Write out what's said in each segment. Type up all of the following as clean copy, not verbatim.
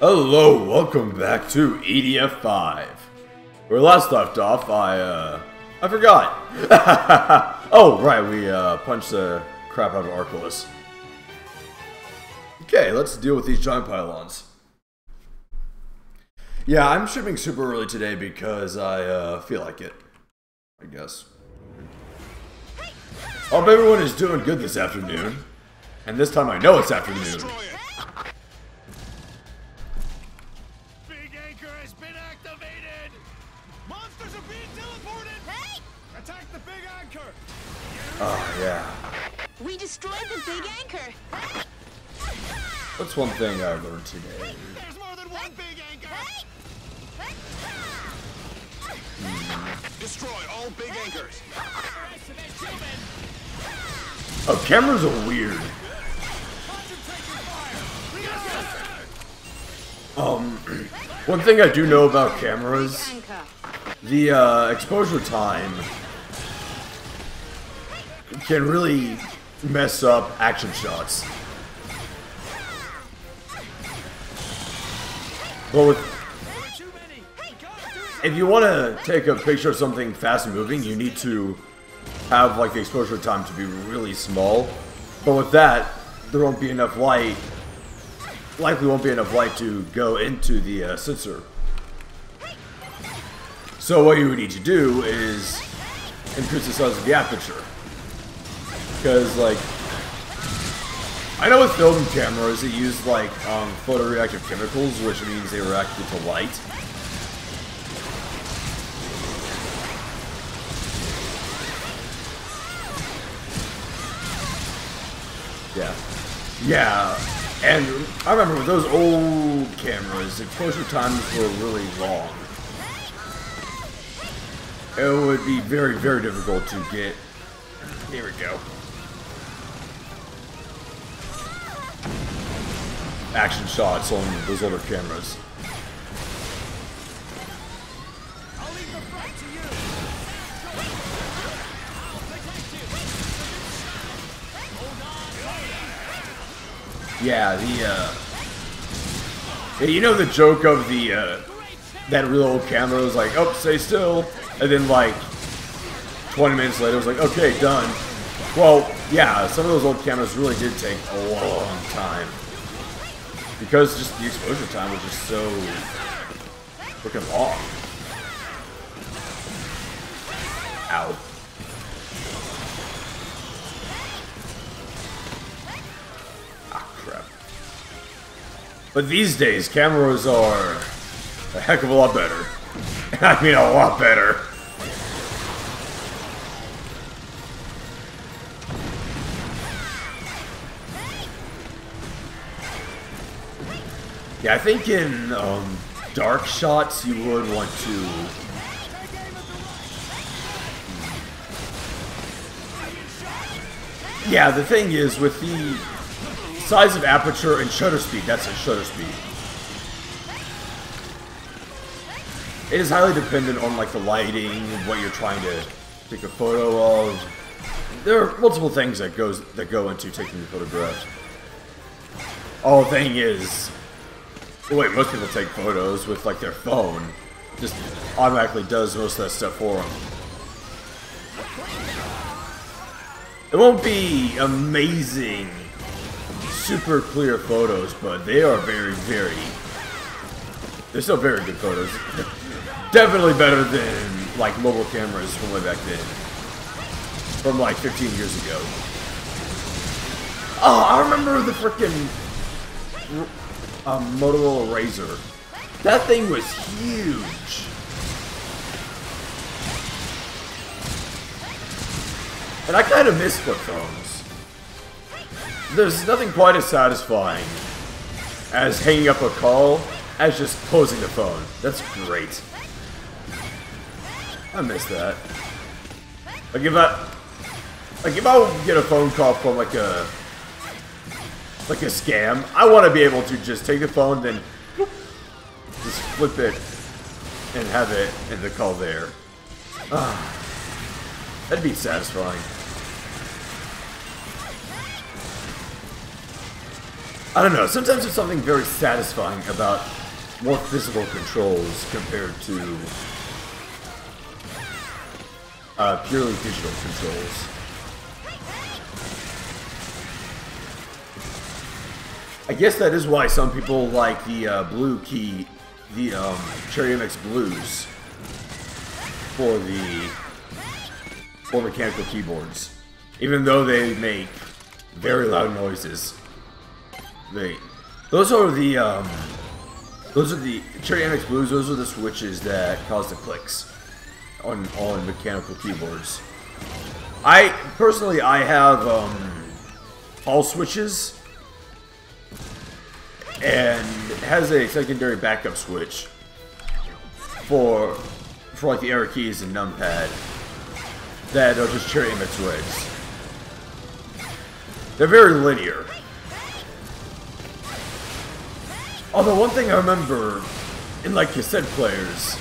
Hello, welcome back to EDF5. Where last left off, I forgot. Oh, right, we punched the crap out of Arculus. Okay, let's deal with these giant pylons. Yeah, I'm shipping super early today because I feel like it, I guess. Hope everyone is doing good this afternoon. And this time I know it's afternoon. Oh, yeah. We destroyed the big anchor. What's one thing I learned today? There's more than one big anchor. Destroy all big anchors. Oh, cameras are weird. One thing I do know about cameras, the exposure time can really mess up action shots. But if you want to take a picture of something fast moving, you need to have like the exposure time to be really small. But with that, there won't be enough light. Likely won't be enough light to go into the sensor. So what you would need to do is increase the size of the aperture. Because, like, I know with film cameras, they use, like, photoreactive chemicals, which means they react to light. Yeah, and I remember with those old cameras, exposure times were really long. It would be very, very difficult to get. Here we go. Action shots on those older cameras. Yeah, you know the joke of that real old camera was like, oh, stay still, and then like 20 minutes later it was like, okay, done. Well, yeah, some of those old cameras really did take a long time. Because just the exposure time was just so freaking long. Ow. Ah, crap. But these days, cameras are a heck of a lot better. I mean, a lot better. Yeah, I think in dark shots you would want to. Yeah, the thing is with the size of aperture and shutter speed, that's a shutter speed. It is highly dependent on like the lighting, what you're trying to take a photo of. There are multiple things that go into taking the photograph. Oh, the thing is. Wait, most people take photos with like their phone. Just automatically does most of that stuff for them. It won't be amazing, super clear photos, but they are very, very... They're still very good photos. Definitely better than like mobile cameras from way back then. From like 15 years ago. Oh, I remember the frickin' Motorola Razr. That thing was huge. And I kind of miss flip phones. There's nothing quite as satisfying as hanging up a call as just closing the phone. That's great. I miss that. Like if I get a phone call from like a scam, I want to be able to just take the phone, then whoop, just flip it and have it and the call there. That'd be satisfying. I don't know, sometimes there's something very satisfying about more physical controls compared to purely digital controls. I guess that is why some people like the blue key, the Cherry MX Blues for mechanical keyboards, even though they make very loud noises. Those are the Cherry MX Blues. Those are the switches that cause the clicks on mechanical keyboards. I have Hall switches, and it has a secondary backup switch for like the arrow keys and numpad that are just Cherry MX Reds. They're very linear. Although one thing I remember in like cassette players,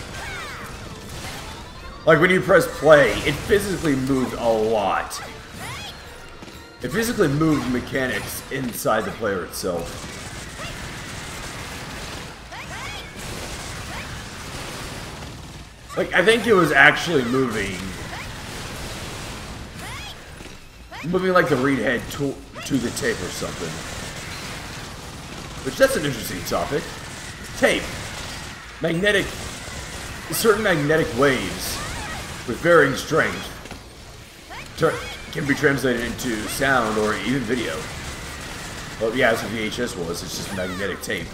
like when you press play, it physically moved a lot. It physically moved mechanics inside the player itself. Like, I think it was actually moving like the read head to the tape or something. Which, that's an interesting topic. Tape. Certain magnetic waves with varying strength can be translated into sound or even video. Well, yeah, that's what VHS was. It's just magnetic tape.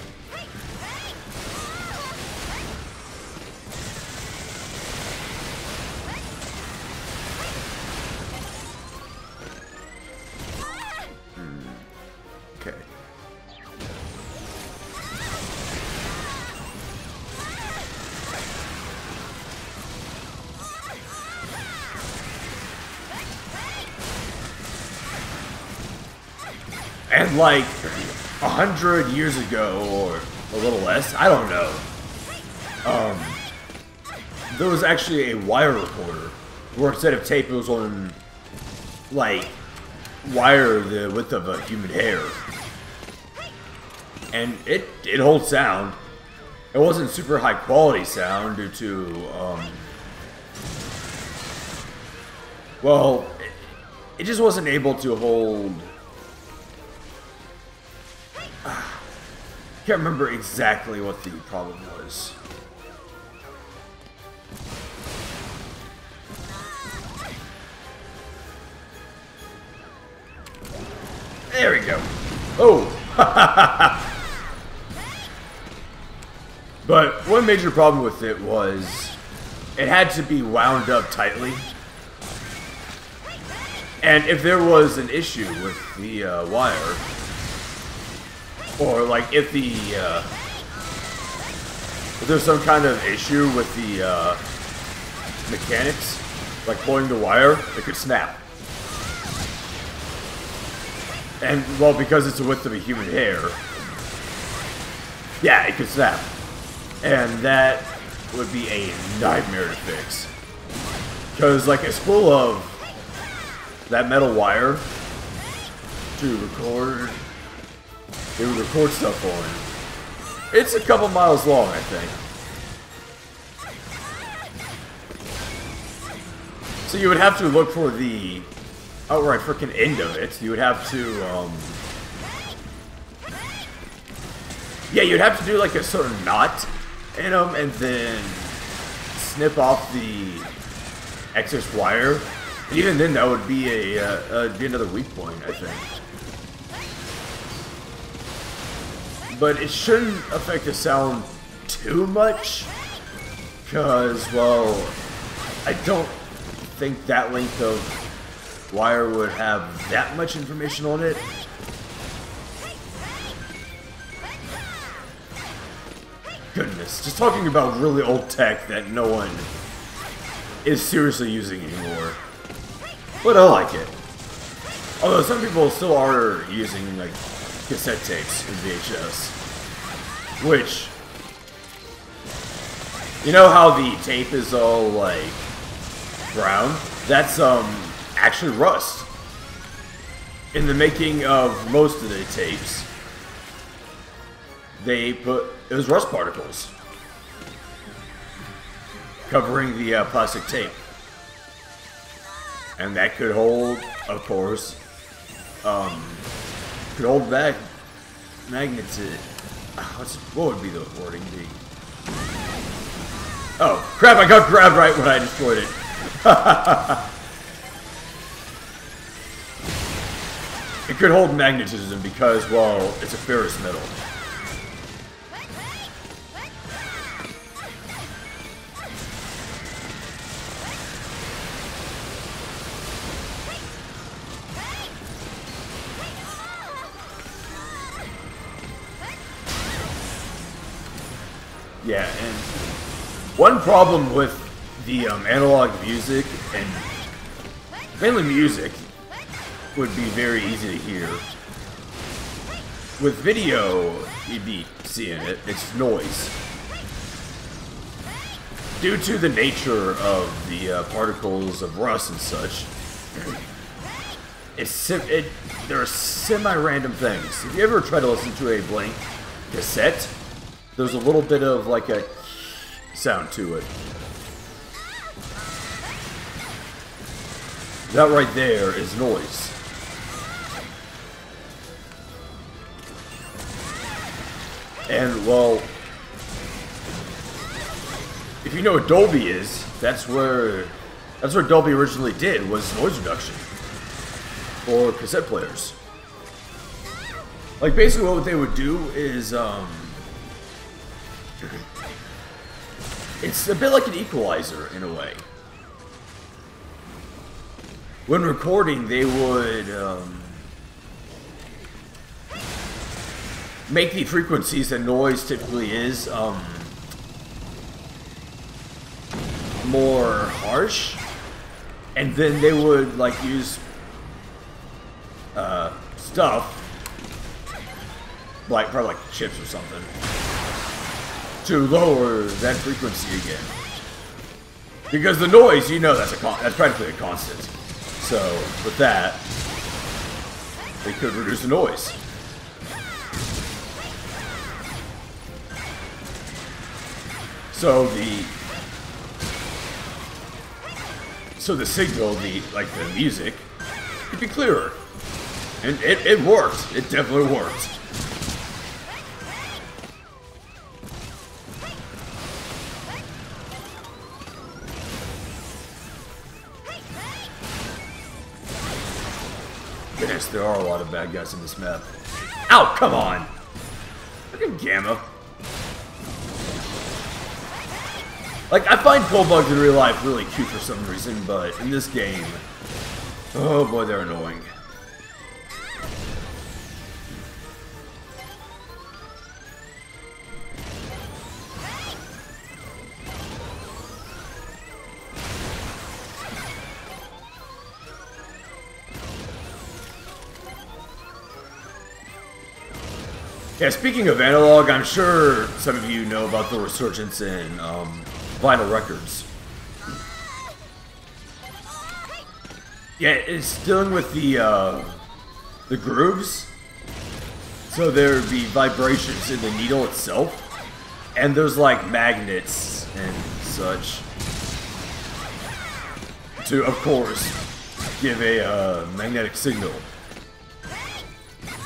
Okay. And like 100 years ago, or a little less, I don't know, there was actually a wire recorder where instead of tape it was on like wire the width of a human hair, and it holds sound. It wasn't super high quality sound due to well, it just wasn't able to hold. Can't remember exactly what the problem was. There we go. Oh! But one major problem with it was it had to be wound up tightly. And if there was an issue with the wire, or like if there's some kind of issue with the mechanics, like pulling the wire, it could snap. And well, because it's the width of a human hair, yeah, it could snap. And that would be a nightmare to fix. Because like a spool of that metal wire to record, it would record stuff on. It's a couple miles long, I think. So you would have to look for the outright freaking end of it. You would have to, yeah, you'd have to do like a certain knot in them and then snip off the excess wire. And even then, that would be be another weak point, I think. But it shouldn't affect the sound too much, because, well, I don't think that length of wire would have that much information on it. Goodness, just talking about really old tech that no one is seriously using anymore. But I like it. Although some people still are using, like, cassette tapes in VHS. Which, you know how the tape is all, like, brown? That's, actually rust. In the making of most of the tapes, it was rust particles covering the plastic tape. And that could hold, of course, could hold back magnets. What would be the wording be? Oh, crap, I got grabbed right when I destroyed it. It could hold magnetism because, well, it's a ferrous metal. Yeah, and one problem with the analog music, and mainly music, would be very easy to hear. With video, you'd be seeing it. It's noise. Due to the nature of the particles of rust and such, they're semi-random things. If you ever try to listen to a blank cassette, there's a little bit of like a sound to it. That right there is noise. And well, if you know what Dolby is, that's what Dolby originally did, was noise reduction for cassette players. Like basically what they would do is it's a bit like an equalizer in a way. When recording, they would make the frequencies that noise typically is more harsh, and then they would like use stuff like probably like chips or something to lower that frequency again, because the noise, you know, that's practically a constant. So with that, they could reduce the noise. So the signal, the music, could be clearer, and it worked. It definitely worked. Goodness, there are a lot of bad guys in this map. Ow, come on! Fucking Gamma. Like, I find cold bugs in real life really cute for some reason, but in this game, oh boy, they're annoying. Yeah, speaking of analog, I'm sure some of you know about the resurgence in vinyl records. Yeah, it's dealing with the grooves. So there'd be vibrations in the needle itself, and there's like magnets and such to, of course, give a magnetic signal.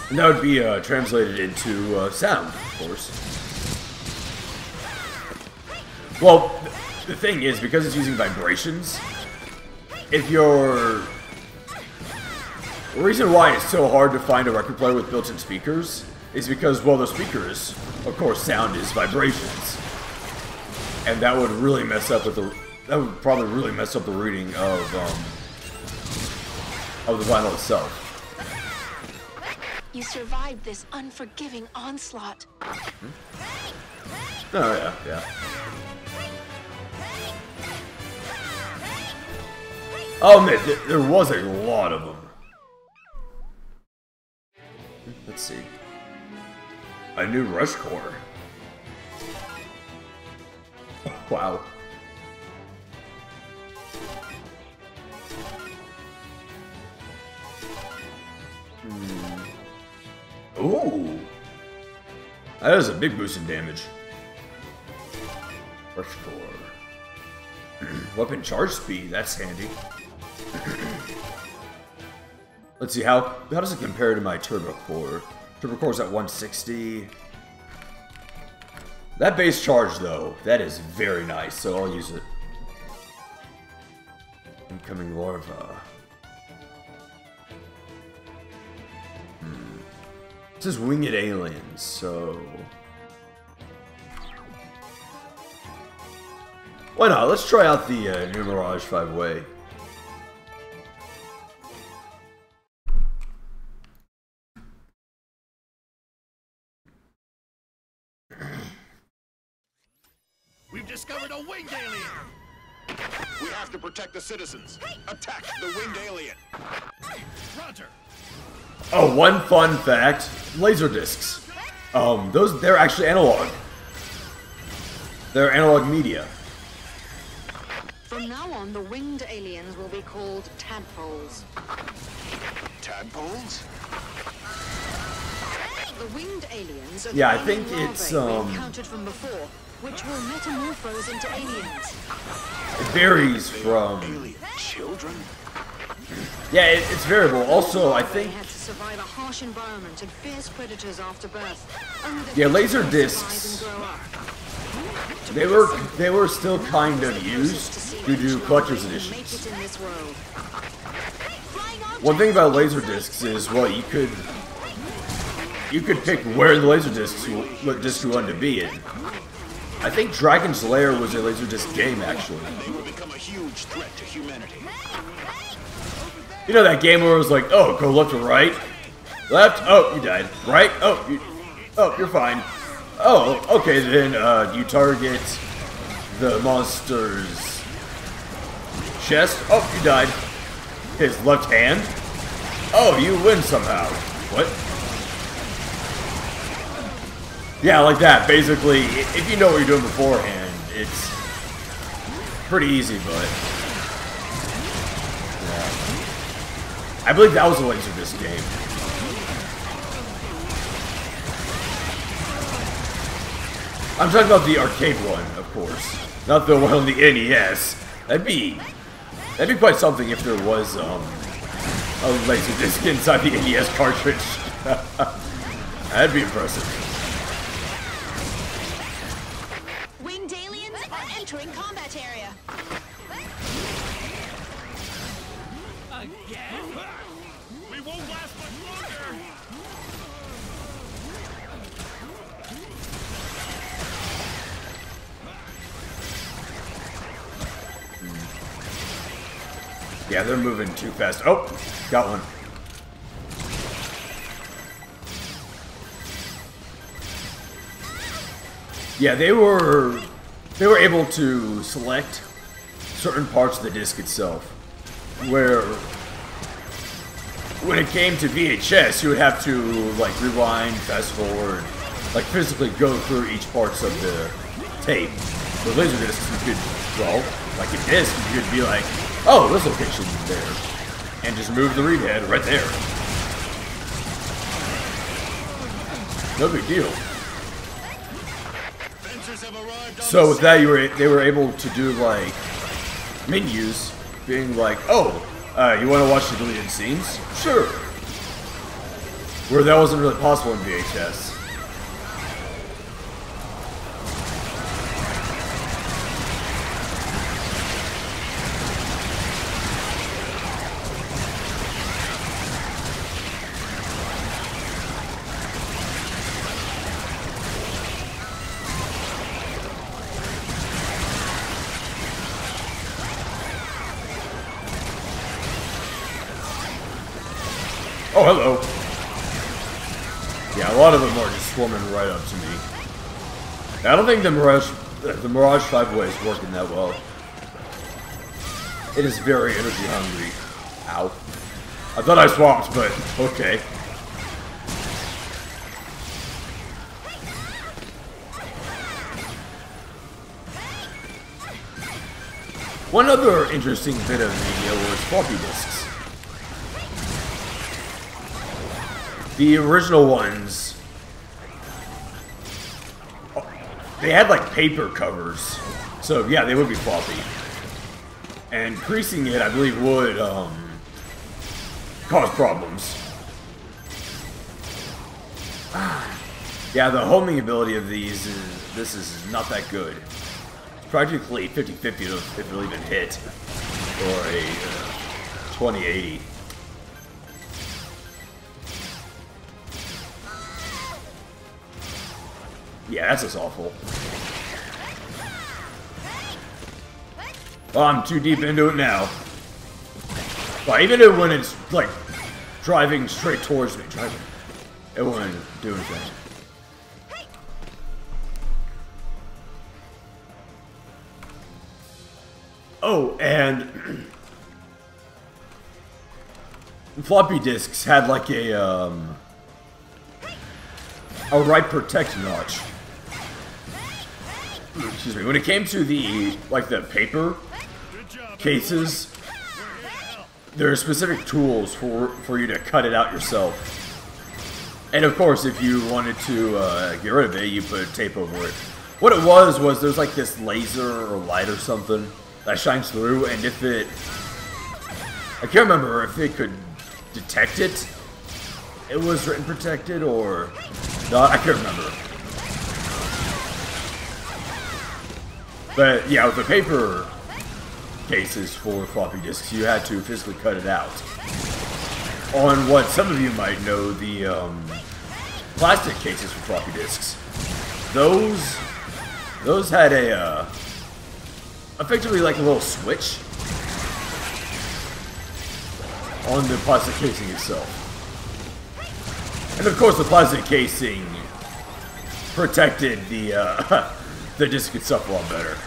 And that would be translated into sound, of course. Well, the thing is, because it's using vibrations, if you're... The reason why it's so hard to find a record player with built-in speakers is because, well, the speakers, of course, sound is vibrations. And that would really mess up with the... That would probably really mess up the reading of the vinyl itself. You survived this unforgiving onslaught. Oh, yeah, yeah. Oh, man, there was a lot of them. Let's see. A new Rush Core. Wow. Ooh. That is a big boost in damage. Rush core. Weapon charge speed, that's handy. Let's see, how does it compare to my turbo core? Turbo core's at 160. That base charge, though, that is very nice, so I'll use it. Incoming larva. This is winged aliens, so... Why not? Let's try out the new Mirage 5-way. We've discovered a winged alien. We have to protect the citizens. Attack the winged alien. Roger. Oh, one fun fact: laser discs. They're actually analog. They're analog media. From now on, the winged aliens will be called tadpoles. Tadpoles? The winged aliens are Yeah, I the think alien it's, larvae we encountered from before, which will metamorphose into aliens. It varies from... Alien children? Yeah, it's variable. Also, I They think... had to survive a harsh environment and fierce predators after birth. Only the Yeah, laser fittest discs. survive and grow up. They were still kind of used due to collector's editions. Make it in this world. One thing about laser discs is, well, you could pick where the laser disc you wanted to be in. I think Dragon's Lair was a laser disc game, actually. They will become a huge threat to humanity. You know that game where it was like, oh, go left or right? Left? Oh, you died. Right? Oh, you're fine. Oh, okay, then you target the monster's chest. Oh, you died. His left hand. Oh, you win somehow. What? Yeah, like that. Basically, if you know what you're doing beforehand, it's pretty easy, but... Yeah. I believe that was a Laserdisc game. I'm talking about the arcade one, of course. Not the one on the NES. That'd be quite something if there was, a Laserdisc inside the NES cartridge. That'd be impressive. Winged aliens are entering combat area. Again? We won't last much longer! Yeah, they're moving too fast. Oh, got one. Yeah, they were able to select certain parts of the disc itself, where when it came to VHS, you would have to like rewind, fast forward, like physically go through each parts of the tape. With Laserdiscs, you could, well, like a disc, you could be like, oh, this location's there, and just move the read head right there. No big deal. So with that, they were able to do like menus, being like, oh, you want to watch the deleted scenes? Sure. Where that wasn't really possible in VHS. Oh, hello. Yeah, a lot of them are just swarming right up to me. I don't think the Mirage 5-way is working that well. It is very energy hungry. Ow. I thought I swapped, but okay. One other interesting bit of media was floppy disks. The original ones they had like paper covers, so yeah, they would be floppy. And creasing it, I believe, would cause problems. Yeah, the homing ability of these is not that good. It's practically 50-50 if it'll even hit, or a 20-80. Yeah, that's just awful. Oh, I'm too deep into it now. But even when it's like driving straight towards me, it wouldn't do anything. Oh, and floppy disks had like a write protect notch. Excuse me. When it came to the the paper cases, there are specific tools for you to cut it out yourself. And of course, if you wanted to get rid of it, you put tape over it. What it was there's like this laser or light or something that shines through, and if it... I can't remember if it could detect it. It was written protected or... No, I can't remember. But yeah, with the paper cases for floppy disks, you had to physically cut it out. On what some of you might know, the plastic cases for floppy disks, those had a effectively like a little switch on the plastic casing itself. And of course, the plastic casing protected the the disc itself a lot better.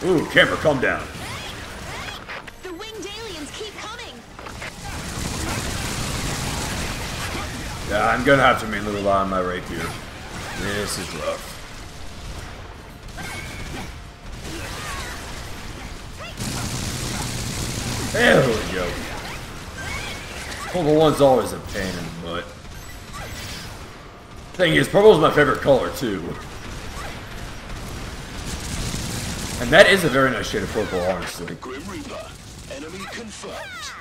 Ooh, camera, calm down. The winged aliens keep coming. Yeah, I'm gonna have to mainly rely on my rapier. This is rough. There we go. Purple one's always a pain in the butt. Thing is, purple is my favorite color too. And that is a very nice shade of purple, honestly. Grim Reaper, enemy confirmed.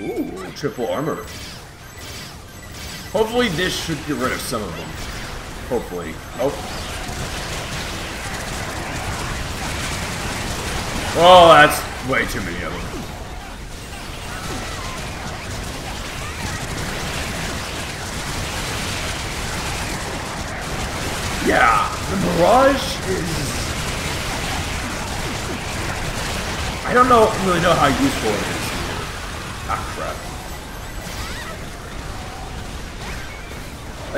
Ooh, triple armor. Hopefully this should get rid of some of them. Hopefully. Oh. Oh, that's way too many of them. Yeah, the Mirage is... I don't really know how useful it is. Ah, crap.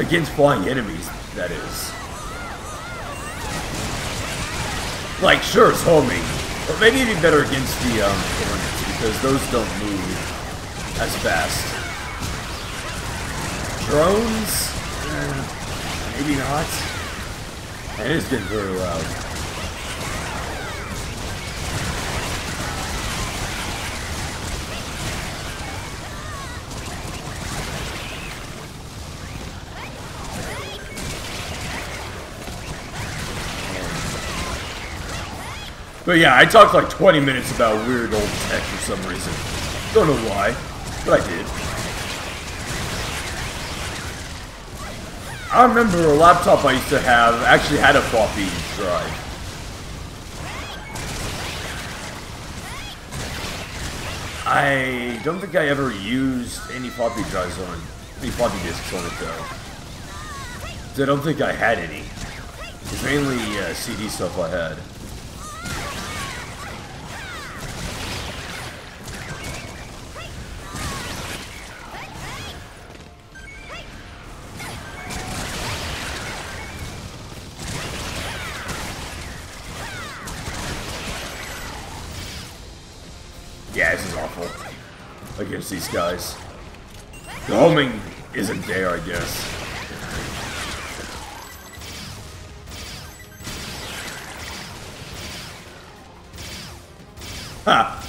Against flying enemies, that is. Like, sure, it's homing, but maybe it'd be better against the Hornets, because those don't move as fast. Drones? Maybe not. And it is getting very loud. But yeah, I talked like 20 minutes about weird old tech for some reason. Don't know why, but I did. I remember a laptop I used to have actually had a floppy drive. I don't think I ever used any floppy drives on, any floppy disks on it though. So I don't think I had any. It's mainly CD stuff I had. Yeah, this is awful against these guys. The homing isn't there, I guess. Ha!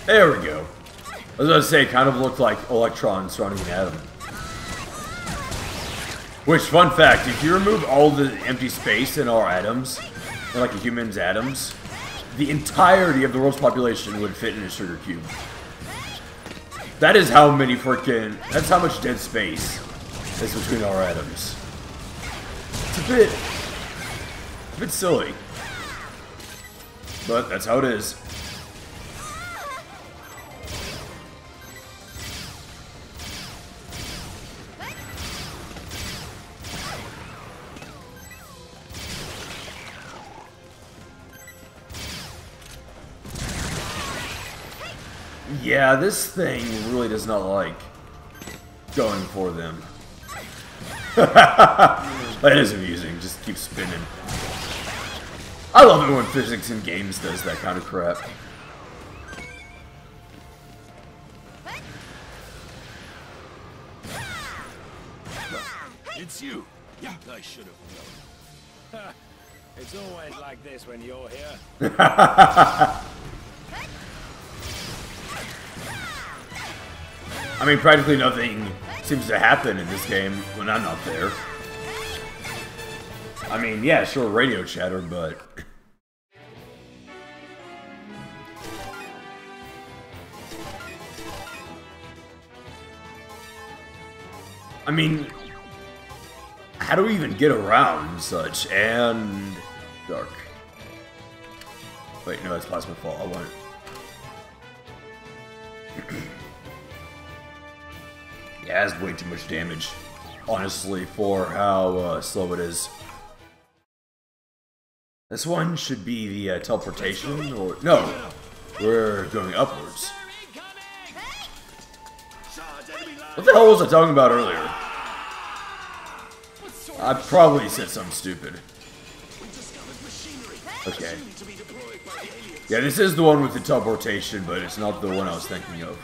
There we go. was gonna say, it kind of looked like electrons surrounding an atom. Which, fun fact, if you remove all the empty space in our atoms, in like a human's atoms, the entirety of the world's population would fit in a sugar cube. That is how many freaking... That's how much dead space is between our atoms. It's a bit silly. But that's how it is. Yeah, this thing really does not like going for them. That is amusing, just keep spinning. I love it when physics in games does that kind of crap. It's you. Yeah, I should have known. It's always like this when you're here. I mean, practically nothing seems to happen in this game when I'm not there. I mean, yeah, sure, radio chatter, but... I mean, how do we even get around such? And... dark. Wait, no, it's plasma fall. I want it. Yeah, it has way too much damage, honestly, for how slow it is. This one should be the teleportation, or... No! We're going upwards. What the hell was I talking about earlier? I probably said something stupid. Okay. Yeah, this is the one with the teleportation, but it's not the one I was thinking of.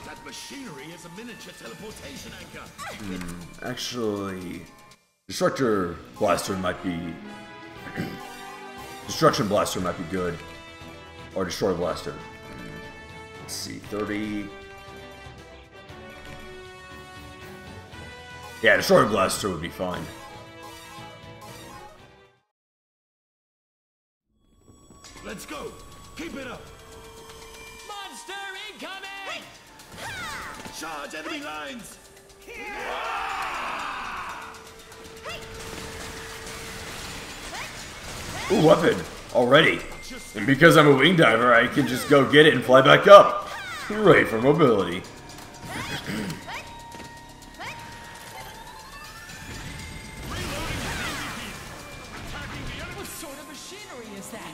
That machinery is a miniature teleportation anchor. Actually... Destruction Blaster might be... Destruction Blaster might be good. Or Destroy Blaster. Let's see, 30... Yeah, Destroy Blaster would be fine. Let's go! Keep it up! Monster incoming! Charge enemy lines! Ooh, weapon! Already! And because I'm a wing diver, I can just go get it and fly back up! Great for mobility. What sort of machinery is that?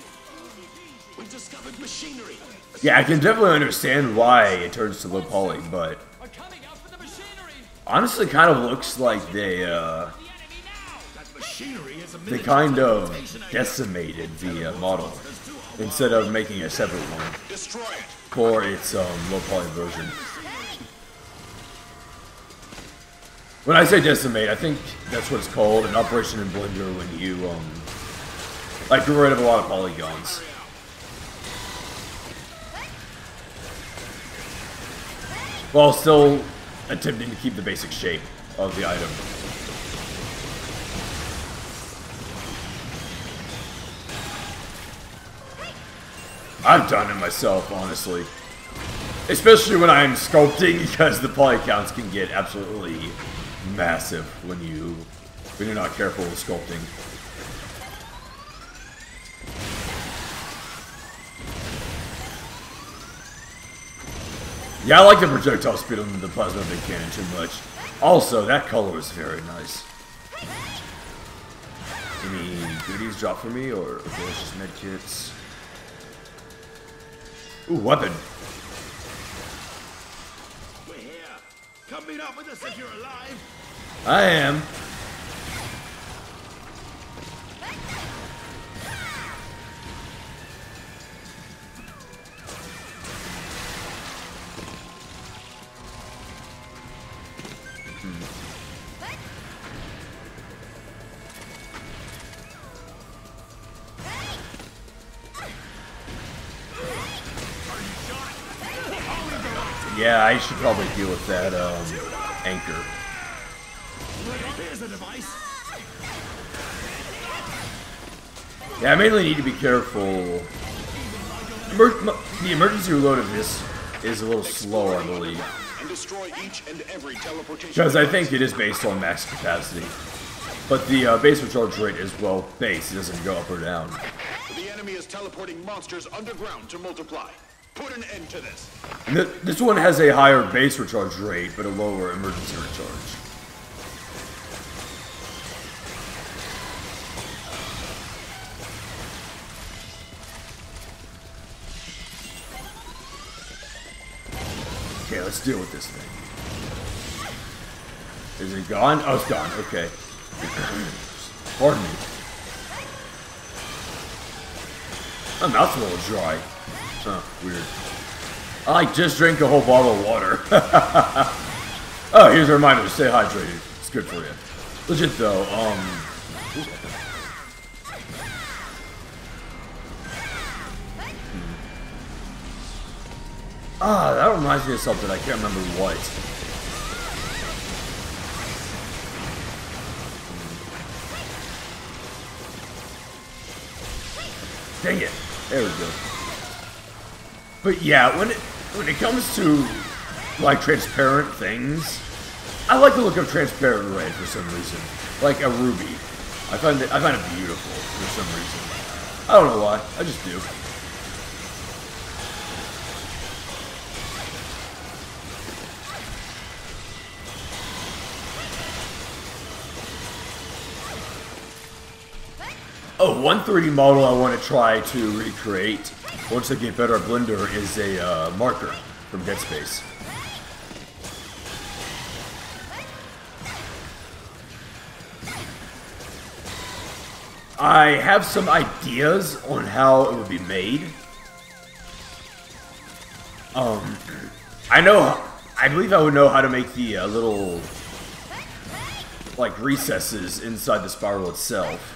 We've discovered machinery! Yeah, I can definitely understand why it turns to low poly, but... We're coming out for the machinery! honestly kind of looks like they, That machinery is a they miniature kind of teleportation anchor. decimated the model instead of making a separate one Destroy it! for its low poly version. When I say decimate, I think that's what it's called, an operation in Blender when you like get rid of a lot of polygons. While still attempting to keep the basic shape of the item. I've done it myself, honestly. Especially when I'm sculpting, because the poly counts can get absolutely massive when you're not careful with sculpting. Yeah, I like the projectile speed on the plasma big cannon too much. Also, that color is very nice. Any goodies drop for me, or okay, it's just medkits. Ooh, weapon. We're here! Come meet up with us if you're alive! I am. Yeah, I should probably deal with that anchor. Here's the device. Yeah, I mainly need to be careful. The emergency reload of this is a little slow, I believe. And destroy each and every teleportation. Because I think it is based on max capacity. But the base recharge rate is, well, base. It doesn't go up or down. The enemy is teleporting monsters underground to multiply. Put an end to this. And this one has a higher base recharge rate, but a lower emergency recharge. Okay, let's deal with this thing. Is it gone? Oh, it's gone. Okay. Pardon me. My mouth's a little dry. Huh, weird. I just drank a whole bottle of water. Oh, here's a reminder to stay hydrated. It's good for you. Legit though, Ah, that reminds me of something. I can't remember what. Dang it. There we go. But yeah, when it comes to like transparent things, I like the look of transparent red for some reason. Like a ruby. I find it beautiful for some reason. I don't know why. I just do. Oh, one 3D model I want to try to recreate once I get better at Blender is a marker from Dead Space. I have some ideas on how it would be made. I believe I would know how to make the little like recesses inside the spiral itself.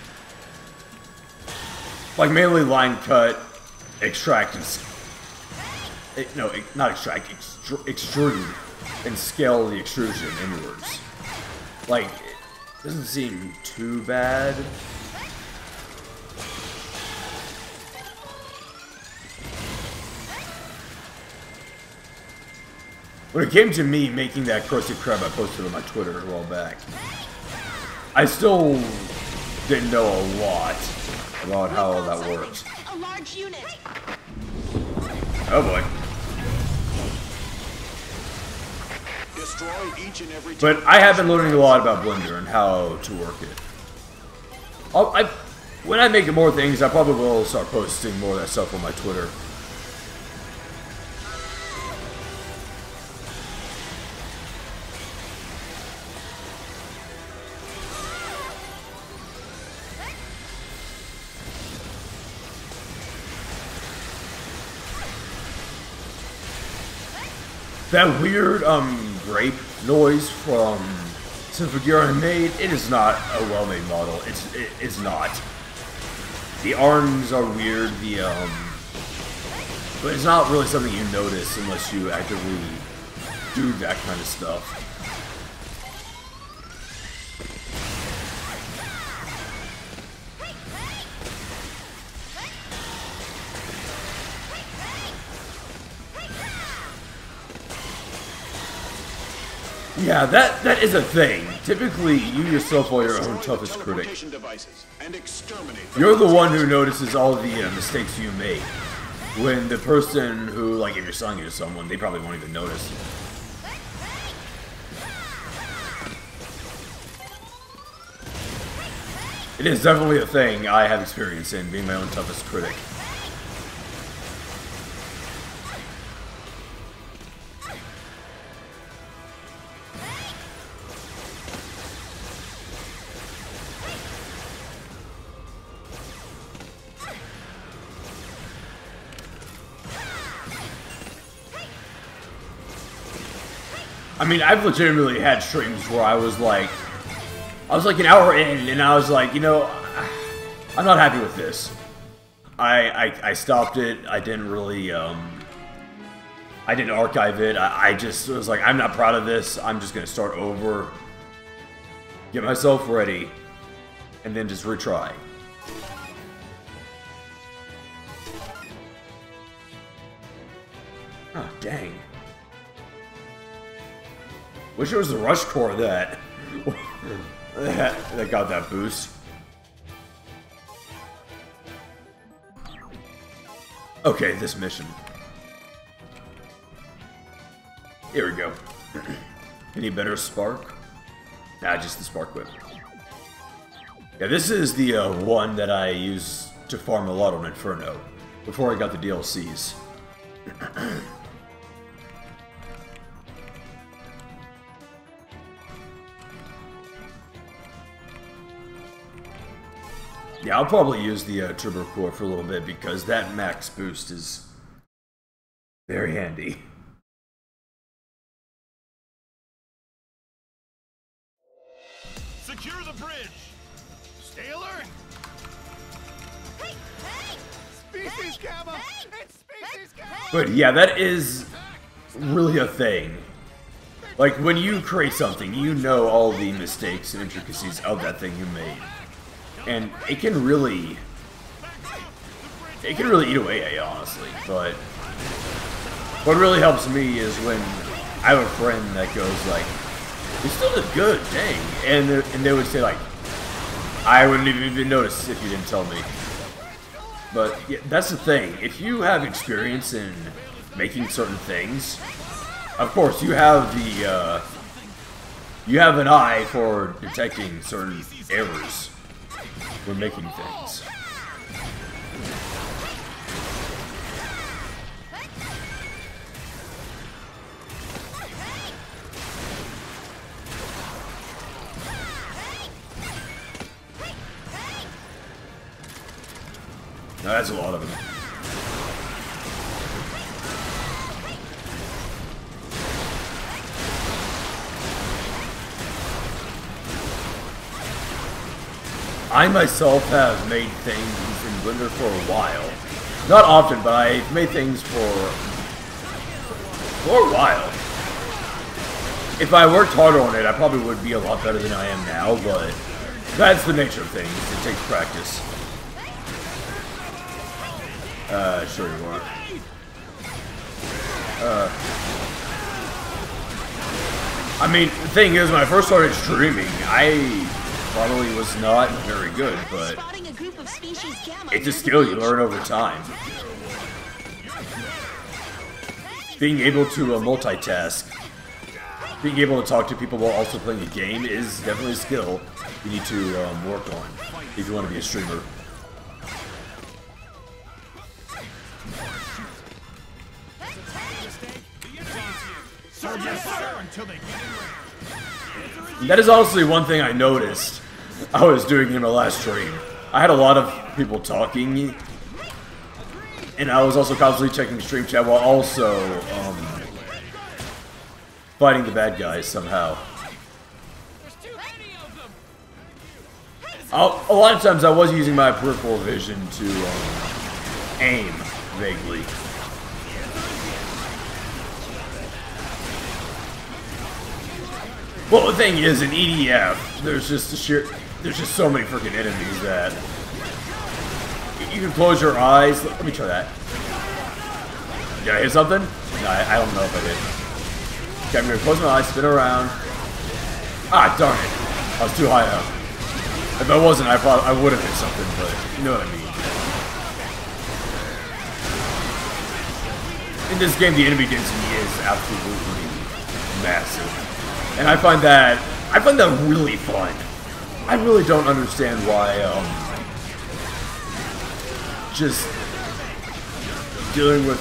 Like mainly line cut, extract, and extrude and scale the extrusion inwards. Like, it doesn't seem too bad. When it came to me making that crusty crab I posted on my Twitter a while back, I still didn't know a lot about how all that works. A large unit. Oh boy. Destroy each and every. But I have been learning a lot about Blender and how to work it. When I make more things, I probably will start posting more of that stuff on my Twitter. That weird, grape noise from Symphogear I made, it is not a well-made model. It's not. The arms are weird, but it's not really something you notice unless you actively do that kind of stuff. Yeah, that is a thing. Typically, you yourself are your own toughest critic. You're the one who notices all the mistakes you make. When the person who, like, if you're selling it to someone, they probably won't even notice. It is definitely a thing I have experience in, being my own toughest critic. I mean, I've legitimately had streams where I was like an hour in, and I was like, you know, I'm not happy with this. I stopped it. I didn't really, I I didn't archive it. I just was like, I'm not proud of this. I'm just gonna start over, get myself ready, and then just retry. Oh, dang. Wish it was the rush core that that got that boost. Okay, this mission. Here we go. Any better spark? Nah, just the spark whip. Yeah, this is the one that I used to farm a lot on Inferno before I got the DLCs. Yeah, I'll probably use the Turbo Core for a little bit because that max boost is very handy. Secure the bridge! Stay alert! Hey, hey! Species gamma! It's species gamma! But yeah, that is really a thing. Like, when you create something, you know all the mistakes and intricacies of that thing you made. And it can really eat away, honestly. But what really helps me is when I have a friend that goes like, "You still did good, dang," and they would say like, "I wouldn't even notice if you didn't tell me." But yeah, that's the thing. If you have experience in making certain things, of course you have the you have an eye for detecting certain errors when making things. No, that's a lot of them. I myself have made things in Blender for a while. Not often, but I've made things for a while. If I worked harder on it, I probably would be a lot better than I am now, but that's the nature of things. It takes practice. Sure you are. I mean, the thing is, when I first started streaming, I probably was not very good, but Spotting a group of species gamma. it's a skill you learn over time. Being able to multitask, being able to talk to people while also playing a game is definitely a skill you need to work on if you want to be a streamer. That is honestly one thing I noticed I was doing in my last stream. I had a lot of people talking, and I was also constantly checking stream chat while also fighting the bad guys somehow. A lot of times I was using my peripheral vision to aim vaguely. Well, the thing is, in EDF, there's just so many freaking enemies that you can close your eyes. Let me try that. Did I hit something? No, I don't know if I did. Okay, I'm gonna close my eyes, spin around. Ah, darn it! I was too high up. If I wasn't, I would have hit something, but you know what I mean. In this game, the enemy density is absolutely massive. And I find that really fun. I really don't understand why just dealing with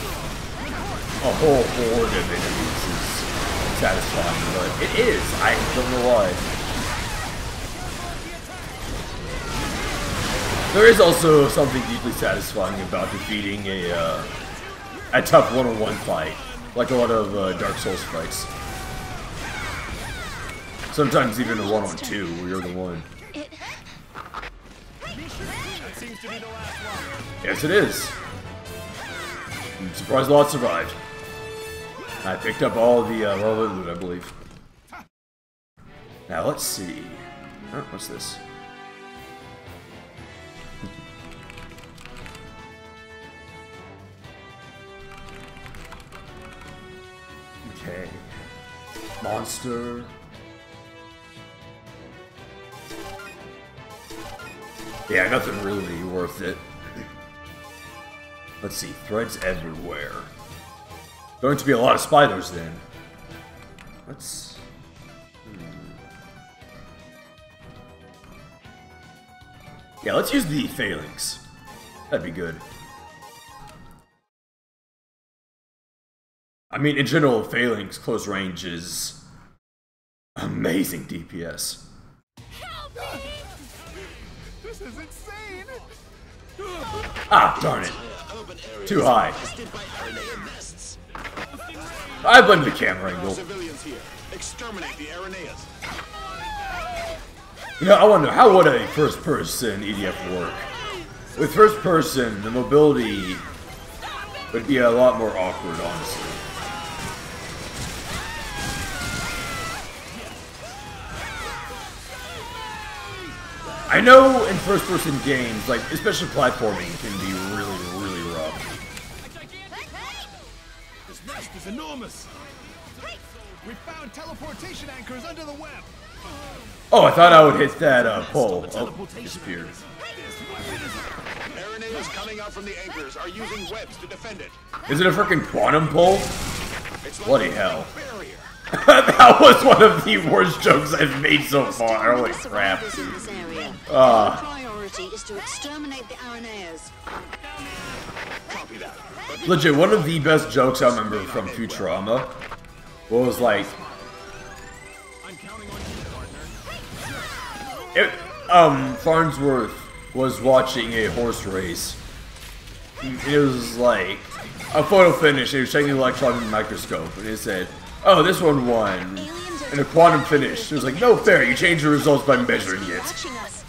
a whole horde of enemies is satisfying, but it is. I don't know why. There is also something deeply satisfying about defeating a tough one-on-one fight, like a lot of Dark Souls fights. Sometimes even a one-on-two, where you're the one. That seems to be the last one. Yes, it is. I'm surprised a lot survived. I picked up all the relevant loot, I believe. Now let's see. Oh, what's this? Okay. Monster. Yeah, nothing really worth it. Let's see, threads everywhere. Going to be a lot of spiders then. Let's... Yeah, let's use the phalanx. That'd be good. I mean, in general, phalanx close range is amazing DPS. This is insane! Ah, darn it. Too high. I blame the camera angle. Civilians here. Exterminate the Areneas. You know, I wonder, how would a first-person EDF work? With first-person, the mobility would be a lot more awkward, honestly. I know in first-person games, like, especially platforming, can be really, really rough. This nest is enormous. We found teleportation anchors under the web. Oh, I thought I would hit that pole. Oh, disappeared. Areneas coming out from the anchors are using webs to defend it. Is it a freaking quantum pole? It's like Bloody a hell. barrier. That was one of the worst jokes I've made so far. Holy crap. In this area. Our priority is to exterminate the Areneas. Copy that. But Legit, one of the best jokes I remember from Futurama was like... I'm counting on you, partner. Farnsworth was watching a horse race. It was like a photo finish. He was checking the electron microscope, and it said, "Oh, this one won." And a quantum finish. It was like, no fair. You change the results by measuring it. Watching us.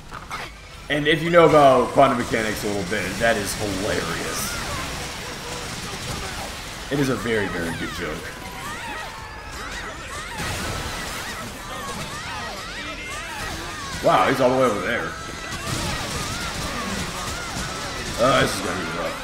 And if you know about quantum mechanics a little bit, that is hilarious. It is a very, very good joke. Wow, he's all the way over there. This is gonna be rough.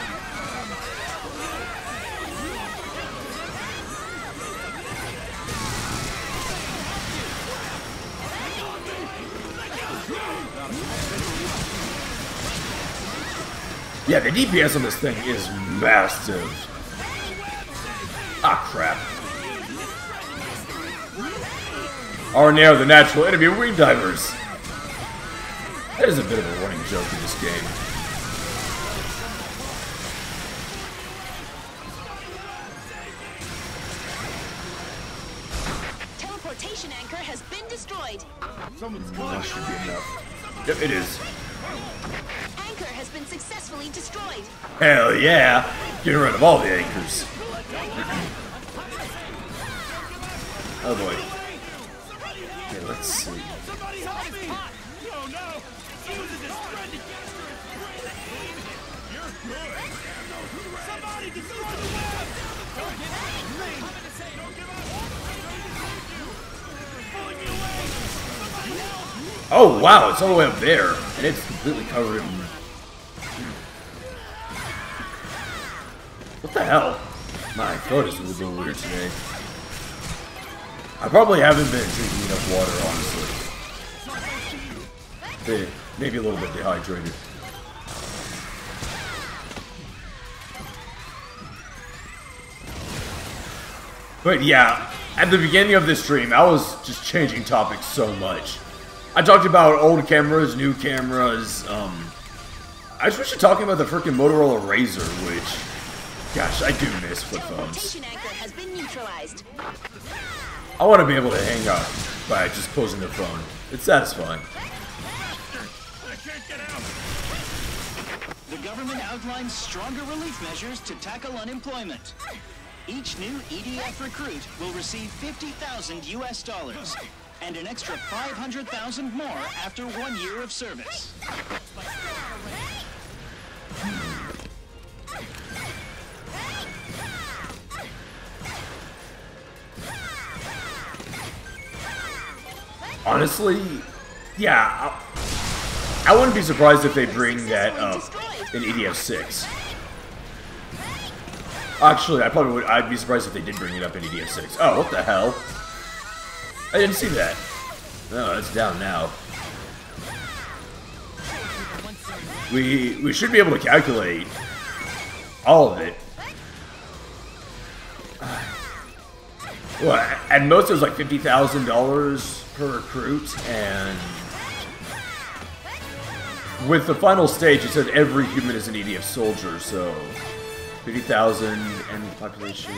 Yeah, the DPS on this thing is massive. Ah, crap. Areneas, the natural enemy of wing divers. That is a bit of a running joke in this game. Teleportation anchor has been destroyed. That should be enough. Yep, it is. Anchor has been successfully destroyed. Hell yeah! Getting rid of all the anchors. Oh boy. Okay, let's see. Somebody help me! Oh no! It's using this spread to You're good! Somebody destroy the web! Don't give up! I'm gonna say, don't give up! Pulling me away! Somebody help! Oh wow, it's all the way up there. And it's completely covered in... What the hell? My throat is a little bit weird today. I probably haven't been drinking enough water, honestly. Maybe a little bit dehydrated. But yeah, at the beginning of this stream, I was just changing topics so much. I talked about old cameras, new cameras, I switched to talking about the freaking Motorola Razr, which, gosh, I do miss flip phones. Teleportation anchor has been neutralized. I want to be able to hang up by just closing the phone. It's satisfying. I can't get out! The government outlines stronger relief measures to tackle unemployment. Each new EDF recruit will receive $50,000 US and an extra $500,000 more after 1 year of service. Honestly, yeah, I wouldn't be surprised if they bring that up in EDF 6. Actually, I probably would. I'd be surprised if they did bring it up in EDF 6. Oh, what the hell? I didn't see that. No, it's down now. We should be able to calculate all of it. Well, at most it was like $50,000 per recruit, and with the final stage, it said every human is an EDF soldier, so 50,000 and the population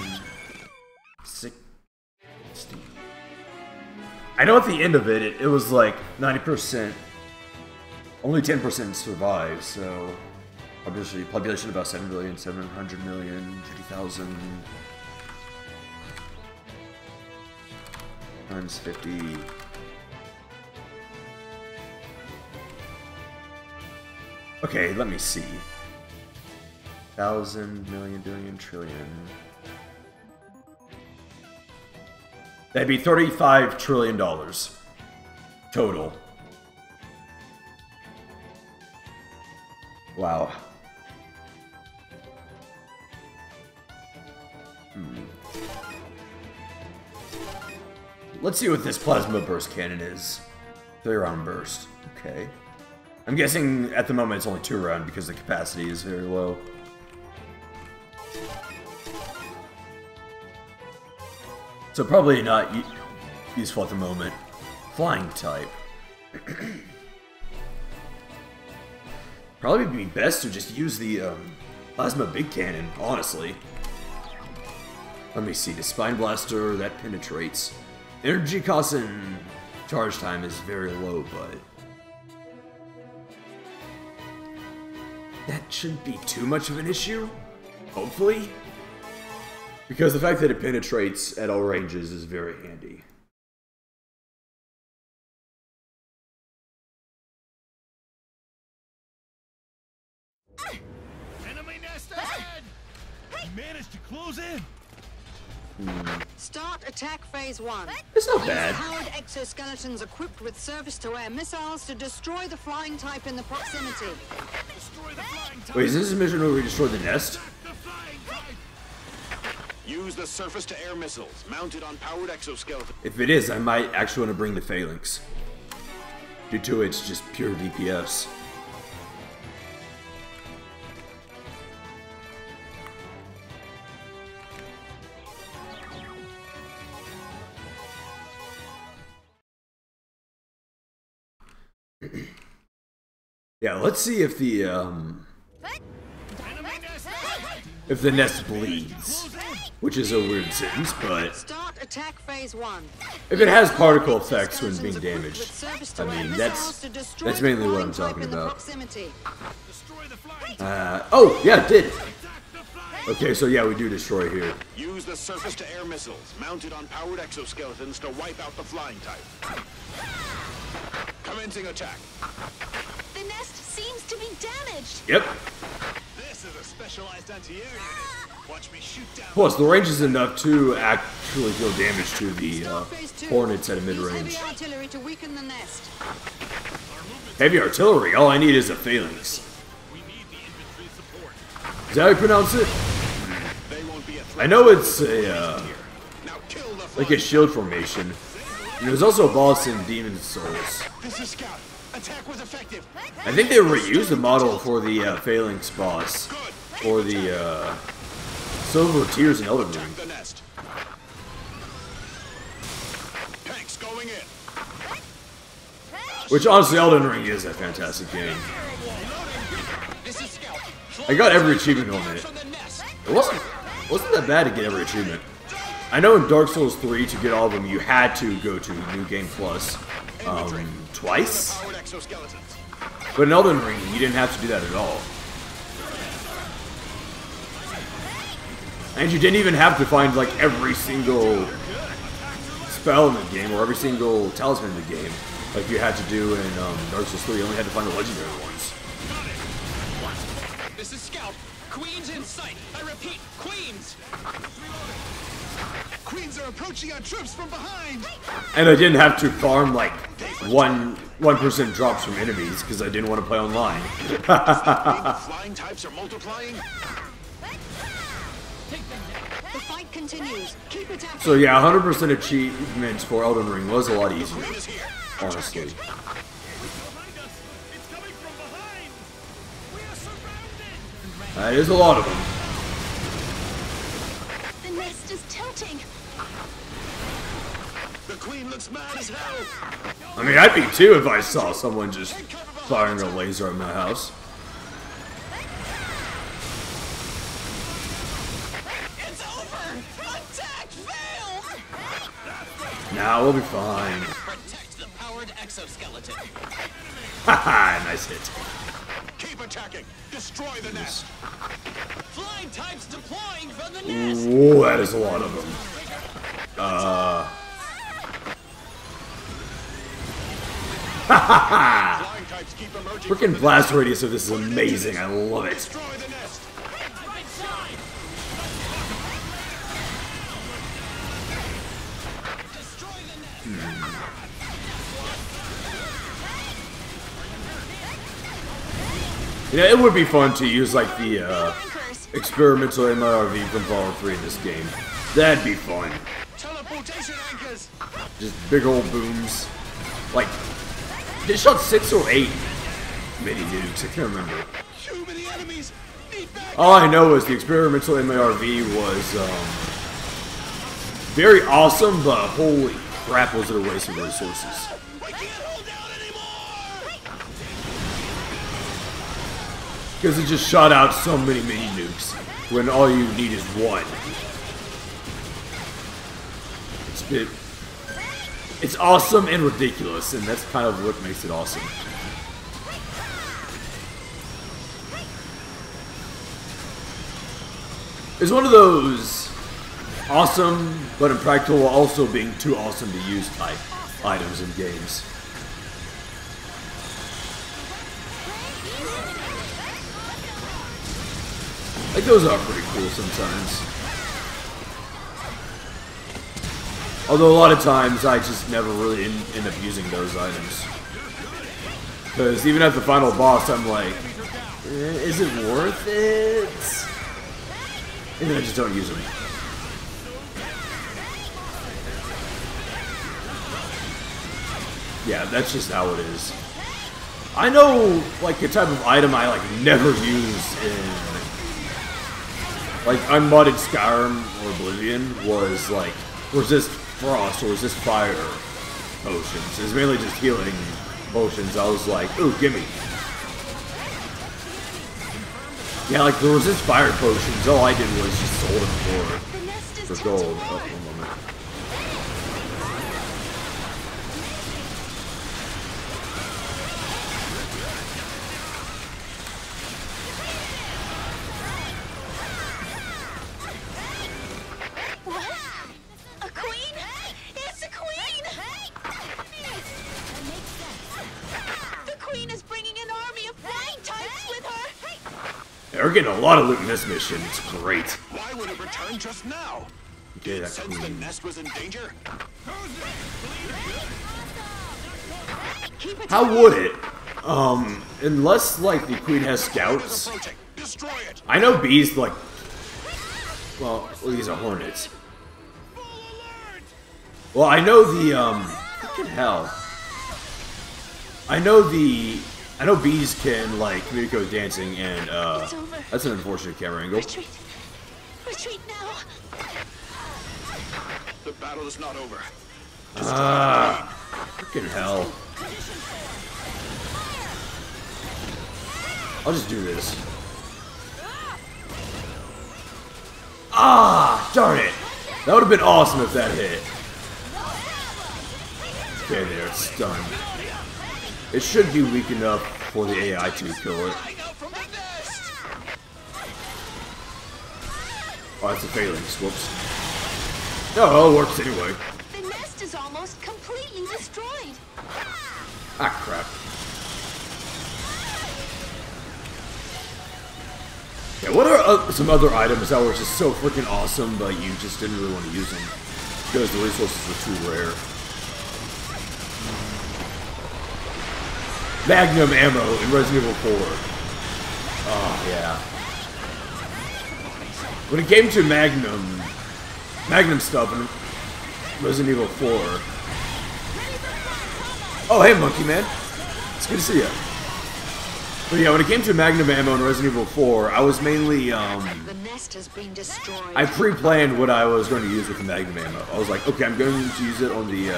60. I know at the end of it, it was like 90%. Only 10% survive, so obviously population about 7 billion, 700 million, 50,000 times 50. Okay, let me see. 1,000 million, billion, trillion. That'd be $35 trillion total. Wow. Let's see what this plasma burst cannon is. 3-round burst. Okay. I'm guessing at the moment it's only 2-round because the capacity is very low. So probably not useful at the moment. Flying type. Probably be best to just use the plasma big cannon, honestly. Let me see, the Spine Blaster, that penetrates. Energy cost and charge time is very low, but that shouldn't be too much of an issue, hopefully. Because the fact that it penetrates at all ranges is very handy. Enemy nest ahead! Managed to close in! Start attack phase 1. It's not Use bad. powered exoskeletons equipped with surface-to-air missiles to destroy the flying type in the proximity. Destroy the flying type! Wait, is this a mission where we destroy the nest? The flying type! Use the surface-to-air missiles mounted on powered exoskeletons. If it is, I might actually want to bring the Phalanx. Due to it's just pure DPS. Yeah, let's see if the Enemy nest ahead! if the nest bleeds, which is a weird sentence, but Start attack phase 1. if it has particle effects when being damaged, I mean that's mainly what I'm talking about. Destroy the flying type! Oh yeah, it did. Okay, so yeah, we do destroy here. Use the surface-to-air missiles mounted on powered exoskeletons to wipe out the flying type. Commencing attack. The nest seems to be damaged. Yep. This is a specialized anti-air unit. Watch me shoot down. Plus, the range is enough to actually deal damage to the Start phase 2. Hornets at a Use mid-range. heavy artillery to weaken the nest. Heavy artillery. All I need is a Phalanx. We need the infantry support. Is that how you pronounce it? They won't be a threat. I know it's a Now kill the like flying a shield formation. And there's also a boss in Demon Souls. This is Scout. Attack was effective. I think they reused the model for the Phalanx boss Good. for the Silver Tears in Elden Ring. Attack the nest. Tanks going in. Which honestly, Elden Ring is a fantastic game. This is Scout. I got every achievement on it. From the nest. It wasn't that bad to get every achievement. I know in Dark Souls 3 to get all of them, you had to go to New Game Plus twice. Powered exoskeletons. But in Elden Ring, you didn't have to do that at all. And you didn't even have to find like every single spell in the game or every single talisman in the game like you had to do in Dark Souls 3. You only had to find the legendary ones. This is Scout. Queen's in sight. I repeat, Queen's. Queens are approaching our troops from behind. And I didn't have to farm like 1% drops from enemies because I didn't want to play online. The flying types are multiplying. The fight continues. Keep attacking. So yeah, 100% achievements for Elden Ring was a lot easier, Queen is here. honestly. Behind us! It's coming from behind! We are surrounded! That is a lot of them. The nest is tilting. The queen looks mad as hell. I mean, I'd be too if I saw someone just firing a laser at my house. It's over. Attack fail. Now we'll be fine. Protect the powered exoskeleton. Haha, nice hit. Keep attacking. Destroy the nest. Flying types deploying from the nest. Whoa, that is a lot of them. Flying types keep emerging. Freaking blast radius of this is amazing. I love it. Destroy the nest. Yeah, it would be fun to use like the Anchors. experimental MIRV from Fallout 3 in this game. That'd be fun. Teleportation anchors. Just big old booms. Like, they shot 6 or 8 mini nukes. I can't remember. Too many enemies. Need back. All I know is the experimental MIRV was very awesome, but holy crap, was it a waste of resources. We can't hold down anymore. Because it just shot out so many mini nukes when all you need is one. It's awesome and ridiculous, and that's kind of what makes it awesome. It's one of those awesome but impractical while also being too awesome to use type items in games. Like, those are pretty cool sometimes. Although a lot of times I just never really end up using those items. Because even at the final boss, I'm like, is it worth it? And then I just don't use them. Yeah, that's just how it is. I know, like, a type of item I, like, never use in... Like, unmodded Skyrim or Oblivion was, like, resist frost or resist fire potions. It's mainly just healing potions. I was like, ooh, gimme. Yeah, like, the resist fire potions, all I did was just sold them The nest is for gold. tilting. Oh, one moment. What? A queen? It's a queen! The queen is bringing an army of flying types with her. Yeah, we're getting a lot of loot in this mission. It's great. Why would it return just now? Okay, that Since the queen. nest was in danger. Keep attacking. How would it? Unless, like, the queen has It's scouts. approaching. Destroy it. I know bees, like... Well, these are hornets. Well, I know the, fucking hell. I know bees can, like, communicate with dancing, and, It's over. that's an unfortunate camera angle. Retreat. Retreat now. The battle is not over. Fucking hell. I'll just do this. Ah, darn it. That would have been awesome if that hit. Okay, there, it's stunned. It should be weak enough for the AI to kill it. Oh, that's a phalanx. Whoops. No, it works anyway. The nest is almost completely destroyed. Ah, crap. Yeah, what are some other items that were just so freaking awesome, but you just didn't really want to use them because the resources were too rare? Magnum ammo in Resident Evil 4. Oh, yeah. When it came to Magnum stuff in Resident Evil 4. Oh, hey, Monkey Man. It's good to see you. But yeah, when it came to Magnum ammo in Resident Evil 4, I was mainly, The nest has been destroyed. I pre-planned what I was going to use with the Magnum ammo. I was like, okay, I'm going to use it on the,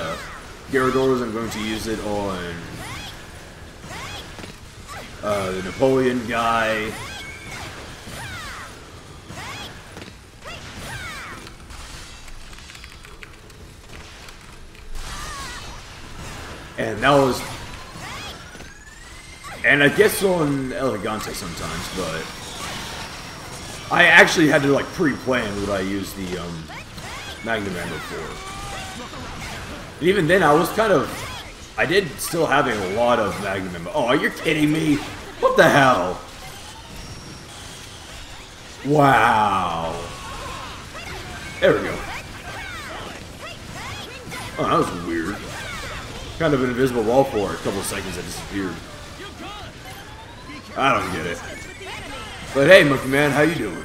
Gyarados, I'm going to use it on, the Napoleon guy. And that was... And I guess on El Gigante sometimes, but... I actually had to, like, pre-plan what I used the, Magnum ammo for. And even then, I was kind of... I did still have a lot of Magnum ammo. Oh, you're kidding me? What the hell? Wow. There we go. Oh, that was weird. Kind of an invisible wall for a couple of seconds that disappeared. I don't get it. But hey, Monkey Man, how you doing?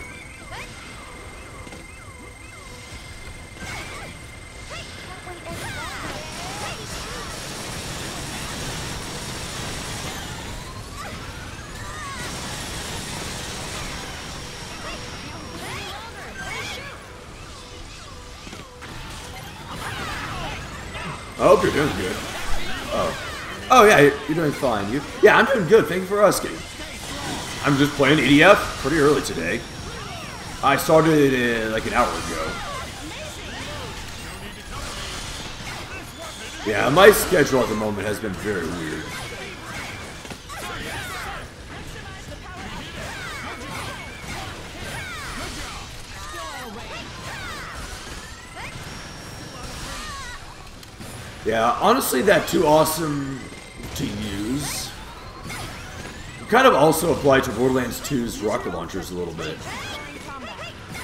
I hope you're doing good. Oh yeah, you're doing fine. Yeah, I'm doing good. Thank you for asking. I'm just playing EDF pretty early today. I started like an hour ago. Yeah, my schedule at the moment has been very weird. Yeah, honestly, that too awesome to use kind of also applied to Borderlands 2's rocket launchers a little bit.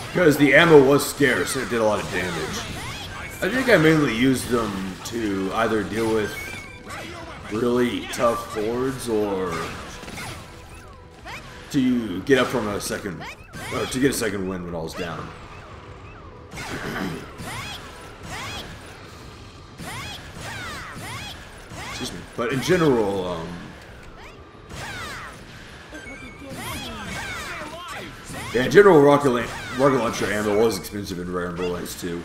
Because the ammo was scarce and it did a lot of damage. I think I mainly used them to either deal with really tough hordes or to get up from a second, or to get a second win when I was down. Excuse me. But in general, yeah, in general, rocket launcher ammo was expensive in Rare and Borderlands 2.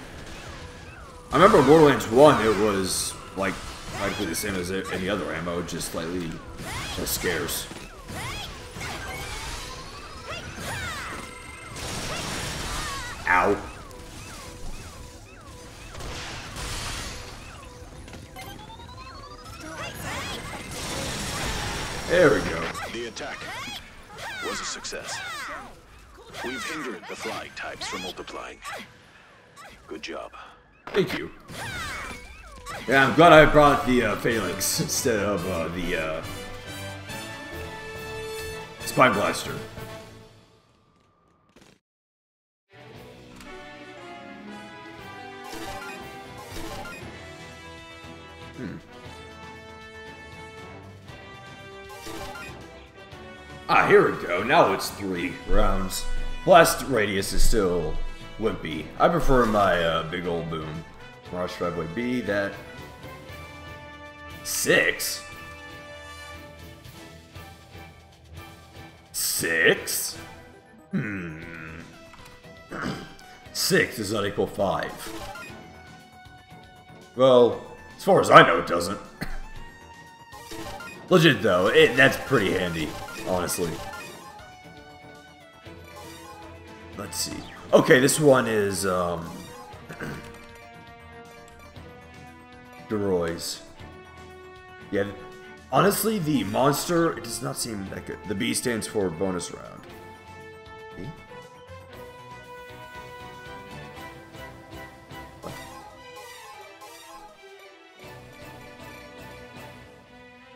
I remember in Borderlands 1, it was like practically the same as any other ammo, just slightly less scarce. Ow. There we go. The attack was a success. We've hindered the flying types from multiplying. Good job. Thank you. Yeah, I'm glad I brought the Phalanx instead of the Spine Blaster. Ah, here we go. Now it's 3 rounds. Blast radius is still wimpy. I prefer my big old boom. Mirage Driveway B, that... 6? 6? 6 does not equal 5. Well, as far as I know, it doesn't. Legit though, that's pretty handy, honestly. Let's see. Okay, this one is, Deroy's. Yeah, honestly, the monster, it does not seem that good. The B stands for bonus round. B? What?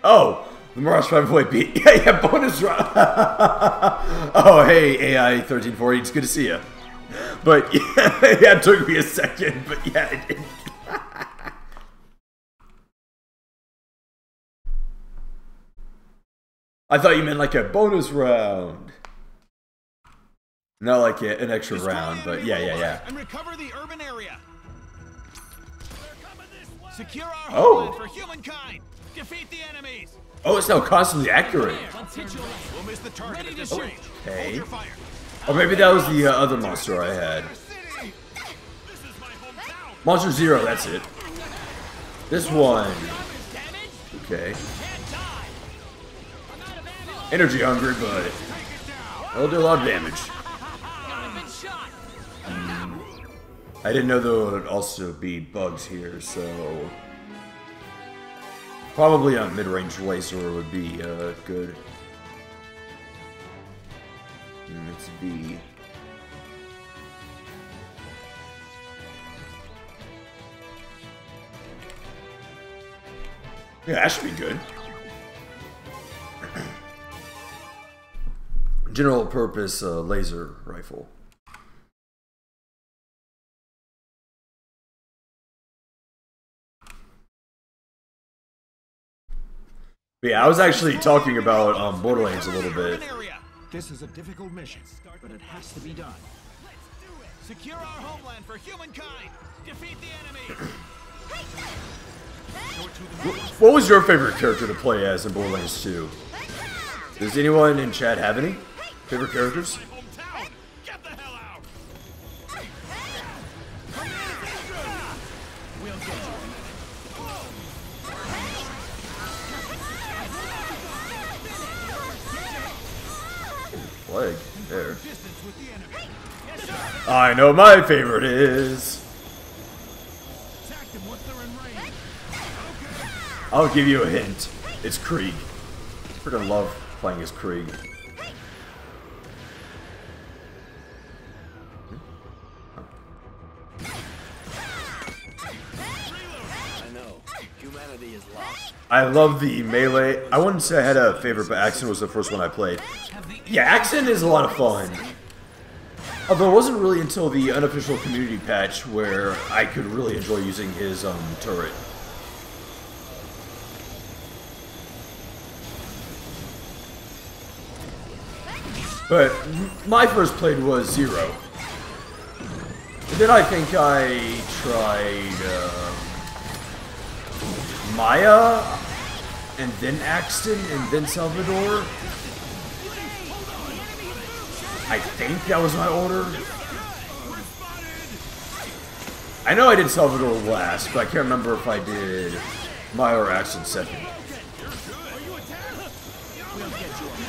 Oh! The Mirage 5 beat. Yeah, bonus round. Oh, hey, AI 1340. It's good to see you. But yeah, it took me a second. But yeah, it did. I thought you meant like a bonus round. Not like an extra round, but yeah. And recover the urban area. Secure our Oh. homeland for humankind. Defeat the enemies. Oh, it's now constantly accurate. We'll miss the target at this range. Hold Okay. your fire. Or maybe that was the other monster I had. City. This is my hometown. Monster Zero, that's it. This one. Okay. Energy hungry, but it'll do a lot of damage. I didn't know there would also be bugs here, so probably a mid-range laser would be good. It's B. Yeah, that should be good. General purpose laser rifle. But yeah, I was actually talking about Borderlands a little bit. This is a difficult mission, but it has to be done. Secure our homeland for humankind. Defeat the enemy. What was your favorite character to play as in Borderlands 2? Does anyone in chat have any favorite characters? Hometown. Get the hell out. We'll get you. Leg there. Distance with the enemy. I know my favorite is. Attack them once they're in range. I'll give you a hint. It's Krieg. Freaking love playing as Krieg. I know. Humanity is lost. I love the melee. I wouldn't say I had a favorite, but Axon was the first one I played. Yeah, Axon is a lot of fun. Although it wasn't really until the unofficial community patch where I could really enjoy using his turret. But my first played was Zero. And then I think I tried Maya, and then Axton, and then Salvador. I think that was my order. I know I did Salvador last, but I can't remember if I did Maya or Axton second.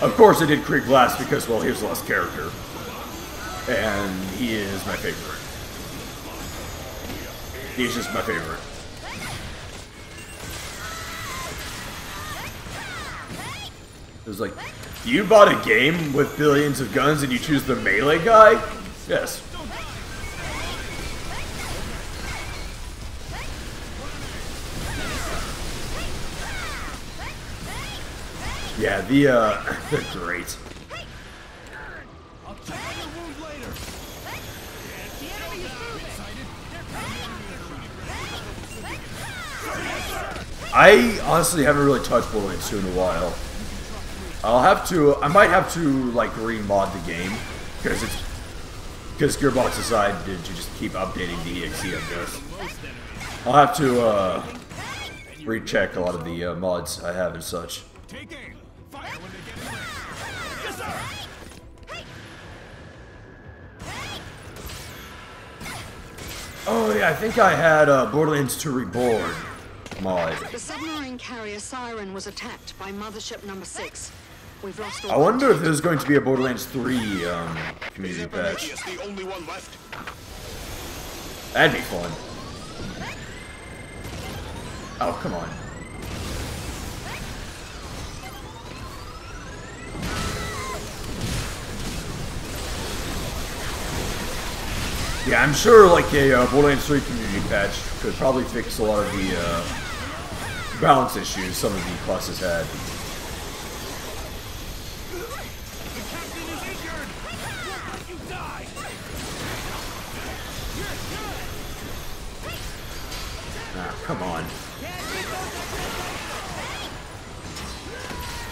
Of course I did Krieg last because, well, he was the last character. And he is my favorite. He's just my favorite. It was like, you bought a game with billions of guns and you choose the melee guy? Yes. Yeah, they're great. I'll check on your wound later. I honestly haven't really touched Borderlands 2 in a while. I might have to, like, re-mod the game, because Gearbox decided to just keep updating the EXE, I guess. I'll have to, recheck a lot of the, mods I have and such. Take aim. Fire when they get in range. Yes, sir. Oh yeah, I think I had, Borderlands 2 Reborn mod. The submarine carrier Siren was attacked by Mothership Number 6. We've lost all I wonder if there's going to be a Borderlands 3, community Is patch. Prometheus the only one left? That'd be fun. Oh, come on. Yeah, I'm sure like a Borderlands 3 community patch could probably fix a lot of the balance issues some of the classes had. come on.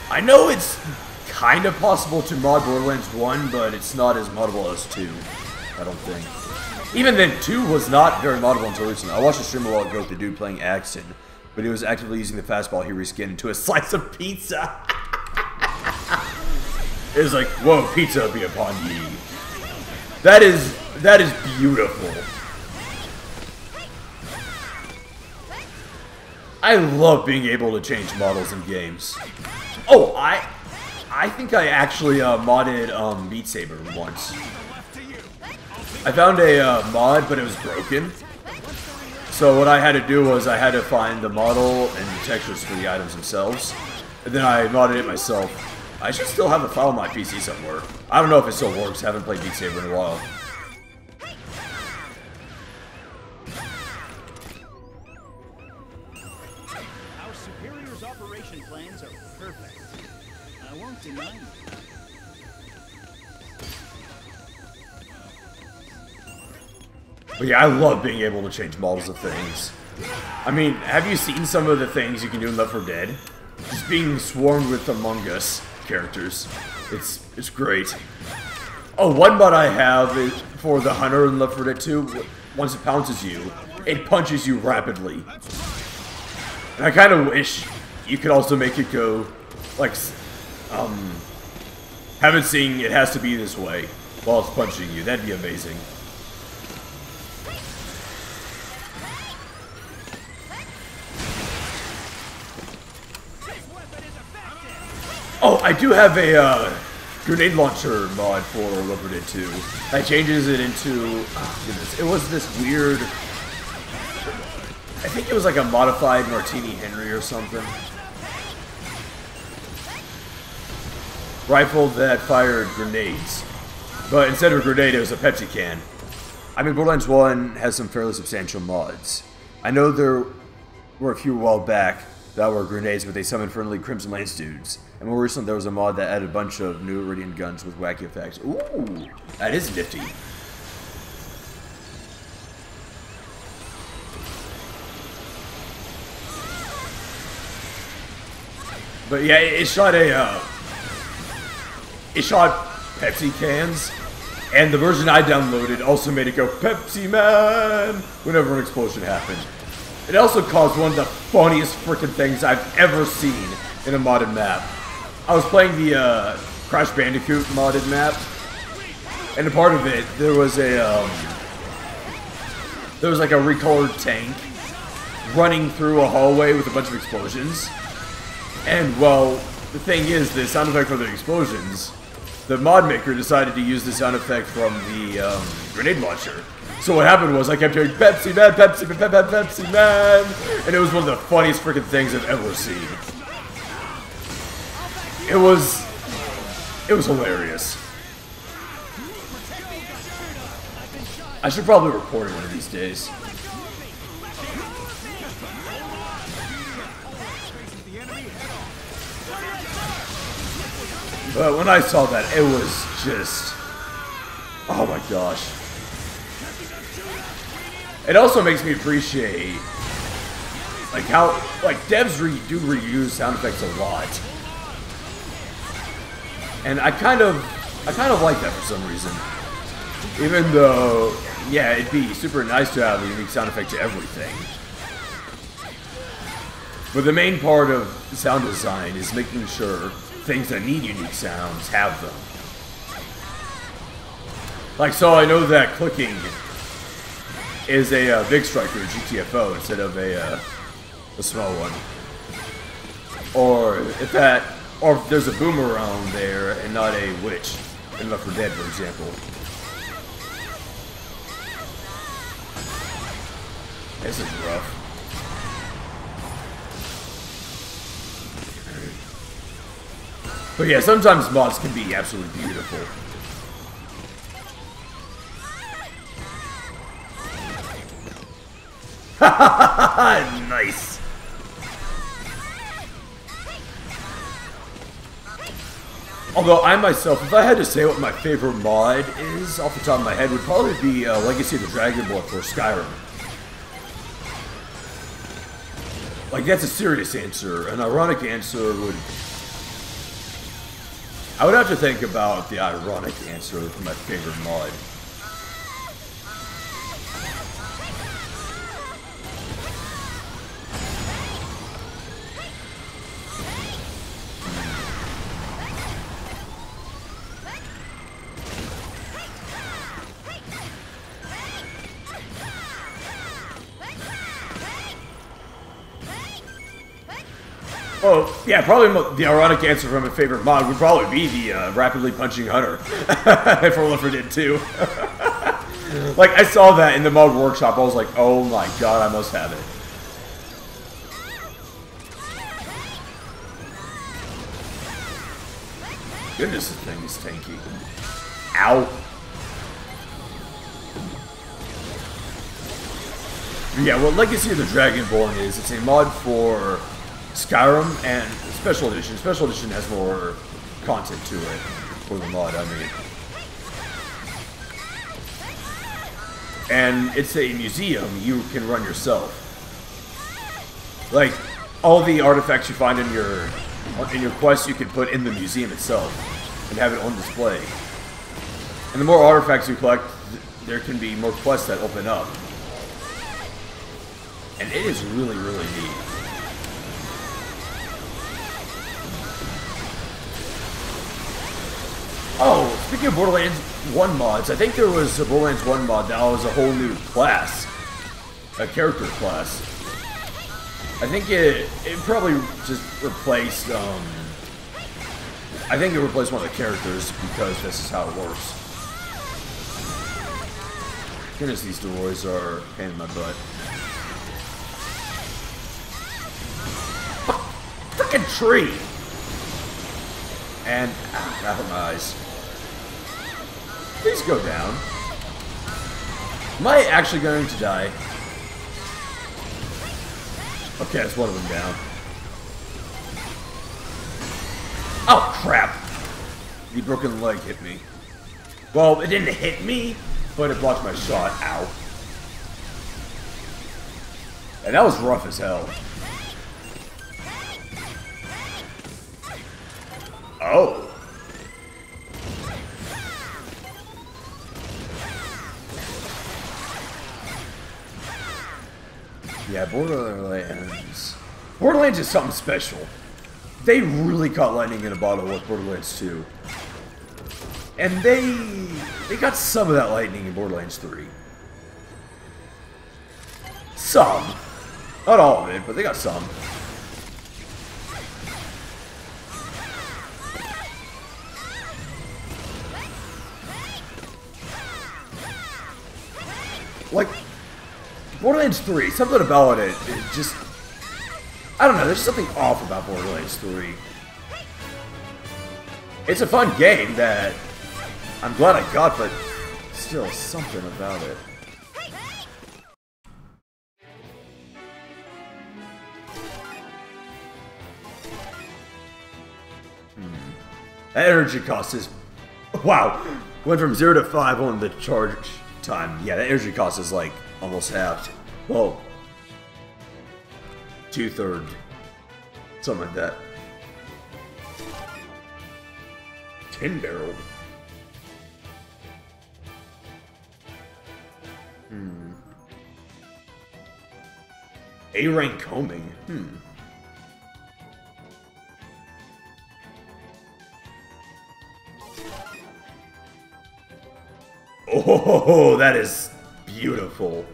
I know it's kind of possible to mod Borderlands 1, but it's not as moddable as 2, I don't think. Even then, 2 was not very moddable until recently. I watched a stream a while ago with the dude playing Axton, but he was actively using the fastball he reskinned into a slice of pizza. It was like, whoa, pizza be upon ye. That is beautiful. I love being able to change models in games. Oh, I think I actually modded Beat Saber once. I found a mod, but it was broken. So what I had to do was I had to find the model and the textures for the items themselves. And then I modded it myself. I should still have the file on my PC somewhere. I don't know if it still works. I haven't played Beat Saber in a while. Our superior's operation plans are perfect. I won't deny them. But yeah, I love being able to change models of things. I mean, have you seen some of the things you can do in Left 4 Dead? Just being swarmed with Among Us characters. It's great. Oh, one mod I have is for the hunter in Left 4 Dead 2. Once it pounces you, it punches you rapidly. And I kind of wish you could also make it go, like, haven't seen it has to be this way while it's punching you. That'd be amazing. Oh, I do have a grenade launcher mod for Left 4 Dead 2. That changes it into, oh goodness, it was this weird, I think it was like a modified Martini Henry or something. Rifle that fired grenades. But instead of a grenade, it was a Pepsi can. I mean, Borderlands 1 has some fairly substantial mods. I know there were a few a while back that were grenades, but they summoned friendly Crimson Lance dudes. And more recently, there was a mod that added a bunch of new Iridian guns with wacky effects. Ooh, that is nifty. But yeah, it shot Pepsi cans, and the version I downloaded also made it go Pepsi Man whenever an explosion happened. It also caused one of the funniest freaking things I've ever seen in a modded map. I was playing the Crash Bandicoot modded map, and a part of it there was like a recolored tank running through a hallway with a bunch of explosions. And well, the thing is, the sound effect for the explosions, the mod maker decided to use the sound effect from the grenade launcher. So what happened was I kept hearing Pepsi Man, Pepsi Man, Pepsi Man, and it was one of the funniest freaking things I've ever seen. It was hilarious. I should probably record it one of these days. But when I saw that, it was just, oh my gosh. It also makes me appreciate like how devs do reuse sound effects a lot. And I kind of like that for some reason. Even though, yeah, it'd be super nice to have a unique sound effect to everything. But the main part of sound design is making sure things that need unique sounds have them. Like, so I know that clicking is a big striker GTFO instead of a small one. Or if there's a boomerang there and not a witch in Left 4 Dead, for example. This is rough. But yeah, sometimes mods can be absolutely beautiful. Nice. Although I myself, if I had to say what my favorite mod is off the top of my head, would probably be Legacy of the Dragon Blood for Skyrim. Like, that's a serious answer. An ironic answer would... I would have to think about the ironic answer for my favorite mod. Oh, yeah, probably the ironic answer from my favorite mod would probably be the rapidly punching Hunter for Left 4 Dead 2. Like, I saw that in the mod workshop, I was like, oh my god, I must have it. Goodness, this thing is tanky. Ow. Yeah, what Legacy of the Dragonborn is, it's a mod for Skyrim and Special Edition. Special Edition has more content to it for the mod, I mean. And it's a museum you can run yourself. Like, all the artifacts you find in your quest you can put in the museum itself and have it on display. And the more artifacts you collect, there can be more quests that open up. And it is really, really neat. Oh, speaking of Borderlands 1 mods, I think there was a Borderlands 1 mod that was a whole new class. A character class. I think it probably just replaced, I think it replaced one of the characters because this is how it works. Goodness, these doors are a pain in my butt. Frickin' tree! And, that hurt my eyes. Please go down. Am I actually going to die? Okay, that's one of them down. Oh, crap! The broken leg hit me. Well, it didn't hit me, but it blocked my shot. Ow. And that was rough as hell. Oh. Yeah, Borderlands. Borderlands is something special. They really caught lightning in a bottle with Borderlands 2. And they got some of that lightning in Borderlands 3. Some. Not all of it, but they got some. Like, Borderlands 3, something about it just... I don't know, there's something off about Borderlands 3. It's a fun game that I'm glad I got, but still something about it. That energy cost is... Wow! Went from 0 to 5 on the charge time. Yeah, that energy cost is like almost halved. Whoa. 2/3. Something like that. 10 barrel. A rank combing. Oh, that is beautiful.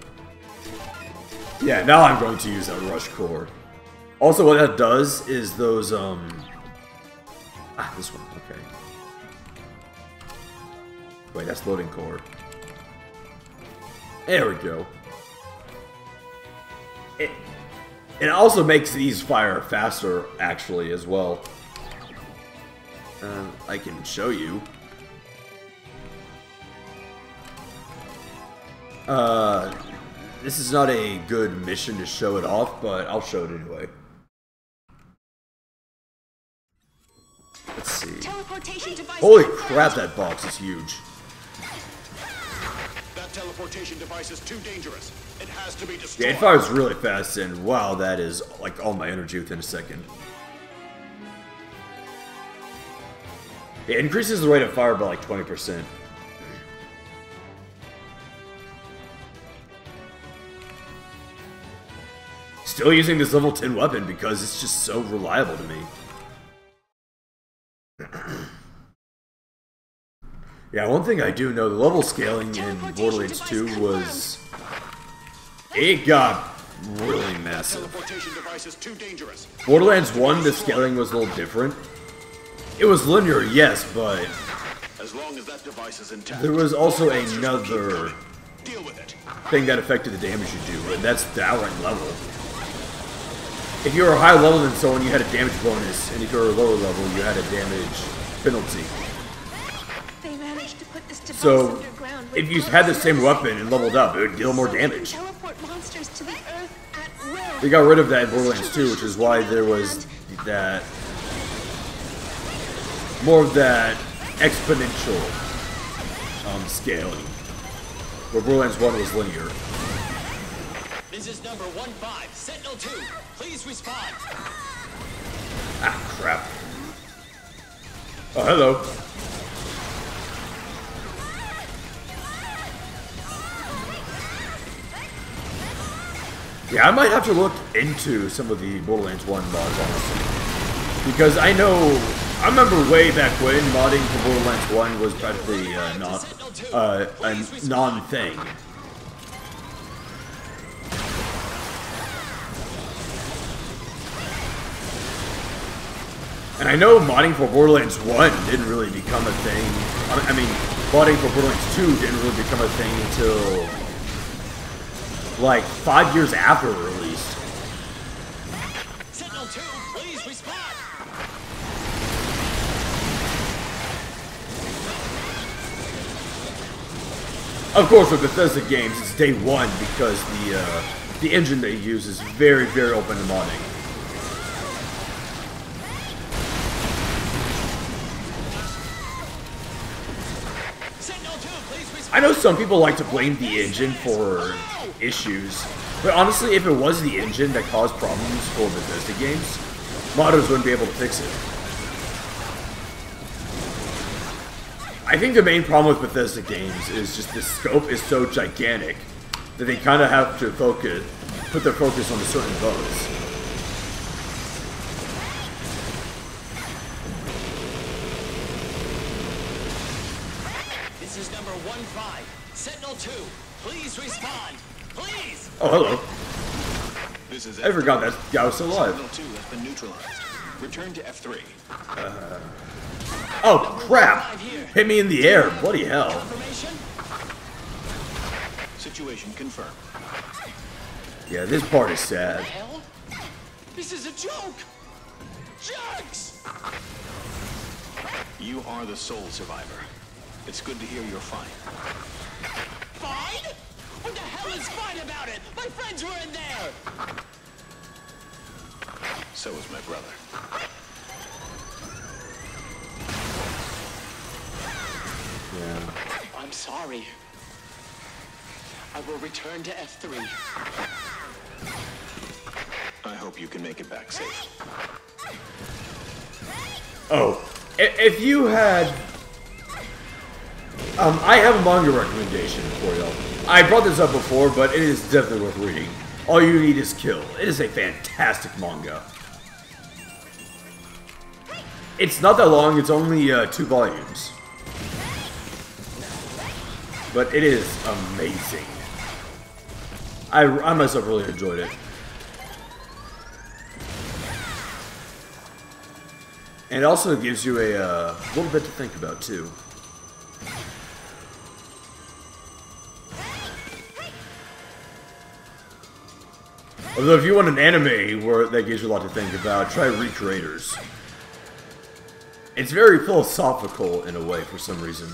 Yeah, now I'm going to use that rush core. Also, what that does is those, this one, okay. Wait, that's loading core. There we go. It also makes these fire faster, actually, as well. I can show you. This is not a good mission to show it off, but I'll show it anyway. Let's see. Teleportation device. Holy crap, that box is huge. That teleportation device is too dangerous. It has to be Yeah, destroyed. it fires really fast, and wow, that is like all my energy within a second. It increases the rate of fire by like 20%. Still using this level 10 weapon because it's just so reliable to me. Yeah, one thing I do know, the level scaling in Borderlands 2 was... It got really massive. Teleportation device is too dangerous. Borderlands 1, the scaling was a little different. It was linear, yes, but As long as that device is intact. there was also monsters will keep another coming. Deal with it. thing that affected the damage you do, and that's the outright level. If you were a higher level than someone, you had a damage bonus, and if you were a lower level, you had a damage penalty. They managed to put this device So, underground if with you had the close same access. weapon and leveled up, it would deal more So they can damage. teleport monsters to the Earth at will. They got rid of that in Borderlands 2, which is why there was that... more of that exponential scaling. Where Borderlands 1 was linear. This is number 15, Sentinel 2. Please respond. Ah, crap. Oh, hello. Yeah, I might have to look into some of the Borderlands 1 mods, honestly. Because I remember way back when modding for Borderlands 1 was practically a non-thing. And I know modding for Borderlands 1 didn't really become a thing. I mean, modding for Borderlands 2 didn't really become a thing until like 5 years after it released. Sentinel 2, please respond. Of course, with Bethesda games, it's day one because the engine they use is very, very open to modding. Sentinel 2, please respond. I know some people like to blame the engine for issues, but honestly, if it was the engine that caused problems for Bethesda games, modders wouldn't be able to fix it. I think the main problem with Bethesda games is just the scope is so gigantic that they kind of have to put their focus on certain bugs. This is number 15, Sentinel 2. Please respond. Please. Oh, hello. This is I forgot that guy was still alive. Sentinel 2 has been neutralized. Return to F3. Oh, crap! Hit me in the air. Bloody hell. Confirmation? Situation confirmed. Yeah, this part is sad. Hell? This is a joke. Jerks! You are the sole survivor. It's good to hear you're fine. Fine? What the hell is fine about it? My friends were in there. So is my brother. Yeah. I'm sorry. I will return to F3. I hope you can make it back safe. Oh, if you had... I have a manga recommendation for you. I brought this up before, but it is definitely worth reading. All You Need Is Kill. It is a fantastic manga. It's not that long, it's only 2 volumes. But it is amazing. I myself really enjoyed it. And it also gives you a little bit to think about, too. Although if you want an anime where that gives you a lot to think about, try Recreators. It's very philosophical in a way for some reason.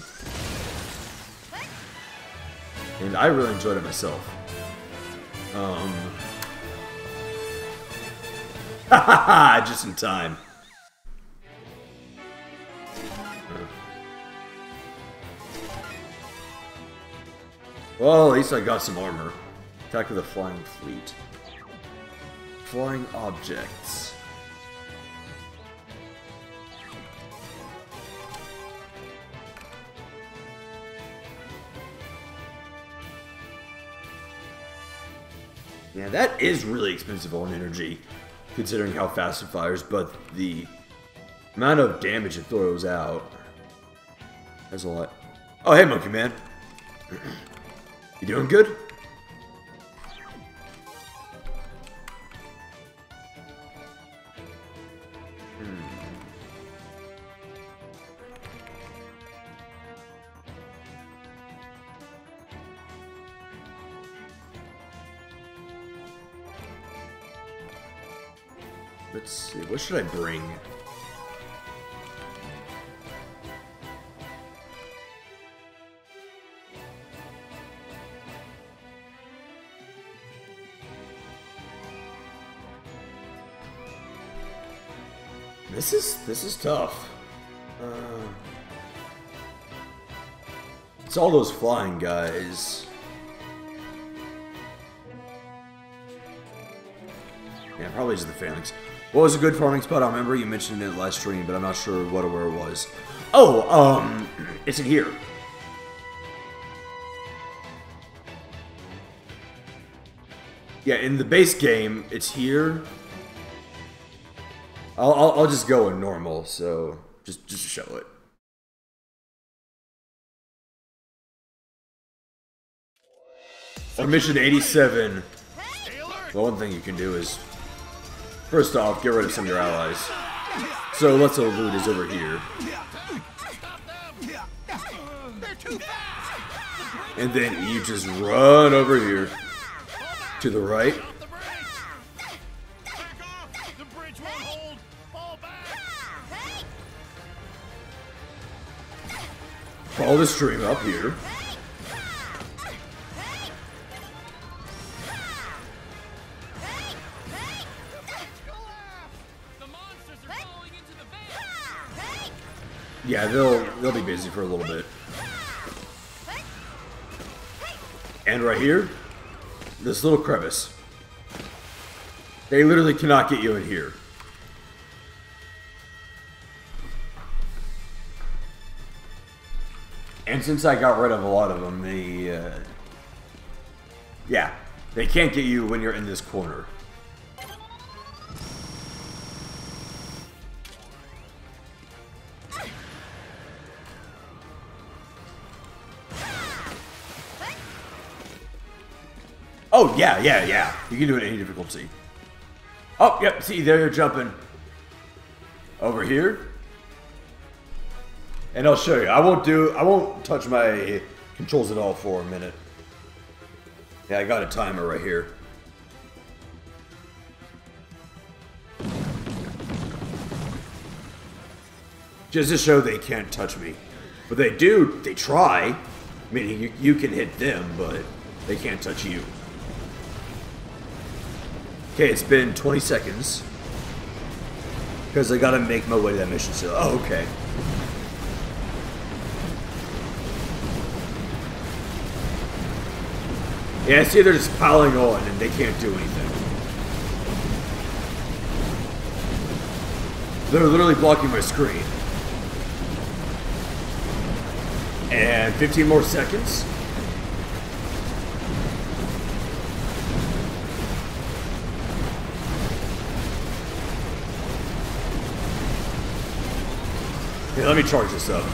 And I really enjoyed it myself. Haha, just in time. Well, at least I got some armor. Attack of the Flying Fleet. Flying objects. Yeah, that is really expensive on energy, considering how fast it fires, but the amount of damage it throws out is a lot. Oh, hey, Monkey Man. You doing good? Let's see, what should I bring? This is tough. It's all those flying guys. Yeah, probably just the phalanx. What was a good farming spot? I remember you mentioned it in the last stream, but I'm not sure what or where it was. Oh, it's in here. Yeah, in the base game, it's here. I'll just go in normal, so just show it. For mission 87, the one thing you can do is, first off, get rid of some of your allies. So lots of loot is over here. And then you just run over here to the right. Follow the stream up here. Yeah, they'll be busy for a little bit. And right here, this little crevice. They literally cannot get you in here. And since I got rid of a lot of them, yeah, they can't get you when you're in this corner. Oh, yeah. You can do it at any difficulty. Oh, yep, see, there you're jumping. Over here. And I'll show you. I won't touch my controls at all for a minute. Yeah, I got a timer right here. Just to show they can't touch me. But they try. Meaning you can hit them, but they can't touch you. Okay, it's been 20 seconds. Because I gotta make my way to that mission still. Oh, okay. Yeah, see, they're just piling on and they can't do anything. They're literally blocking my screen. And 15 more seconds. Okay, let me charge this up. 2,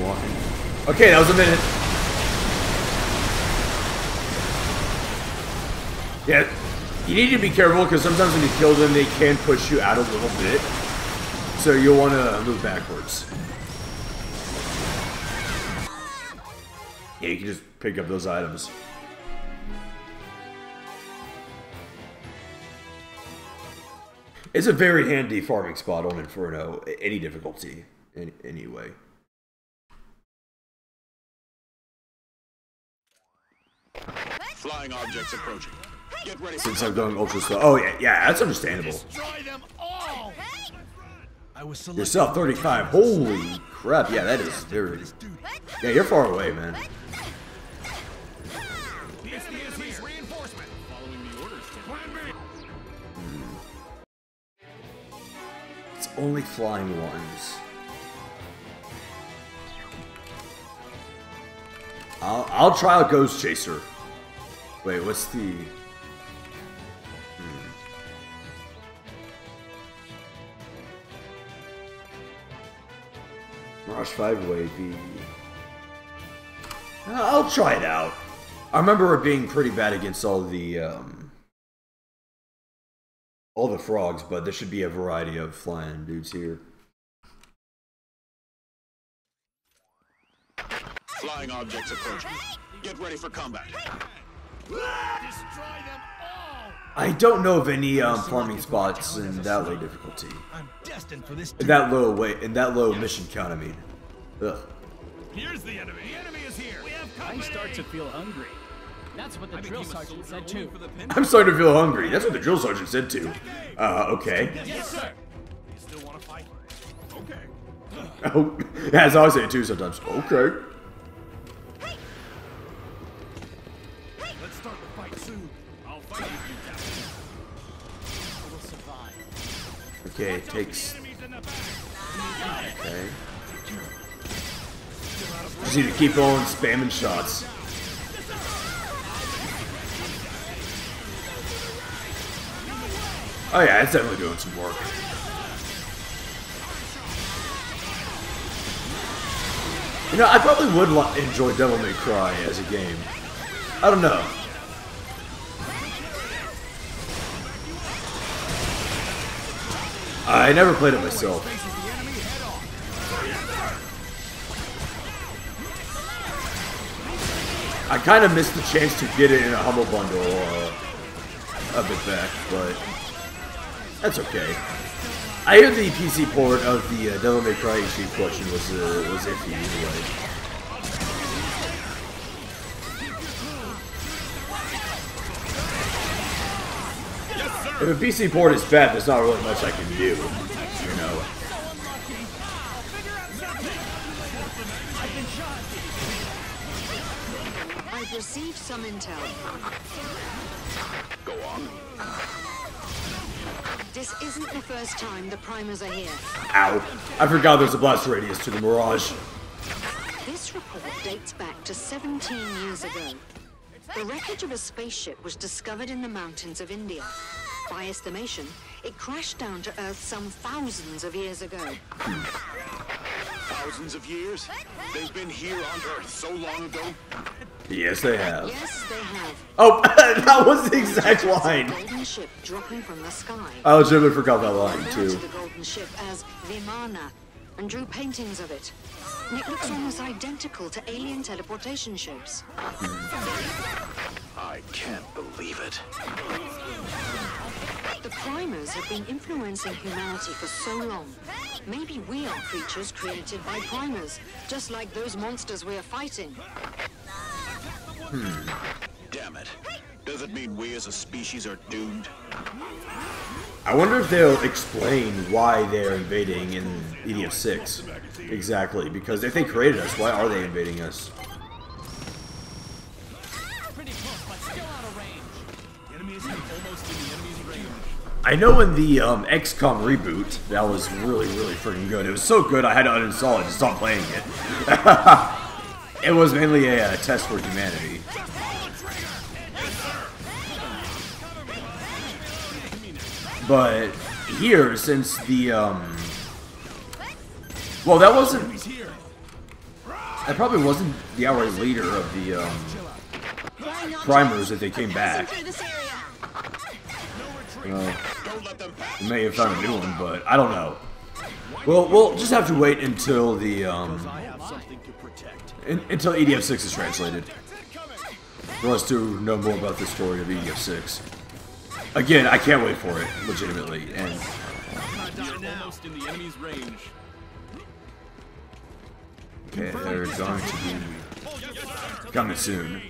1. Okay, that was a minute. Yeah, you need to be careful because sometimes when you kill them, they can push you out a little bit. So you'll want to move backwards. Yeah, you can just pick up those items. It's a very handy farming spot on Inferno, any difficulty, anyway. Flying objects approaching. Get ready. Since I'm going ultra slow. Oh, yeah, that's understandable. Destroy them all. I was You're South 35. Holy crap. Yeah, that is very... Yeah, you're far away, man. Reinforcement. Following the orders. Plan B. It's only flying ones. I'll try out Ghost Chaser. Wait, what's the... Mirage 5 Wavy. I'll try it out. I remember it being pretty bad against all the frogs, but there should be a variety of flying dudes here. Flying objects approaching. Get ready for combat. Destroy them all. I don't know of any farming spots in that low difficulty. I'm destined for this. In that low mission count, I mean. Ugh. Here's the enemy. The enemy is here. We have I start to feel hungry. That's what the drill sergeant said too. I'm starting to feel hungry. That's what the drill sergeant said too. Okay. Yes, sir. You still want to fight? Okay. Oh, as I say it too sometimes. Okay. Let's start the fight soon. I'll fight you, Captain. I will survive. Okay, it takes... Enemies in the back. Okay. Just need to keep on spamming shots. Oh yeah, it's definitely doing some work. You know, I probably would enjoy Devil May Cry as a game. I don't know. I never played it myself. I kind of missed the chance to get it in a Humble Bundle a bit back, but that's okay. I hear the PC port of the Devil May Cry HD collection was iffy anyway. If a PC port is bad, there's not really much I can do, you know. I've received some intel. Go on. This isn't the first time the primers are here. Ow. I forgot there's a blast radius to the Mirage. This report dates back to 17 years ago. The wreckage of a spaceship was discovered in the mountains of India. By estimation, it crashed down to Earth some thousands of years ago. Thousands of years? They've been here on Earth so long ago? Yes, they have. Yes, they have. Oh, that was the exact line. Golden ship dropping from the sky. I legitimately forgot that line, Referred too. to the golden ship as Vimana and drew paintings of it. And it looks almost identical to alien teleportation ships. I can't believe it. The primers have been influencing humanity for so long. Maybe we are creatures created by primers, just like those monsters we are fighting. Damn it. Does it mean we as a species are doomed? I wonder if they'll explain why they're invading in EDF 6. Exactly, because if they created us, why are they invading us? Pretty close, but still out of range. The enemy is almost in the enemy's range. I know in the XCOM reboot, that was really, really freaking good. It was so good I had to uninstall it and stop playing it. It was mainly a test for humanity. But here, since the, well, that wasn't, that probably wasn't the hour later of the, primers that they came back. Well, we may have found a new one, but I don't know. Well, we'll just have to wait until the, until EDF 6 is translated for us to know more about the story of EDF 6. Again, I can't wait for it, legitimately, and... Almost in the enemy's range. Okay, they're going to be coming soon.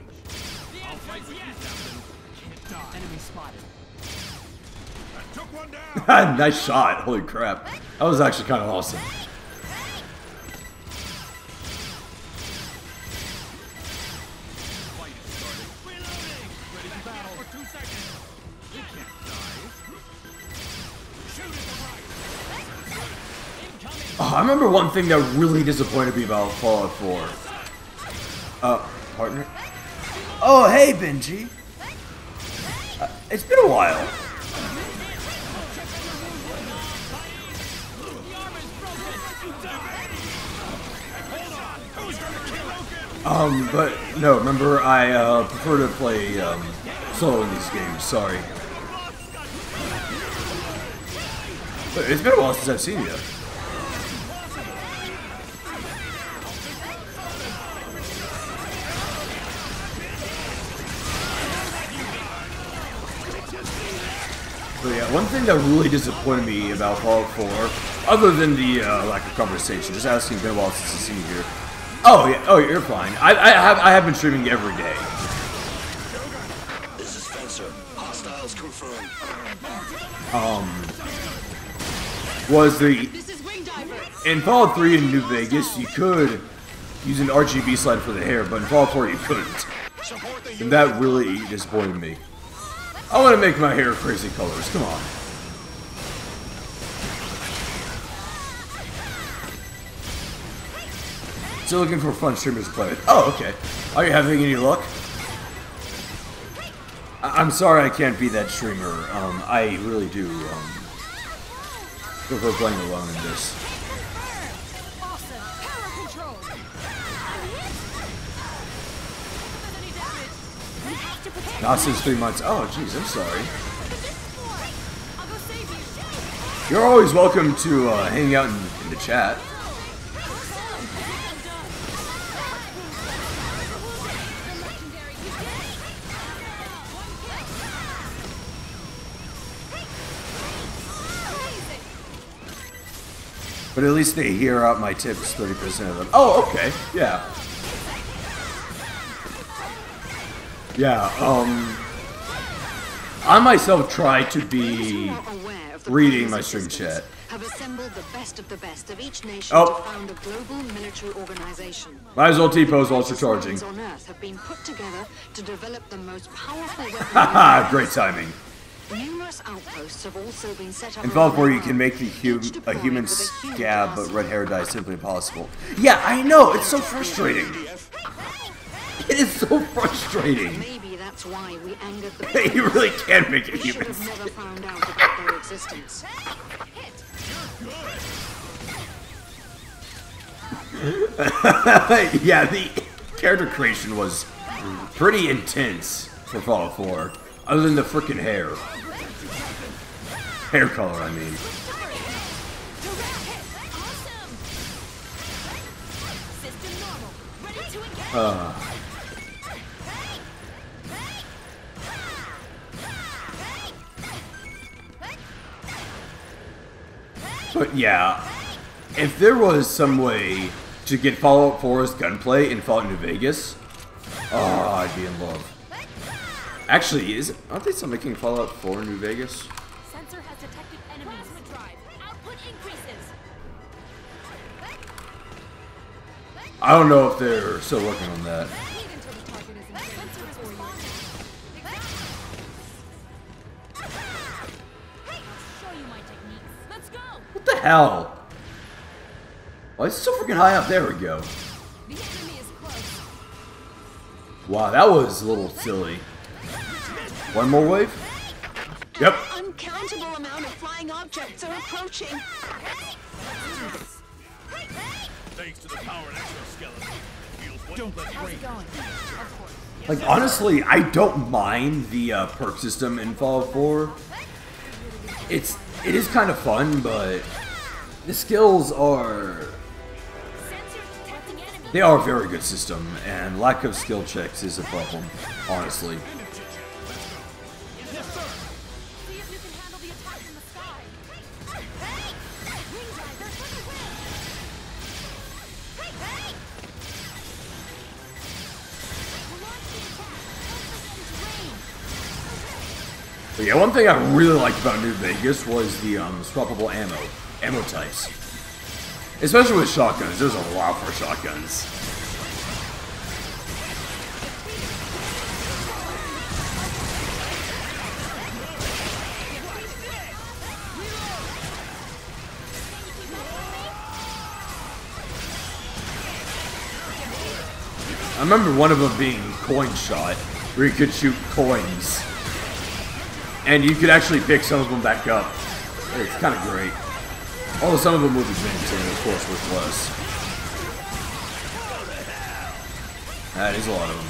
Enemy spotted. Took one down. Nice shot. Holy crap. That was actually kind of awesome. Fight is starting. Reloading. Ready to battle for 2 seconds. You can't die. Shoot at the right. Incoming. Oh, I remember one thing that really disappointed me about Fallout 4. Partner? Oh, hey, Benji. It's been a while. But no, remember I prefer to play solo in these games, sorry. But it's been a while since I've seen you. But yeah, one thing that really disappointed me about Fallout 4, other than the lack of conversation, just asking, it's been a while since I've seen you here. Oh yeah, oh you're fine. I have been streaming every day. This is Fencer. Hostiles confirmed. Was the This is Wing Diver. in Fallout 3 in New Vegas you could use an RGB slide for the hair, but in Fallout 4 you couldn't. Support the And that really disappointed me. I want to make my hair crazy colors. Come on. Still looking for fun streamers to play with. Oh, okay. Are you having any luck? I'm sorry I can't be that streamer. I really do prefer playing alone in this. Awesome. Power control. Any damage? We have to protect. Not since 3 months. Oh, jeez, I'm sorry. I'll go save you. You're always welcome to hang out in the chat. But at least they hear out my tips 30% of them. Oh, okay. Yeah. Yeah, I myself try to be reading my stream chat. Have assembled the best of each nation Oh. to found a global military organization. Might as well T-pose while it's charging. Minds on Earth have been put together to develop the most powerful weapon. Haha, great timing. Numerous outposts have also been set up. In Fallout 4, around you the can make the world, each a deployed human with a huge scab, but arsenal. red hair dye is simply impossible. Yeah, I know, it's so frustrating. It is so frustrating. Maybe that's why we angered the You really can't make a We should human have never found out about their existence. Yeah, the character creation was pretty intense for Fallout 4. Other than the freaking hair. Hair color, I mean. Awesome. System normal. Ready to engage. But yeah, if there was some way to get Fallout 4's gunplay in Fallout New Vegas, oh, I'd be in love. Actually, aren't they still making Fallout 4 New Vegas? Sensor has detected enemies. Plasma drive. Output increases. I don't know if they're still working on that. Wait until the target is engaged. Sensor is responding. I'll show you my techniques. Let's go. What the hell? Why is it so freaking high up? There we go. The enemy is close. Wow, that was a little silly. One more wave? Yep. An uncountable amount of flying objects are approaching. Thanks to the power of exoskeleton. Don't let break. Like, honestly, I don't mind the perk system in Fallout 4. It is kind of fun, but the skills are... Sensors detecting enemies. They are a very good system, and lack of skill checks is a problem, honestly. See if you can handle the attack in the sky. Wing diver for the win. We'll launch the attack. Focus into range. But yeah, one thing I really liked about New Vegas was the swappable ammo types. Especially with shotguns, there's a lot for shotguns. I remember one of them being coin shot, where you could shoot coins. And you could actually pick some of them back up. It's kind of great. Although some of them would be vintage and of course worth less. That is a lot of them.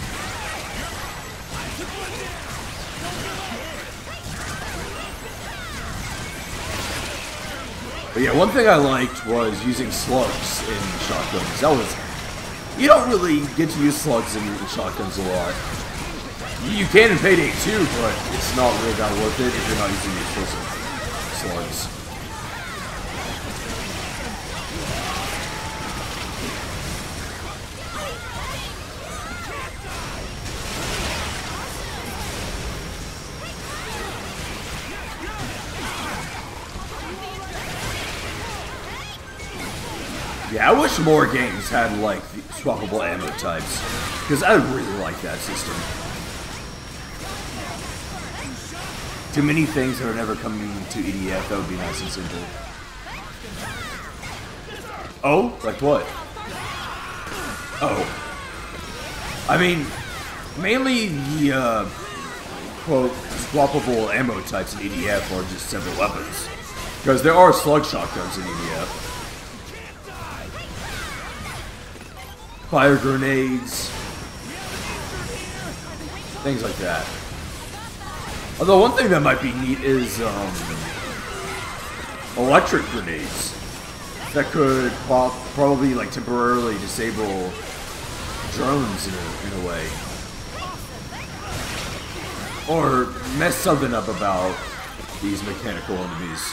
But yeah, one thing I liked was using slugs in shotguns. That was... You don't really get to use slugs in shotguns a lot. You can in Payday 2, but it's not really that worth it if you're not using the explosive slugs. Yeah, I wish more games had, like, the swappable ammo types. Because I really like that system. Too many things that are never coming to EDF, that would be nice and simple. Oh? Like what? Oh. I mean, mainly the, quote, swappable ammo types in EDF are just simple weapons. Because there are slug shotguns in EDF. Fire grenades, things like that. Although one thing that might be neat is electric grenades that could probably like temporarily disable drones in a way, or mess something up about these mechanical enemies.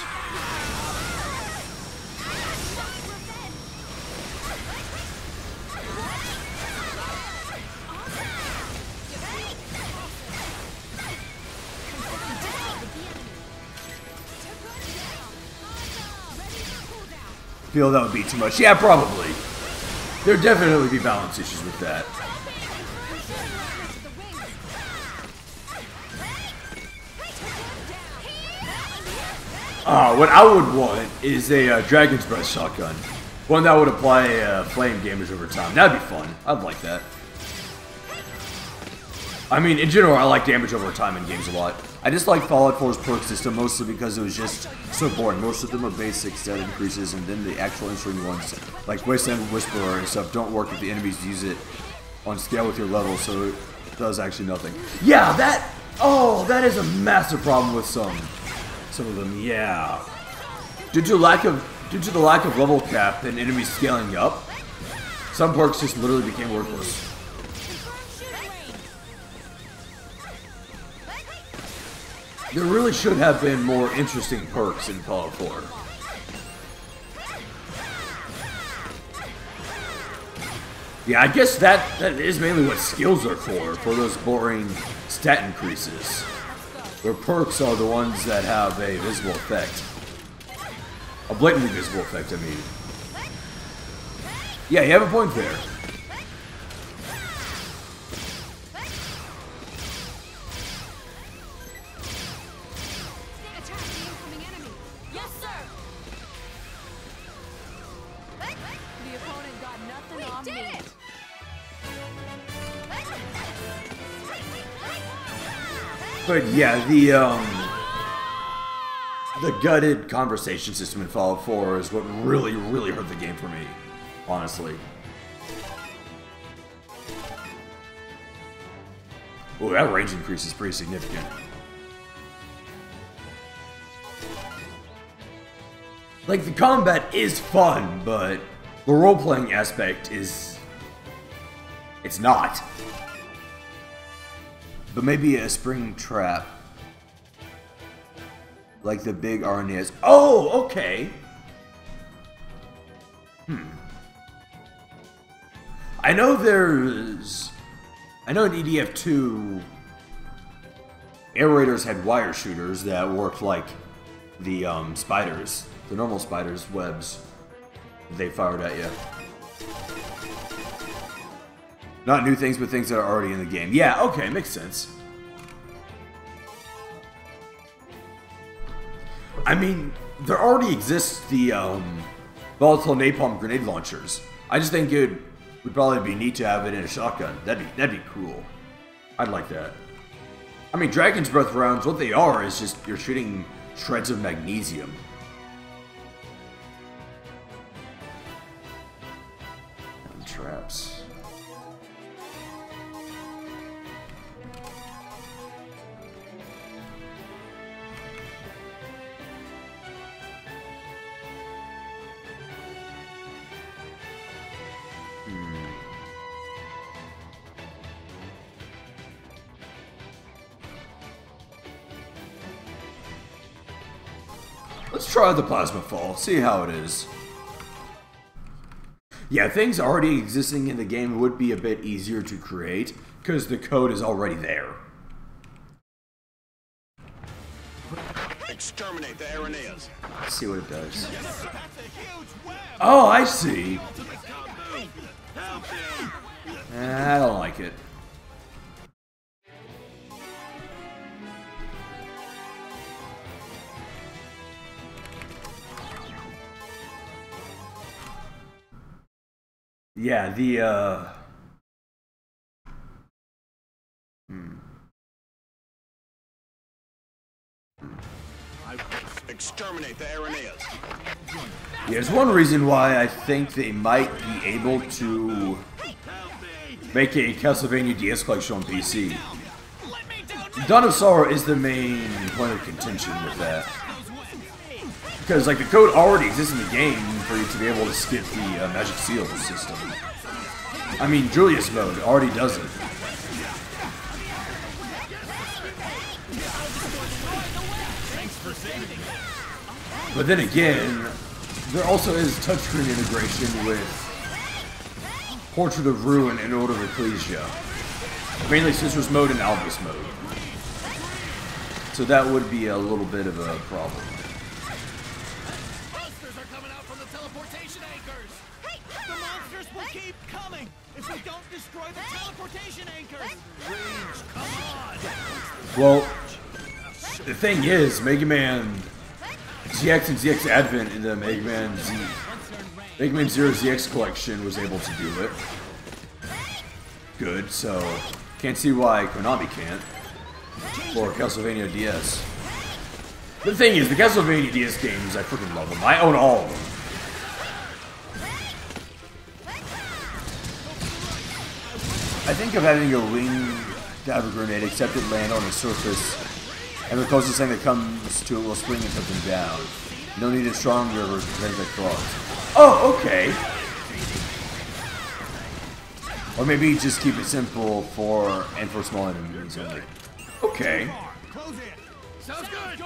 Feel that would be too much. Yeah, probably. There'd definitely be balance issues with that. What I would want is a Dragon's Breath shotgun. One that would apply flame damage over time. That'd be fun. I'd like that. I mean, in general, I like damage over time in games a lot. I just like Fallout 4's perk system mostly because it was just so boring. Most of them are basic stat increases, and then the actual interesting ones, like Wasteland Whisperer and stuff, don't work if the enemies use it on scale with your level, so it does actually nothing. Yeah, that is a massive problem with some of them, yeah. Due to the lack of level cap and enemies scaling up, some perks just literally became worthless. There really should have been more interesting perks in Fallout 4. Yeah, I guess that is mainly what skills are for those boring stat increases. Where perks are the ones that have a visible effect. A blatantly visible effect, I mean. Yeah, you have a point there. But yeah, the gutted conversation system in Fallout 4 is what really hurt the game for me, honestly. Ooh, that range increase is pretty significant. Like, the combat is fun, but the role-playing aspect is... it's not. But maybe a spring trap. Like the big RNAs. Oh, okay. I know in EDF 2, Air Raiders had wire shooters that worked like the spiders, the normal spiders' webs. They fired at you. Not new things, but things that are already in the game. Yeah, okay, makes sense. I mean, there already exists the volatile napalm grenade launchers. I just think it would probably be neat to have it in a shotgun. That'd be cool. I'd like that. I mean, Dragon's Breath rounds, what they are is just you're shooting shreds of magnesium. And traps. Let's try the Plasma Fall, see how it is. Yeah, things already existing in the game would be a bit easier to create, because the code is already there. Exterminate the Araneas. Let's see what it does. Oh, I see. I don't like it. Yeah, the, Exterminate the Araneas. Yeah, there's one reason why I think they might be able to make a Castlevania DS collection on PC. Dawn of Sorrow is the main point of contention with that. Because, like, the code already exists in the game for you to be able to skip the Magic Seal system. I mean, Julius mode already does it. But then again, there also is touchscreen integration with Portrait of Ruin and Order of Ecclesia. Mainly Citrus mode and Albus mode. So that would be a little bit of a problem. Keep coming if we don't destroy the teleportation anchors. Rage, come on. Well, the thing is, Mega Man ZX and ZX Advent in the Mega Man Zero ZX collection was able to do it. Good, so can't see why Konami can't. Or Castlevania DS. The thing is, the Castlevania DS games, I freaking love them. I own all of them. I think of having a wing dagger grenade except it land on a surface, and the closest thing that comes to it will spring and put them down. No need of strong rivers to prevent the claws. Oh, okay. Or maybe just keep it simple for small enemies only. Okay. Sounds good.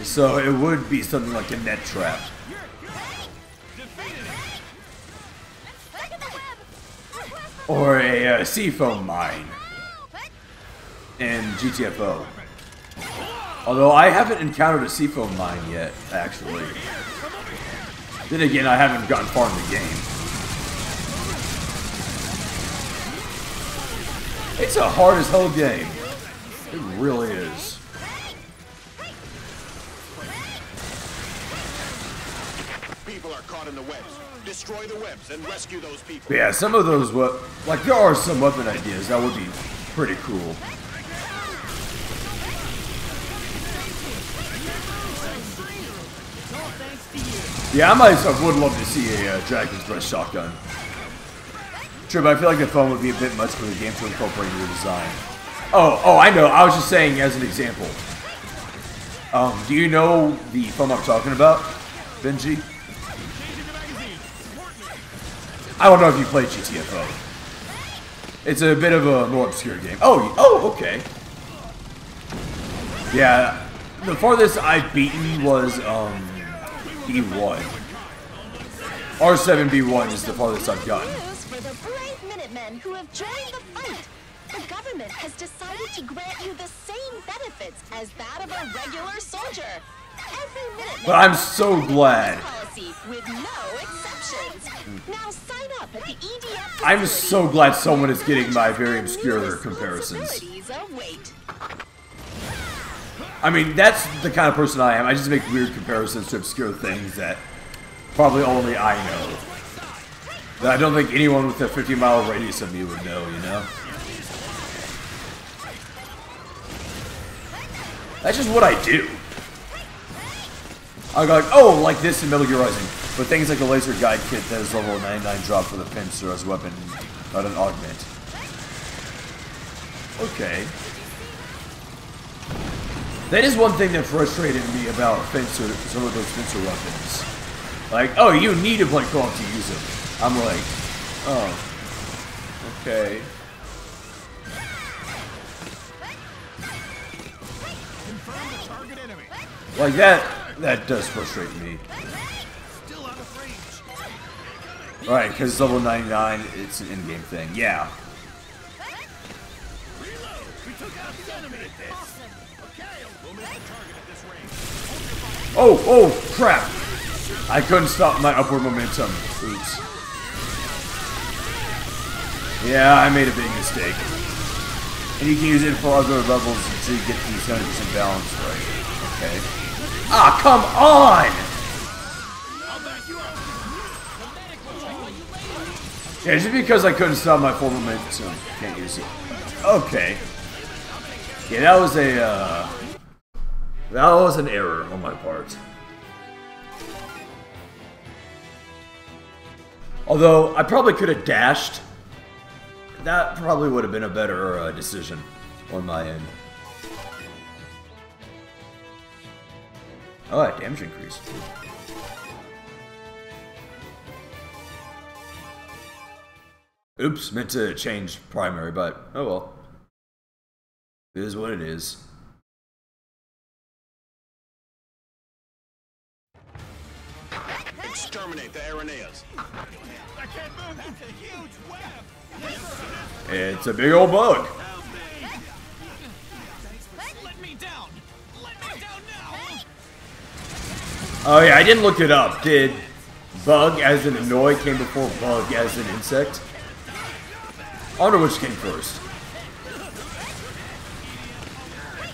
So it would be something like a net trap. Or a seafoam mine in GTFO. Although I haven't encountered a seafoam mine yet, actually. Then again, I haven't gotten far in the game. It's a hard as hell game. It really is. People are caught in the webs. Destroy the webs and rescue those people. But yeah, some of those, like, there are some weapon ideas that would be pretty cool. Yeah, I myself would love to see a Dragon's Breath shotgun. True, but I feel like the foam would be a bit much for the game to incorporate into the design. Oh, I know. I was just saying as an example. Do you know the foam I'm talking about, Benji? I don't know if you played GTFO. It's a bit of a more obscure game. Oh, okay. Yeah, the farthest I've beaten was B1. R7B1 is the farthest I've gotten. News for the brave Minutemen who have joined the fight. The government has decided to grant you the same benefits as that of a regular soldier. Every minute. But I'm so glad. Policy with no exceptions. Now sign up at the EDF. I'm so glad someone is getting my very obscure comparisons. Await. I mean, that's the kind of person I am. I just make weird comparisons to obscure things that probably only I know. That I don't think anyone with a 50-mile radius of me would know, you know? That's just what I do. I go like, oh, like this in Metal Gear Rising. But things like the laser guide kit that is level 99 drop for the Fencer as a weapon, not an augment. Okay. That is one thing that frustrated me about Fencer, some of those Fencer weapons. Like, oh, you need to play co-op to use them. I'm like, oh, okay. Confirm the target enemy. Like that does frustrate me. Still out of range. Right, because it's level 99, it's an in-game thing. Yeah. Reload. We took out the enemy. Awesome. Okay, we'll miss the target at this range. Oh, crap. I couldn't stop my upward momentum. Oops. Yeah, I made a big mistake. And you can use it for other levels to get the 70% balance right. Okay. Ah, come on! Yeah, just because I couldn't stop my full momentum, can't use it. Okay. Yeah, that was an error on my part. Although, I probably could have dashed. That probably would have been a better decision on my end. Oh, that damage increase. Oops, meant to change primary, but oh well. It is what it is. Exterminate the Araneas. I can't move. That's a huge web. It's a big old bug. Let me down. Let me down now. Oh yeah, I didn't look it up. Did bug as in annoy came before bug as in insect? I wonder which came first.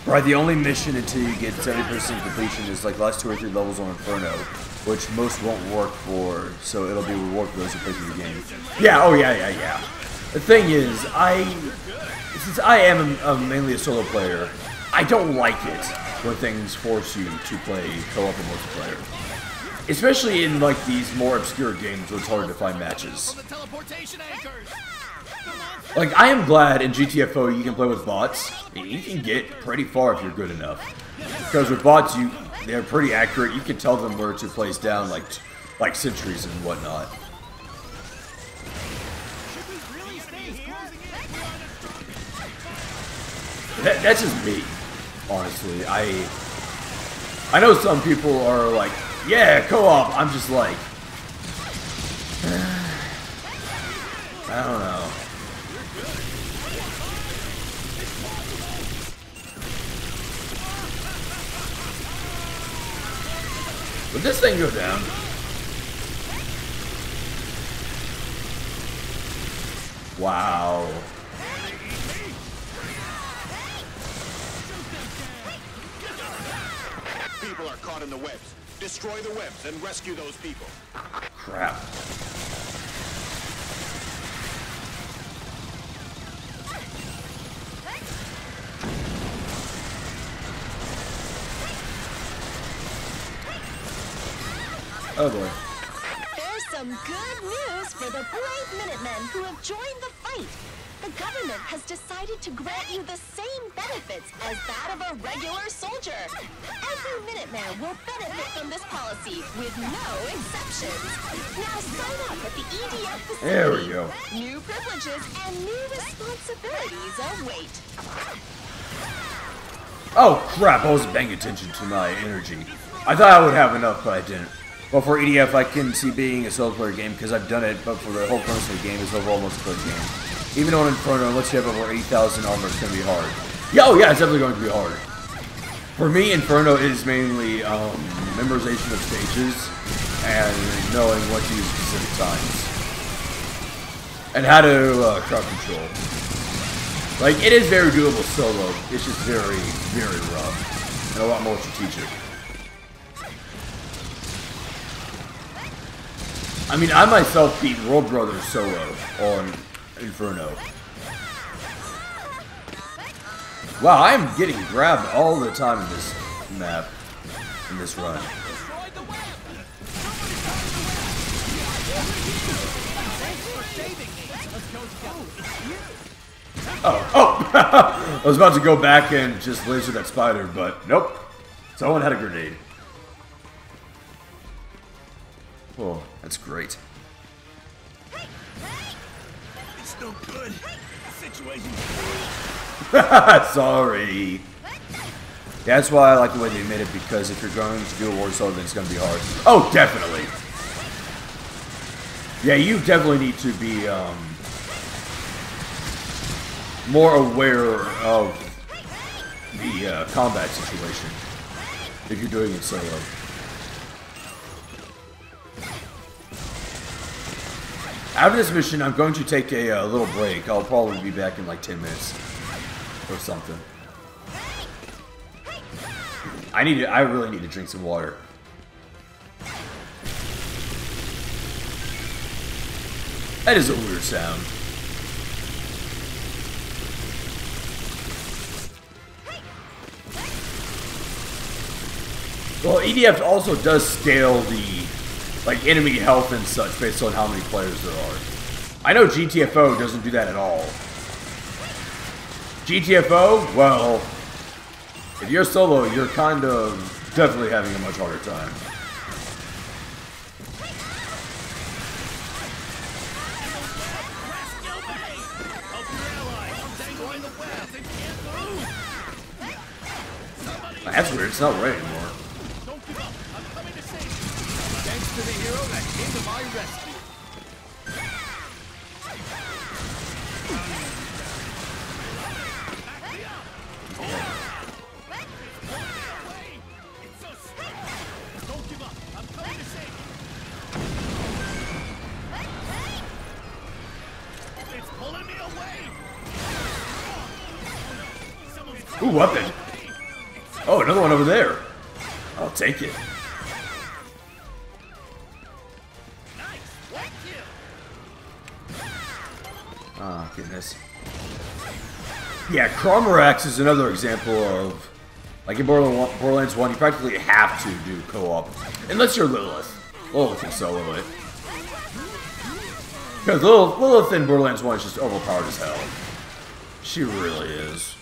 Right, the only mission until you get 70% completion is like the last 2 or 3 levels on Inferno, which most won't work for, so it'll be a reward for those who play through the game. Yeah, oh yeah. The thing is, since I am mainly a solo player, I don't like it when things force you to play co-op or multiplayer. Especially in like these more obscure games where it's hard to find matches. The teleportation anchors. Like, I am glad in GTFO you can play with bots. You can get pretty far if you're good enough. Because with bots, they're pretty accurate. You can tell them where to place down, like sentries and whatnot. That's just me, honestly. I know some people are like, yeah, co-op. I'm just like, I don't know. Would this thing go down? Wow. People are caught in the webs. Destroy the webs and rescue those people. Crap. Oh boy. There's some good news for the brave Minutemen who have joined the fight. The government has decided to grant you the same benefits as that of a regular soldier. Every Minuteman will benefit from this policy with no exceptions. Now sign up at the EDF facility. There we go. New privileges and new responsibilities await. Oh crap, I wasn't paying attention to my energy. I thought I would have enough, but I didn't. But for EDF, I can see being a solo player game because I've done it, but for the whole premise of the game is overall multiplayer game. Even on Inferno, unless you have over 8,000 armor, it's going to be hard. Yeah, oh yeah, it's definitely going to be hard. For me, Inferno is mainly memorization of stages and knowing what to use at specific times. And how to crowd control. Like, it is very doable solo, it's just very, very rough. And a lot more strategic. I mean, I myself beat World Brothers solo on Inferno. Wow, I am getting grabbed all the time in this map, in this run. Oh, I was about to go back and just laser that spider, but nope. Someone had a grenade. Oh, that's great. It's no good. The situation. Sorry. That's why I like the way they made it, because if you're going to do a war solo, then it's going to be hard. Oh, definitely. Yeah, you definitely need to be more aware of the combat situation if you're doing it solo. After this mission, I'm going to take a little break. I'll probably be back in like 10 minutes or something. I really need to drink some water. That is a weird sound. Well, EDF also does scale the like enemy health and such based on how many players there are. I know GTFO doesn't do that at all. GTFO, well, if you're solo, you're kind of definitely having a much harder time. That's weird, it's not right anymore. Don't give up. I'm coming to save you. Thanks to the hero that came to my rescue. Don't give up. I'm coming to save you. It's pulling me away. Ooh, weapon. Oh, another one over there. I'll take it. Ah, goodness. Yeah, Chromarax is another example of, like in Borderlands 1, you practically have to do co-op. Unless you're Lilith. Lilith can solo it. Because Lilith in Borderlands 1 is just overpowered as hell. She really is.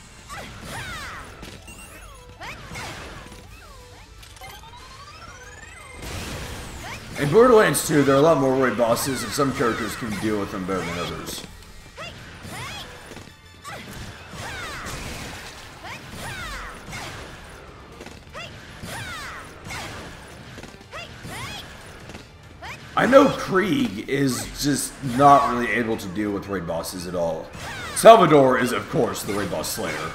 In Borderlands 2, there are a lot more raid bosses, and some characters can deal with them better than others. I know Krieg is just not really able to deal with raid bosses at all. Salvador is, of course, the raid boss slayer.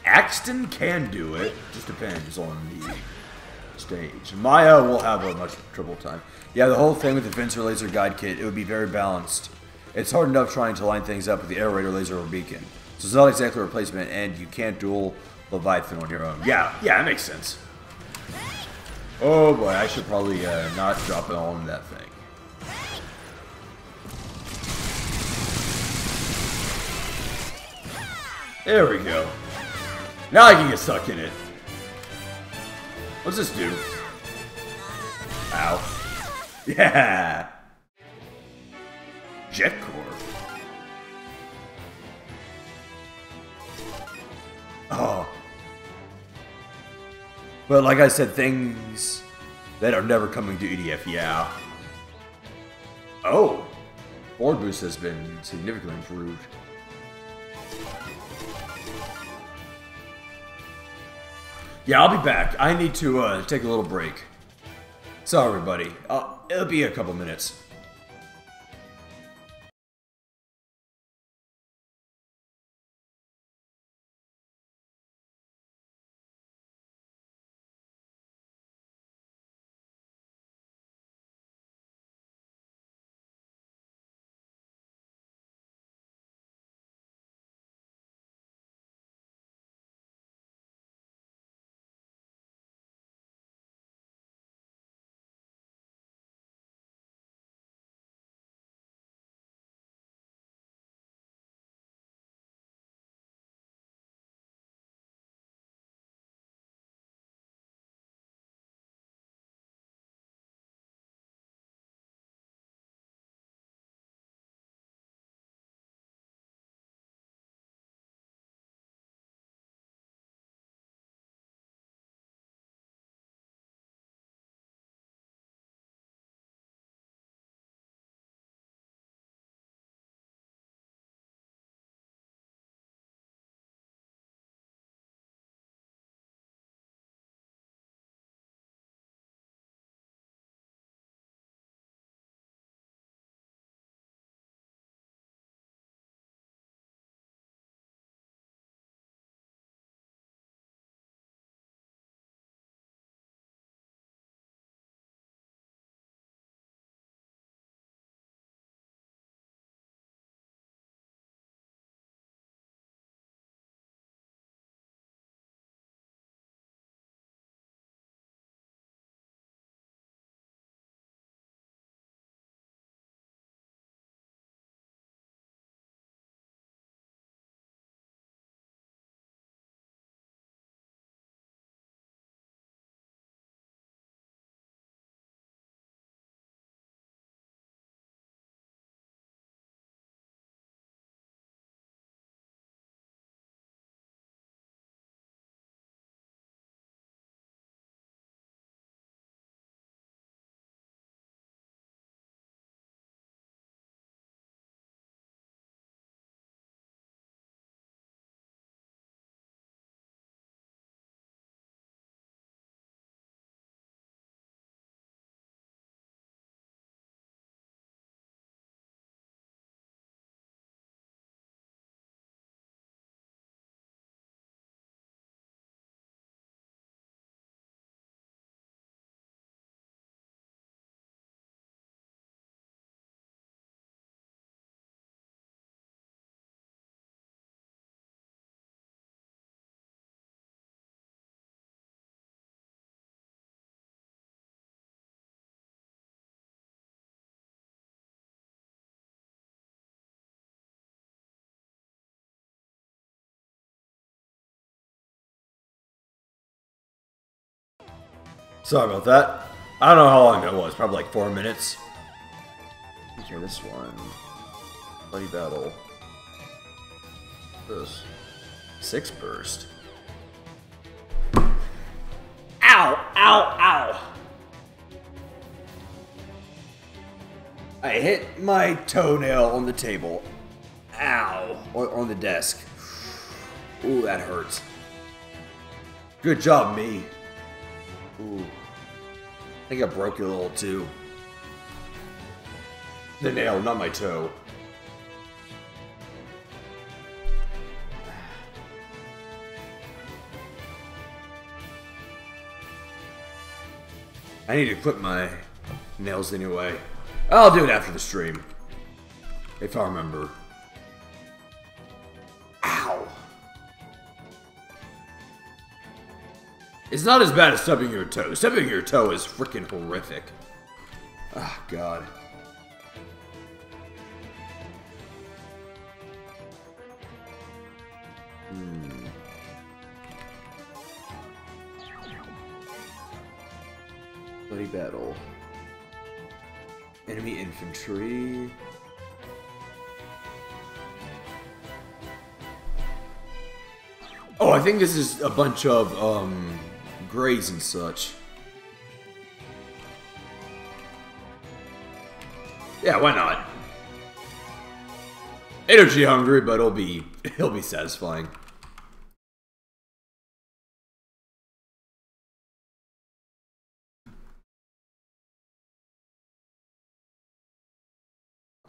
Axton can do it, just depends on the stage. Maya will have a much trouble time. Yeah, the whole thing with the Fencer Laser Guide Kit, it would be very balanced. It's hard enough trying to line things up with the Air Raider Laser or Beacon. So it's not exactly a replacement, and you can't duel Leviathan on your own. Yeah, that makes sense. Oh boy, I should probably not drop it on that thing. There we go. Now I can get stuck in it. What's this do? Ow. Yeah! Jet Core. Oh. But like I said, things that are never coming to EDF, yeah. Oh. Board boost has been significantly improved. Yeah, I'll be back. I need to take a little break. So everybody, it'll be a couple minutes. Sorry about that. I don't know how long that was. Probably like 4 minutes. Okay, this one. Bloody Battle. This. 6 burst. Ow! Ow! Ow! I hit my toenail on the table. Ow! On the desk. Ooh, that hurts. Good job, me. Ooh. I think I broke it a little too. The nail, not my toe. I need to clip my nails anyway. I'll do it after the stream. If I remember. Ow. It's not as bad as stubbing your toe. Stubbing your toe is freaking horrific. Ah, oh, God. Bloody Battle. Enemy infantry. Oh, I think this is a bunch of, grays and such. Yeah, why not? Energy hungry, but it'll be satisfying.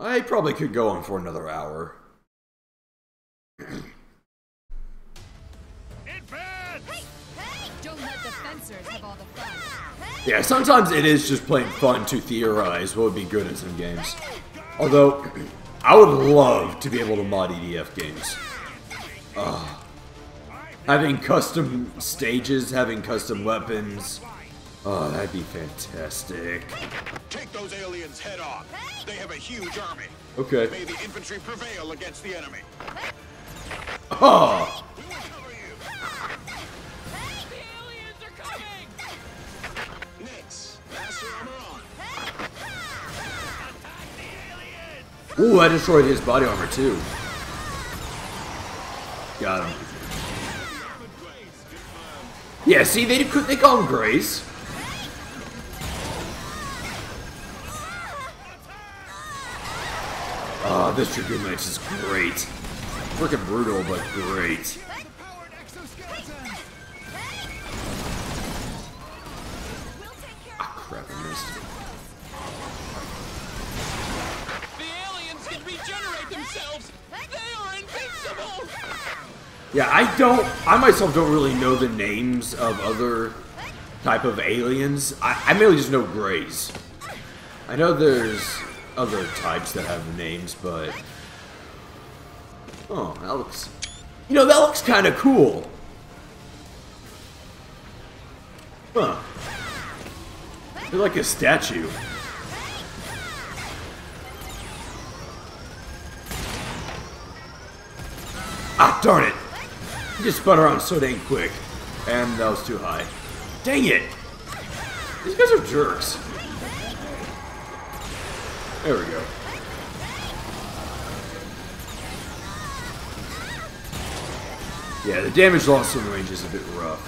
I probably could go on for another hour. Don't let the fencers have all the fun. Yeah, sometimes it is just plain fun to theorize what would be good in some games. Although, I would love to be able to mod EDF games. Having custom stages, having custom weapons. Oh, that'd be fantastic. Take those aliens head on. They have a huge army. Okay. May the infantry prevail against the enemy. Oh! We will cover you. The aliens are coming! Nix, master armor on. Attack the aliens! Ooh, I destroyed his body armor too. Got him. Yeah, see, they call him Grace. Oh, this Dragoon Knight is great. Freaking brutal, but great. Powered exoskeleton! Ah, crap, I missed. The aliens can regenerate themselves! They are invincible! Yeah, I myself don't really know the names of other type of aliens. I mainly just know Greys. I know there's other types that have names, but... Oh, that looks... You know, that looks kind of cool. Huh. They're like a statue. Ah, darn it! He just spun around so dang quick. And that was too high. Dang it! These guys are jerks. There we go. Yeah, the damage loss in range is a bit rough.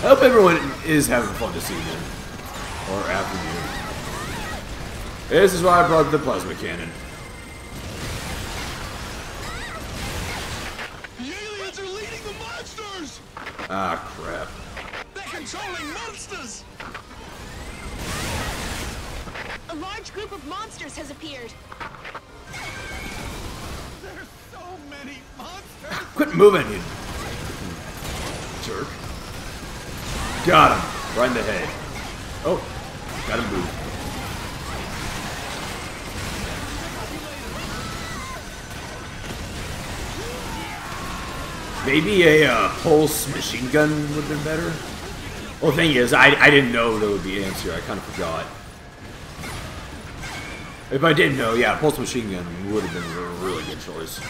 I hope everyone is having fun this evening. Or afternoon. This is why I brought the plasma cannon. The aliens are leading the monsters! Ah, crap. They're controlling monsters! A large group of monsters has appeared. There's so many monsters! Quit moving, you jerk. Got him. Right in the head. Oh, gotta move. Maybe a pulse machine gun would have been better. Well, the thing is, I didn't know there would be an answer. I kind of forgot. If I didn't know, yeah, pulse machine gun would have been a really good choice.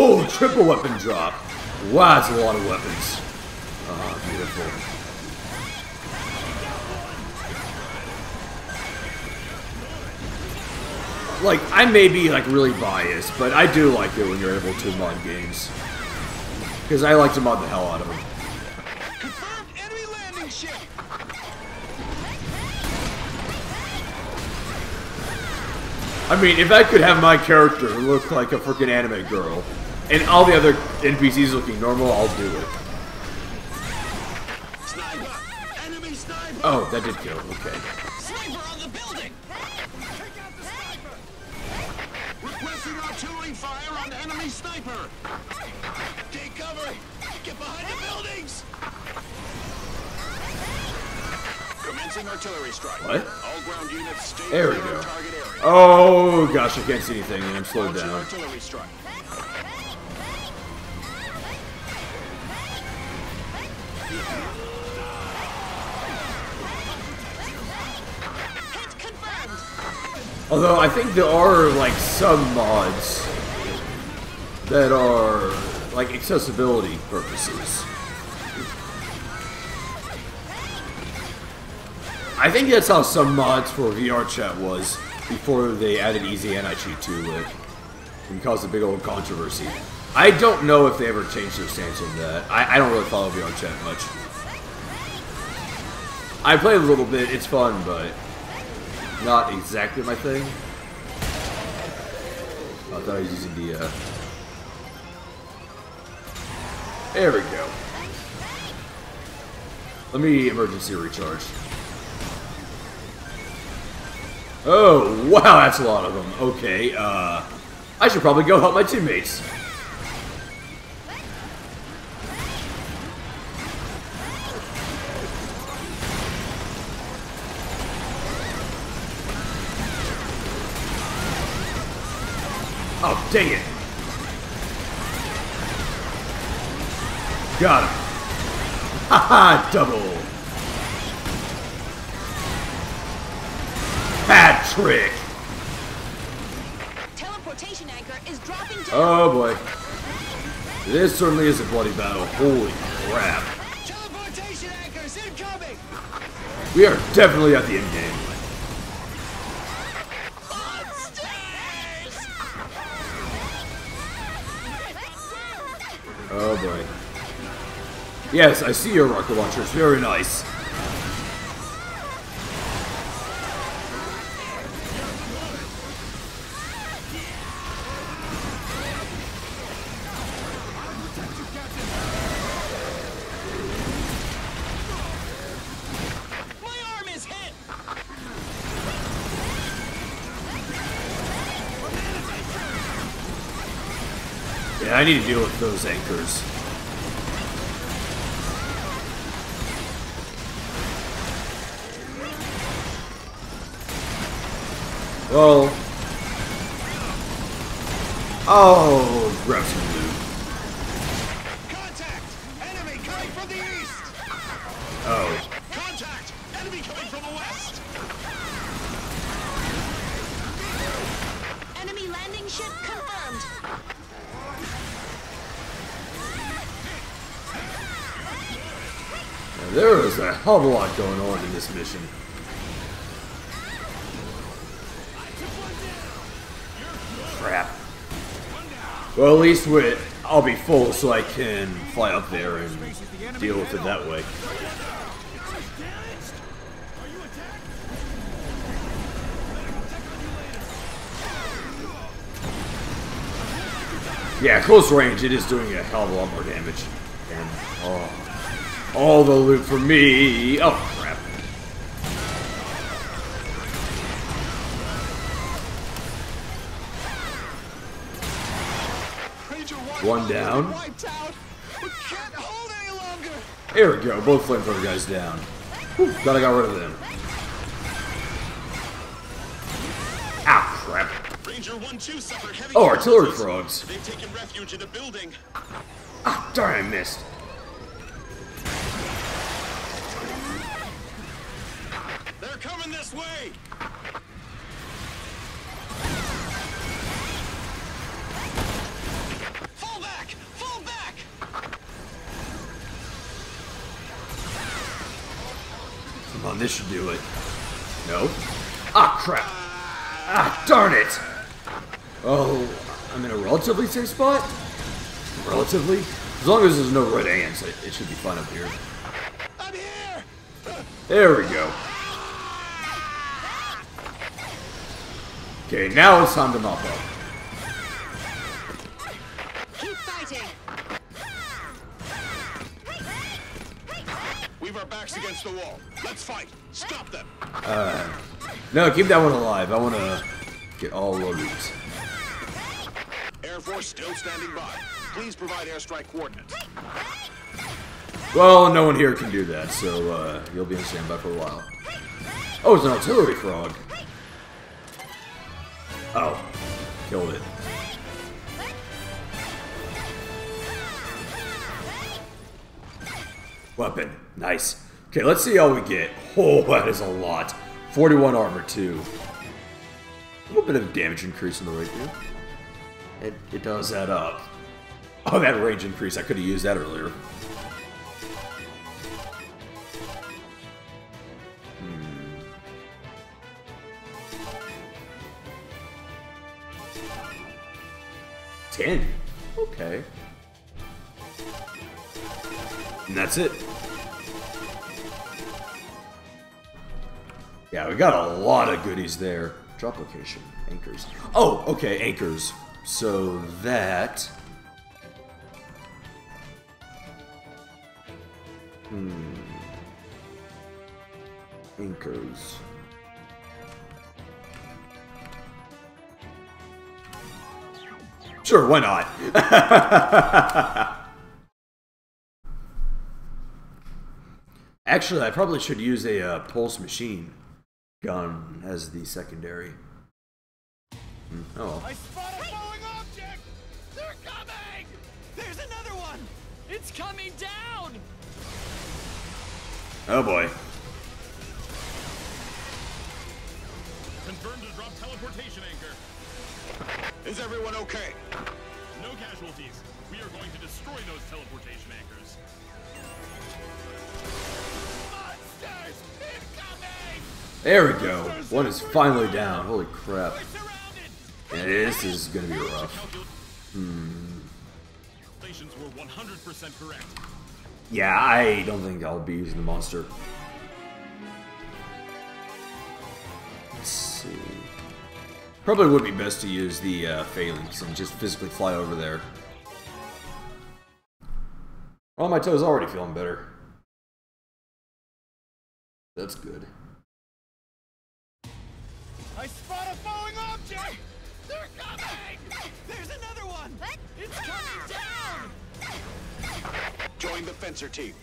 Oh, triple weapon drop. Wow, that's a lot of weapons. Ah, beautiful. Like, I may be, like, really biased, but I do like it when you're able to mod games. Because I like to mod the hell out of them. Confirmed enemy landing ship! I mean, if I could have my character look like a freaking anime girl, and all the other NPCs looking normal, I'll do it. Sniper! Enemy sniper! Oh, that did kill. Okay. Sniper on the building! Take out the sniper! Requesting artillery fire on enemy sniper! Take cover! Get behind the buildings! Commencing artillery strike. What? All ground units stay There we clear go. of target area. Oh gosh, I can't see anything, and I'm slowed Launching down. artillery strike. Hit confirmed. Although I think there are like some mods that are like accessibility purposes. I think that's how some mods for VR chat was before they added easy anti-cheat to it and caused a big old controversy. I don't know if they ever changed their stance on that. I don't really follow VR chat much. I played a little bit, it's fun, but not exactly my thing. I thought I was using the There we go. Let me emergency recharge. Oh, wow, that's a lot of them. Okay, I should probably go help my teammates. Oh, dang it. Got him. Haha, double. Bad trick. Teleportation anchor is dropping down. Oh boy. This certainly is a bloody battle. Holy crap. Teleportation anchors incoming! We are definitely at the end game. Oh boy. Yes, I see your rocket launchers. Very nice. My arm is hit! Yeah, I need to deal with those anchors. Well, oh, grab some loot. Contact! Enemy coming from the east! Oh, Contact! Enemy coming from the west! Enemy landing ship confirmed. now there is a hell of a lot going on in this mission. Crap. Well, at least I'll be full so I can fly up there and deal with it that way. Yeah, close range, it is doing a hell of a lot more damage. And, oh, all the loot for me. Oh, crap. Ranger One down. Wiped out! We can't hold any longer! There we go, both flamethrower guys down. Whew, glad I got rid of them. Ah, crap. Ranger 1-2 suffered heavy Oh, artillery casualties. frogs. They've taken refuge in a building. Ah, darn, I missed. They're coming this way! Fall back! Fall back! Come on, this should do it. No. Ah, crap. Ah, darn it. Oh, I'm in a relatively safe spot? Relatively? As long as there's no red ants, it should be fine up here. I'm here! There we go. Okay, now it's time to mop up. Keep fighting. We've our backs against the wall. Let's fight! Stop them! No, keep that one alive. I want to get all loot. Air Force still standing by. Please provide airstrike coordinates. Well, no one here can do that, so you'll be on standby for a while. Oh, it's an artillery frog. Oh, killed it. Weapon, nice. Okay, let's see how we get. Oh, that is a lot. 41 armor, too. A little bit of damage increase in the rapier. It does add up. Oh, that range increase. I could have used that earlier. $10. Okay. And that's it. Yeah, we got a lot of goodies there. Drop location. Anchors. Oh, okay, anchors. So that... Anchors. Sure, why not? Actually, I probably should use a pulse machine gun as the secondary. Oh. I spot a falling object! They're coming! There's another one! It's coming down! Oh boy. Confirmed to drop teleportation anchor. Is everyone okay? No casualties. We are going to destroy those teleportation anchors. Monsters incoming! There we go. One is finally down. Holy crap. We're surrounded! Yeah, this is gonna be rough. Calculations were 100% correct. Yeah, I don't think I'll be using the monster. Let's see. Probably would be best to use the phalanx and just physically fly over there. Well, my toe's already feeling better. That's good. I spot a falling object! They're coming! There's another one! It's coming down! Join the fencer team.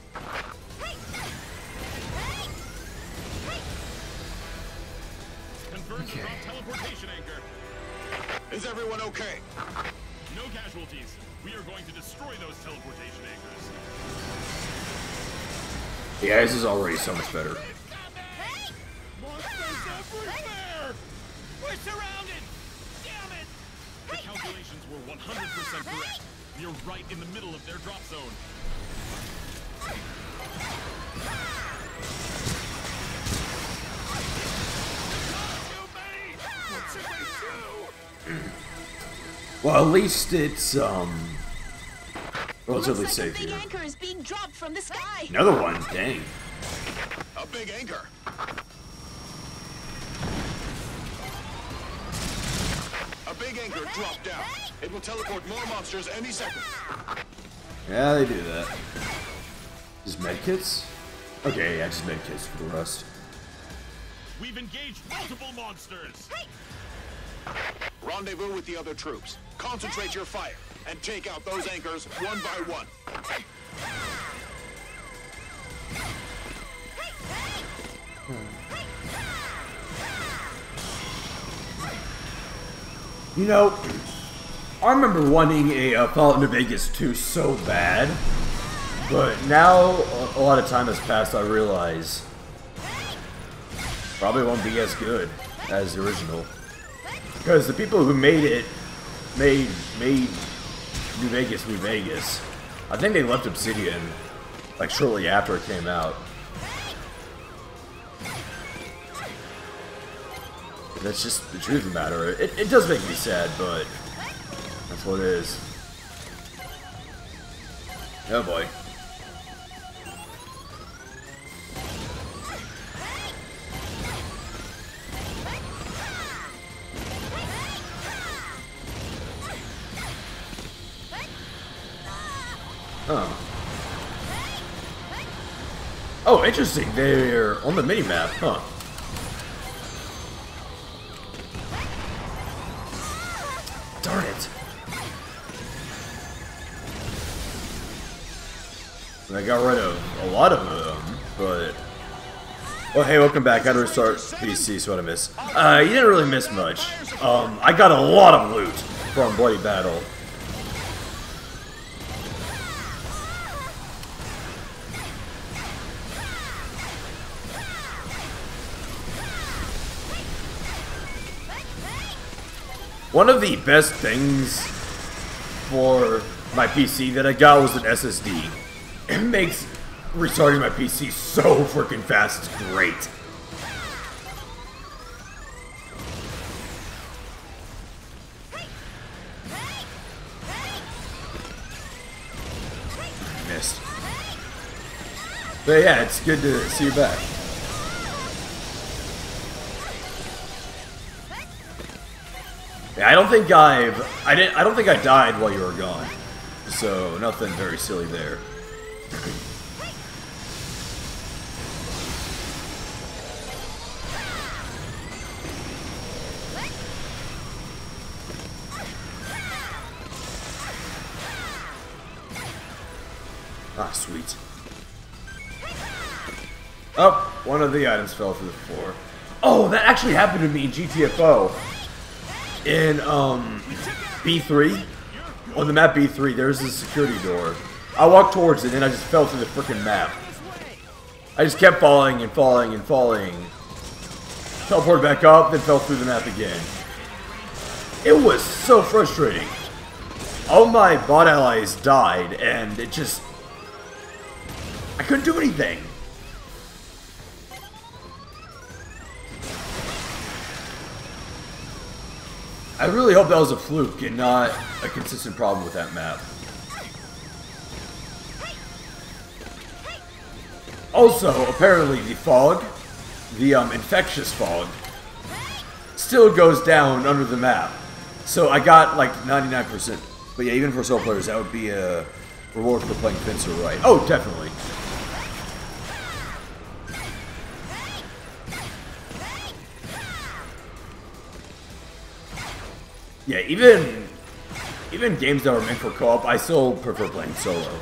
Confirmed to drop teleportation anchor. Is everyone okay? No casualties. We are going to destroy those teleportation anchors. Yeah, this is already so much better. Monsters everywhere! We're surrounded! Damn it! The calculations were 100% correct. We are right in the middle of their drop zone. What should we do? Well, at least it's relatively Looks like safe a big here. anchor is being dropped from the sky. Another one, dang. A big anchor. A big anchor dropped down. It will teleport more monsters any second. Yeah, they do that. Just medkits? Okay, yeah, just medkits for the rest. We've engaged multiple monsters. Rendezvous with the other troops. Concentrate your fire and take out those anchors one by one. You know, I remember wanting a Fallout New Vegas 2 so bad, but now a lot of time has passed. I realize probably won't be as good as the original, because the people who made it made New Vegas New Vegas. I think they left Obsidian like shortly after it came out. That's just the truth of the matter. It does make me sad, but that's what it is. Oh boy. Oh. Oh, interesting. They're on the mini-map, huh? Darn it. I got rid of a lot of them, but... Oh, hey, welcome back. I had to restart PC, so what I miss. You didn't really miss much. I got a lot of loot from Bloody Battle. One of the best things for my PC that I got was an SSD. It makes restarting my PC so freaking fast, it's great. Missed. But yeah, it's good to see you back. Yeah, I don't think I died while you were gone. So nothing very silly there. Ah, sweet. Oh, one of the items fell through the floor. Oh, that actually happened to me in GTFO. In B3, on the map B3, there's a security door. I walked towards it and I just fell through the freaking map. I just kept falling and falling and falling. Teleported back up, then fell through the map again. It was so frustrating. All my bot allies died and it just... I couldn't do anything. I really hope that was a fluke and not a consistent problem with that map. Also, apparently the fog, the infectious fog, still goes down under the map. So I got like 99%. But yeah, even for solo players, that would be a reward for playing Fencer right. Oh, definitely. Yeah, even games that are meant for co-op, I still prefer playing solo.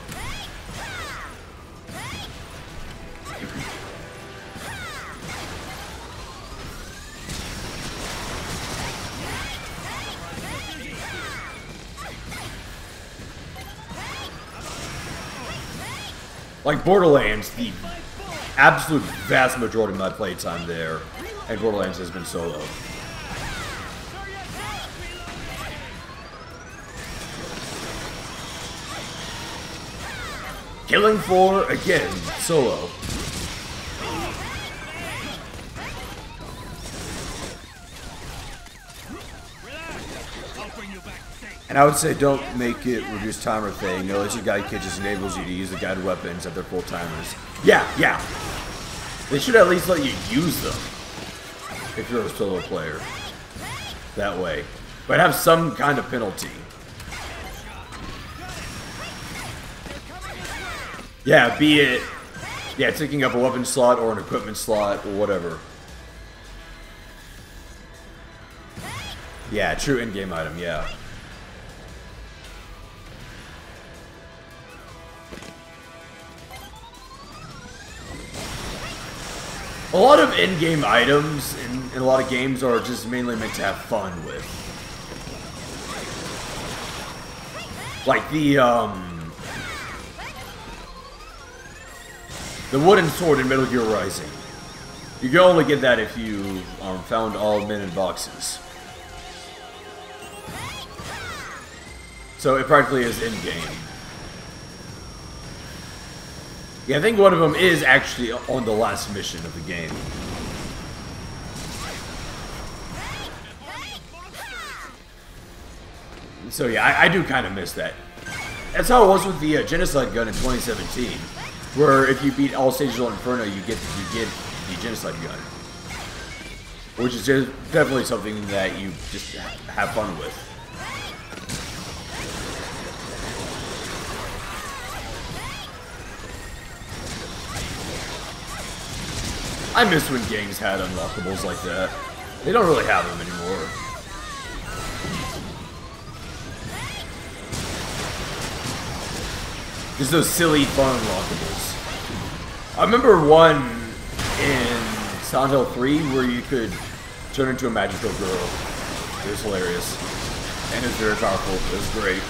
Like Borderlands, the absolute vast majority of my playtime there, and Borderlands has been solo. Killing Floor, again, solo. And I would say don't make it reduce timer thing. No, it's your guide kit just enables you to use the guided weapons at their full timers. Yeah. They should at least let you use them if you're a solo player. That way. But have some kind of penalty. Yeah, be it, taking up a weapon slot or an equipment slot or whatever. Yeah, true in-game item, yeah. A lot of in-game items in a lot of games are just mainly meant to have fun with. Like the wooden sword in Metal Gear Rising. You can only get that if you found all men in boxes. So it practically is in-game. Yeah, I think one of them is actually on the last mission of the game. So yeah, I do kind of miss that. That's how it was with the Genocide gun in 2017. Where if you beat all stages on Inferno, you get the Genocide gun, which is just definitely something that you just have fun with. I miss when games had unlockables like that. They don't really have them anymore. Just those silly fun unlockables. I remember one in Silent Hill 3 where you could turn into a magical girl. It was hilarious. And it was very powerful. It was great.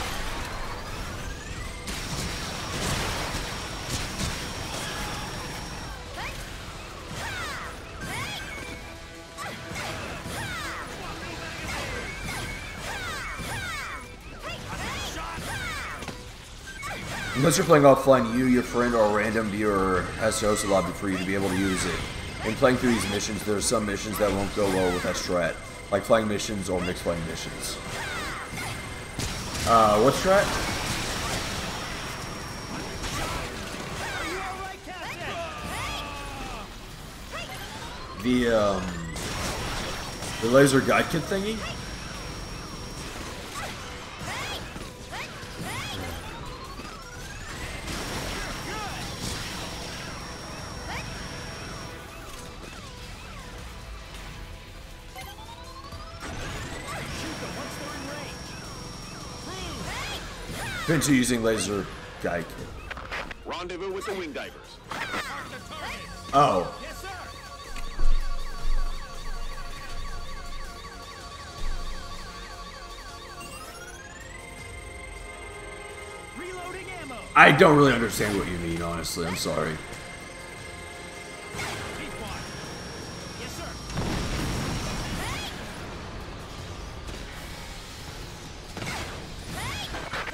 Unless you're playing offline, you, your friend, or a random viewer has to host a lobby for you to be able to use it. In playing through these missions, there are some missions that won't go well with that strat, like flying missions or mixed flying missions. What strat? The laser guide kit thingy? Into using laser guide kit. Rendezvous with the wing divers. Oh. Yes, sir. Reloading ammo. I don't really understand what you mean, honestly. I'm sorry. Keep quiet. Yes, sir.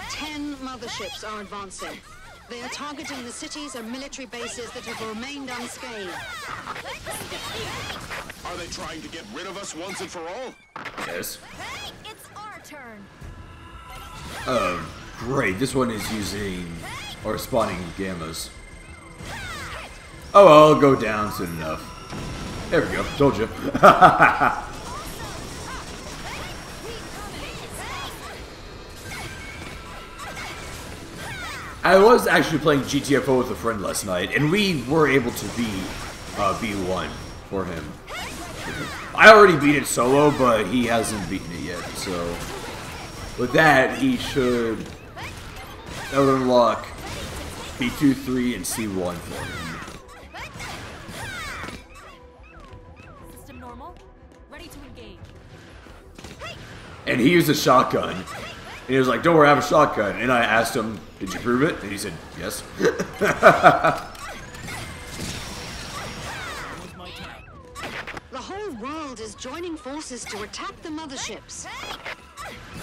10 motherships are advancing. They are targeting the cities and military bases that have remained unscathed. Are they trying to get rid of us once and for all? Yes. It's our turn. Great. This one is using or spawning gammas. Oh, well, I'll go down soon enough. There we go. Told you. I was actually playing GTFO with a friend last night, and we were able to beat B1 for him. I already beat it solo, but he hasn't beaten it yet, so with that, he should unlock B2, 3, and C1 for him. System normal. Ready to engage. And he used a shotgun. And he was like, don't worry, I have a shotgun. And I asked him, did you prove it? And he said, yes. The whole world is joining forces to attack the motherships.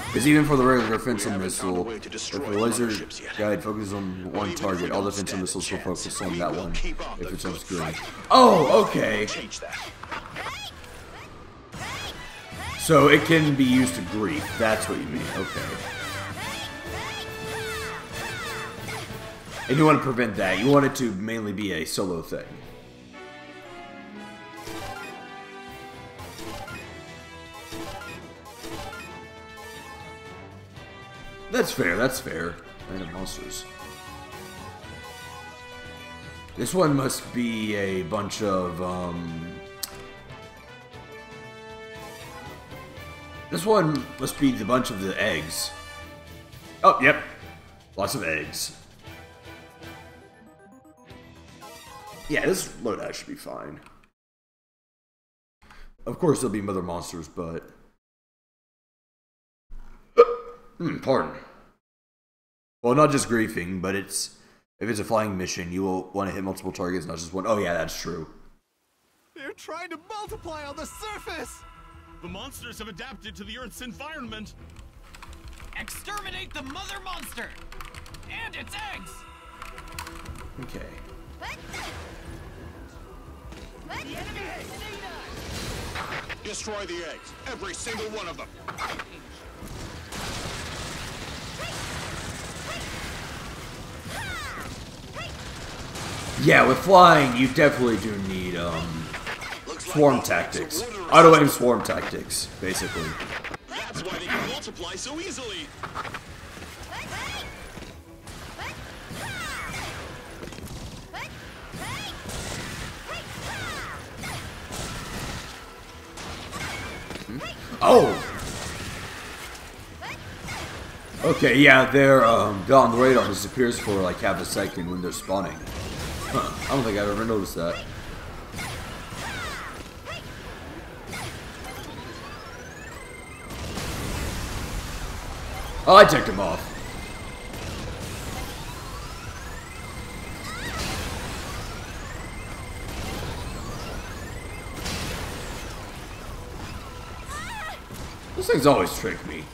Because even for the regular defensive haven't found a missile, way to if destroy the the laser motherships yet. guide focuses on one even target, if we all don't defensive stand a missiles will chance, focus on we that will one, keep up if the it's on good screen. fight. Oh, okay. Change that. So it can be used to grief. That's what you mean. Okay. And you want to prevent that. You want it to mainly be a solo thing. That's fair, that's fair. Random monsters. This one must be a bunch of, This one must be the bunch of the eggs. Oh, yep. Lots of eggs. Yeah, this loadout should be fine. Of course there'll be mother monsters, but... pardon. Well, not just griefing, but it's... If it's a flying mission, you will want to hit multiple targets, not just one. Oh yeah, that's true. They're trying to multiply on the surface! The monsters have adapted to the Earth's environment. Exterminate the mother monster! And its eggs! Okay. Destroy the eggs. Every single one of them. Yeah, with flying, you definitely do need, swarm tactics. Auto-aim swarm tactics, basically. That's why they can multiply so easily. Oh! Okay, yeah, they're, on the radar disappears for like half a second when they're spawning. Huh, I don't think I've ever noticed that. Oh, I ticked him off. Those things always trick me.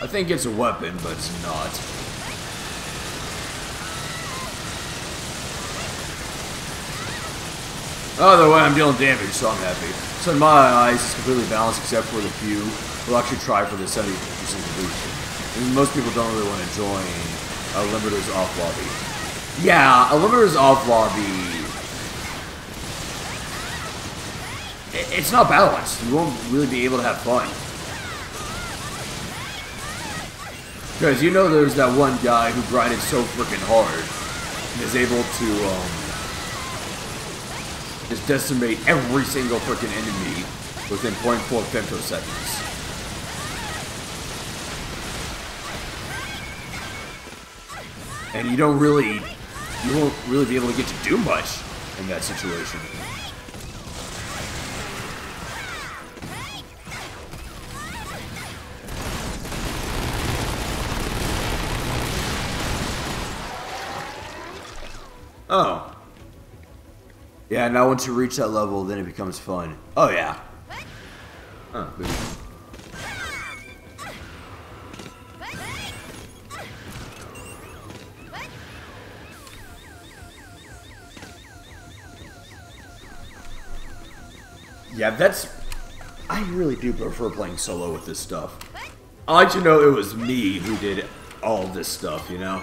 I think it's a weapon, but it's not. Either way, I'm dealing damage, so I'm happy. So in my eyes, it's completely balanced except for the few who actually try for the 70% completion. And most people don't really want to join a Limiter's off lobby. Yeah, a Limiter's off lobby... It's not balanced. You won't really be able to have fun. Because you know there's that one guy who grinded so freaking hard and is able to just decimate every single freaking enemy within 0.4 femtoseconds. And you don't really you won't really be able to get to do much in that situation. Oh. Yeah, now once you reach that level, then it becomes fun. Oh, yeah. Oh, maybe. Yeah, I really do prefer playing solo with this stuff. I like to know it was me who did all this stuff, you know?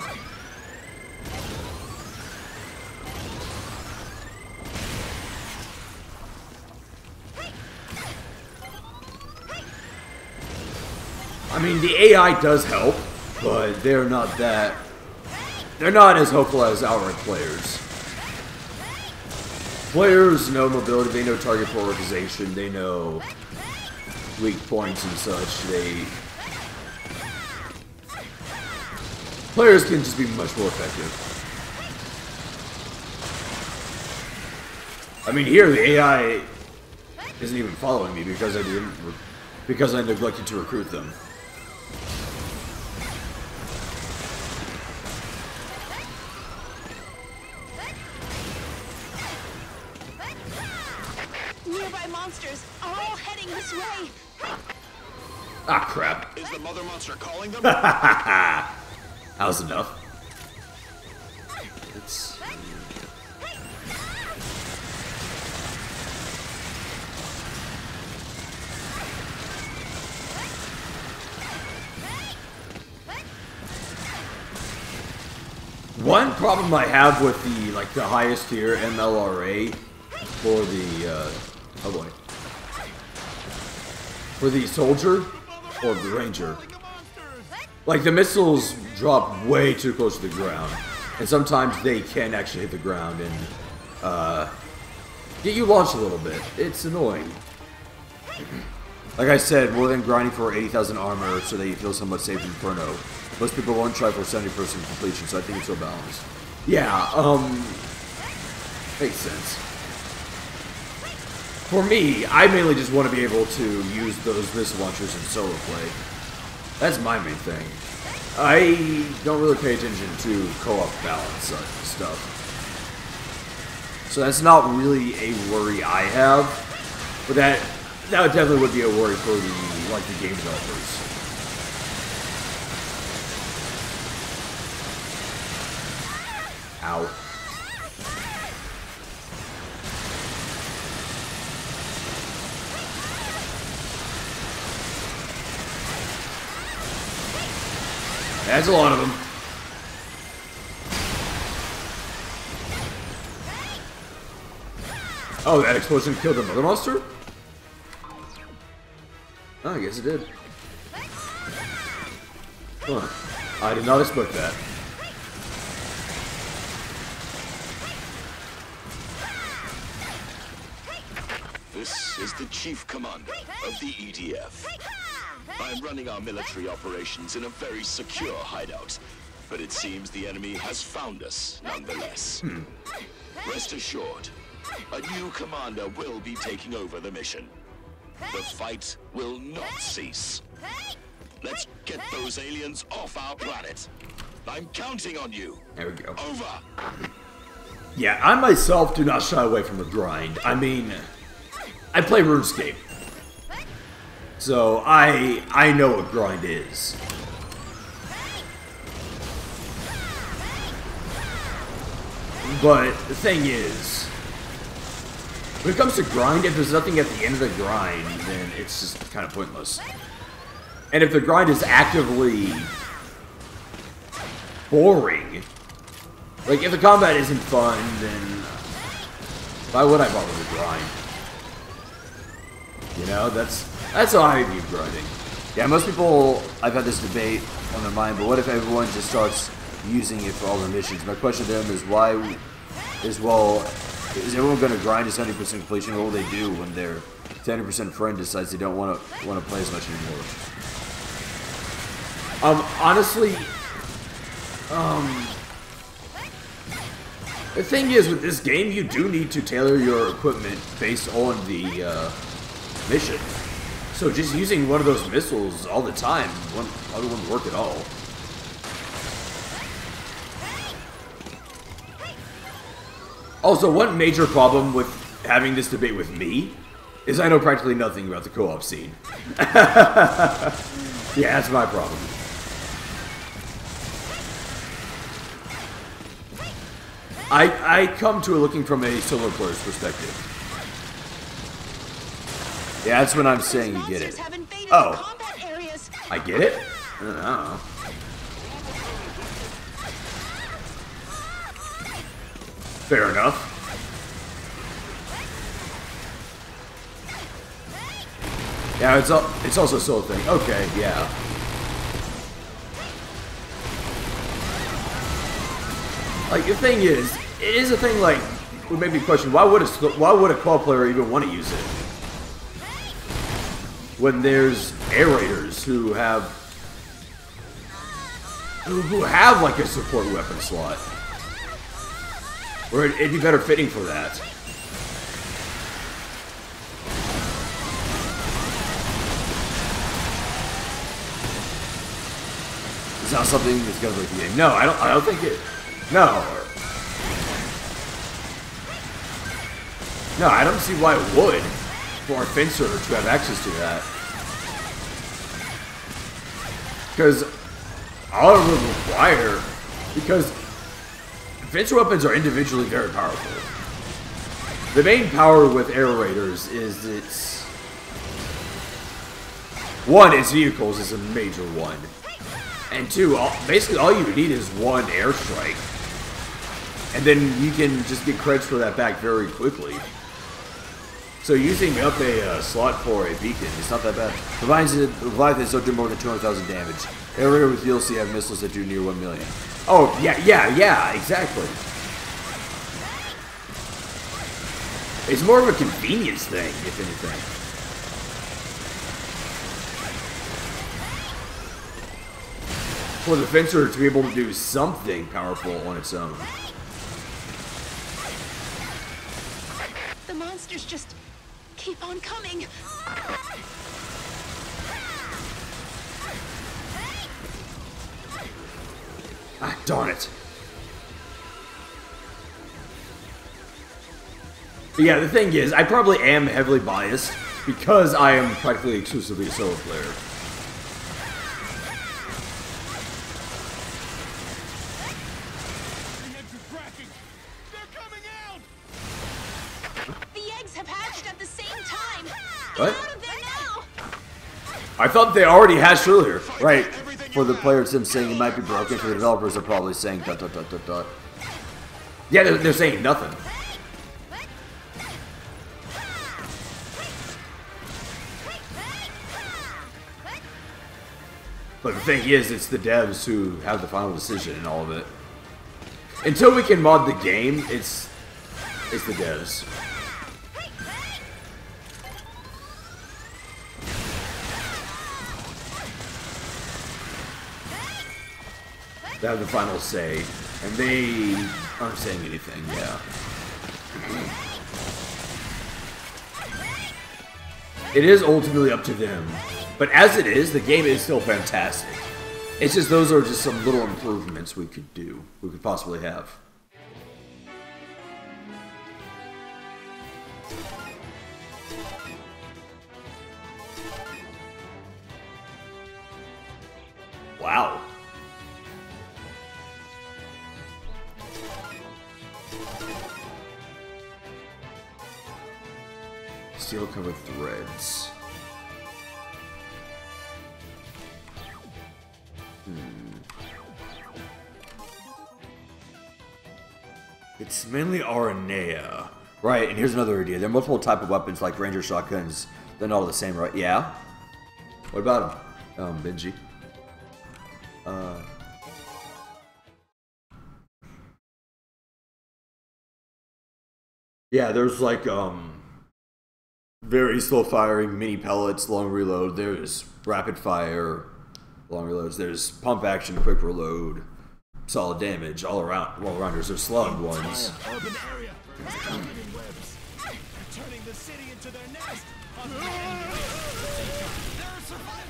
I mean, the AI does help, but they're not as hopeful as outright players. Players know mobility, they know target prioritization, they know weak points and such. Players can just be much more effective. I mean, here the AI isn't even following me because I neglected to recruit them. Nearby monsters are all heading this way. Ah, crap. Is the mother monster calling them? That was enough. It's... One problem I have with the highest tier MLRA for the oh boy, for the soldier or the ranger, like the missiles drop way too close to the ground, and sometimes they can actually hit the ground and get you launched a little bit. It's annoying. Like I said, more than grinding for 80,000 armor so that you feel somewhat safe in Inferno. Most people won't try for 70% completion, so I think it's so balanced. Yeah, makes sense. For me, I mainly just want to be able to use those missile launchers in solo play. That's my main thing. I don't really pay attention to co-op balance stuff. So that's not really a worry I have, but that definitely would be a worry for the game developers. Ow. That's a lot of them. Oh, that explosion killed the mother monster? Oh, I guess it did. Huh. I did not expect that. This is the chief commander of the EDF. I'm running our military operations in a very secure hideout, but it seems the enemy has found us nonetheless. Rest assured, a new commander will be taking over the mission. The fight will not cease. Let's get those aliens off our planet. I'm counting on you. There we go. Over. Yeah, I myself do not shy away from the grind. I mean, I play RuneScape, so I know what grind is. But the thing is, when it comes to grind, if there's nothing at the end of the grind, then it's just kind of pointless. And if the grind is actively boring, like if the combat isn't fun, then why would I bother to grind? You know, that's how I view grinding. Yeah, most people, I've had this debate on their mind, but what if everyone just starts using it for all their missions? My question to them is is everyone going to grind to 70% completion? What will they do when their 10% friend decides they don't want to play as much anymore? Honestly, The thing is, with this game, you do need to tailor your equipment based on the mission. So just using one of those missiles all the time probably wouldn't work at all. Also, one major problem with having this debate with me is I know practically nothing about the co-op scene. Yeah, that's my problem. I come to it looking from a solo player's perspective. Yeah, that's when I'm saying you get it. Oh, I get it? I don't know. Fair enough. Yeah, it's also a solo thing. Okay, yeah. Like, the thing is, it is a thing, like, would make me question, why would a co-op player even want to use it? When there's air raiders who have like a support weapon slot. Or it'd be better fitting for that. It's not something that's gonna break the game. No, I don't think it. No. No, I don't see why it would for a fencer to have access to that. Because all it would require, because fencer weapons are individually very powerful. The main power with air raiders is its vehicles is a major one. And two, basically all you need is one airstrike. And then you can just get credits for that back very quickly. So using up a slot for a beacon is not that bad. Leviathans don't do more than 200,000 damage. Air Raider with DLC have missiles that do near 1 million. Oh, yeah, exactly. It's more of a convenience thing, if anything. For the fencer to be able to do something powerful on its own. The monsters just keep on coming. Ah, darn it. But yeah, the thing is, I probably am heavily biased because I am practically exclusively a solo player. What? I thought they already hatched earlier. Right. For the players, them saying it might be broken. For the developers, they're probably saying ... Yeah, they're saying nothing. But the thing is, it's the devs who have the final decision in all of it. Until we can mod the game, it's the devs. They have the final say, and they aren't saying anything, yeah. It is ultimately up to them, but as it is, the game is still fantastic. It's just those are just some little improvements we could possibly have. Wow. Steel covered threads. It's mainly Aranea. Right, and here's another idea. There are multiple types of weapons like Ranger shotguns. They're not all the same, right? Yeah? What about them? Benji. Yeah, there's like, very slow firing, mini pellets, long reload. There's rapid fire, long reloads. There's pump action, quick reload. solid damage all around. Well, arounders are slug ones. Urban area. Coming in webs. Turning the city into their nest. There are survivors.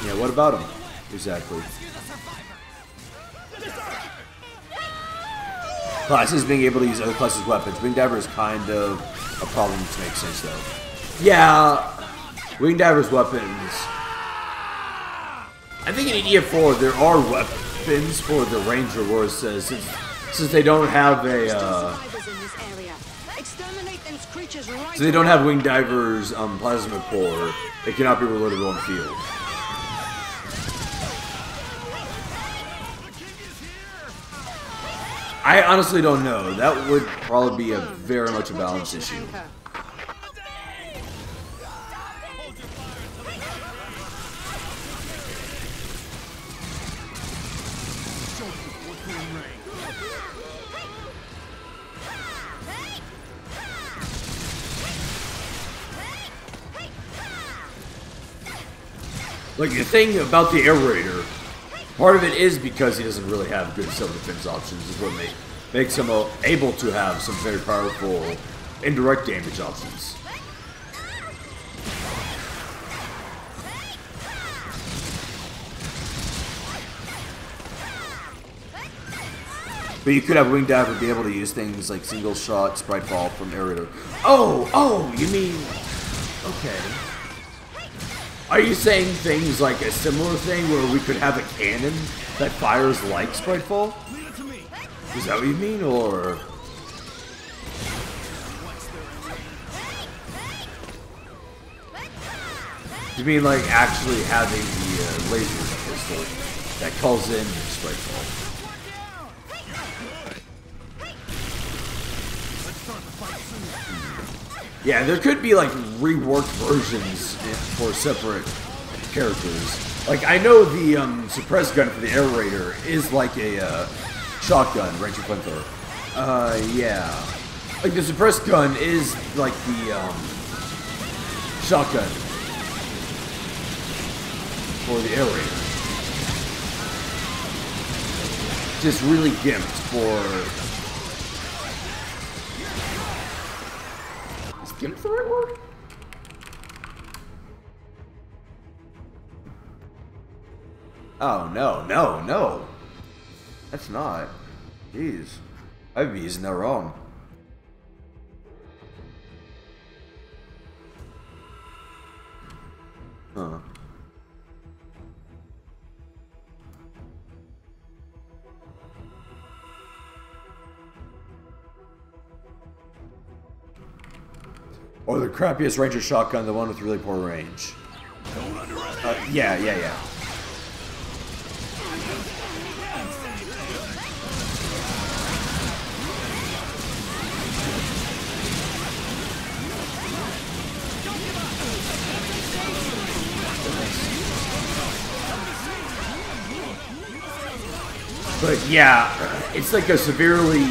Yeah, what about him? Exactly. Classes being able to use other classes' weapons. Wing Diver is kind of a problem to make sense, though. Yeah, Wing Diver's weapons. I think in EDF4 there are weapons for the Ranger, where it says since they don't have a so they don't have Wing Diver's plasma core, it cannot be reloaded on the field. I honestly don't know. That would probably be a very much a balance issue. Like, the thing about the Air Raider, part of it is because he doesn't really have good self-defense options, is what makes him able to have some very powerful indirect damage options. But you could have Wing Diver be able to use things like single shot, sprite ball from Air Raider. Oh, you mean... Okay. Are you saying things like a similar thing where we could have a cannon that fires like Spritefall? Is that what you mean, or...? You mean like actually having the laser pistol that calls in Spritefall? Yeah, there could be like reworked versions for separate characters. Like, I know the suppress gun for the Air Raider is like a shotgun, Ranger Flamethrower. Yeah. Like, the suppress gun is like the shotgun for the Air Raider. Just really gimped for... Gimped the right word? Oh, no. That's not. Jeez. I'd be using that wrong. Huh. Or the crappiest Ranger shotgun, the one with really poor range. Yeah. But yeah, it's like a severely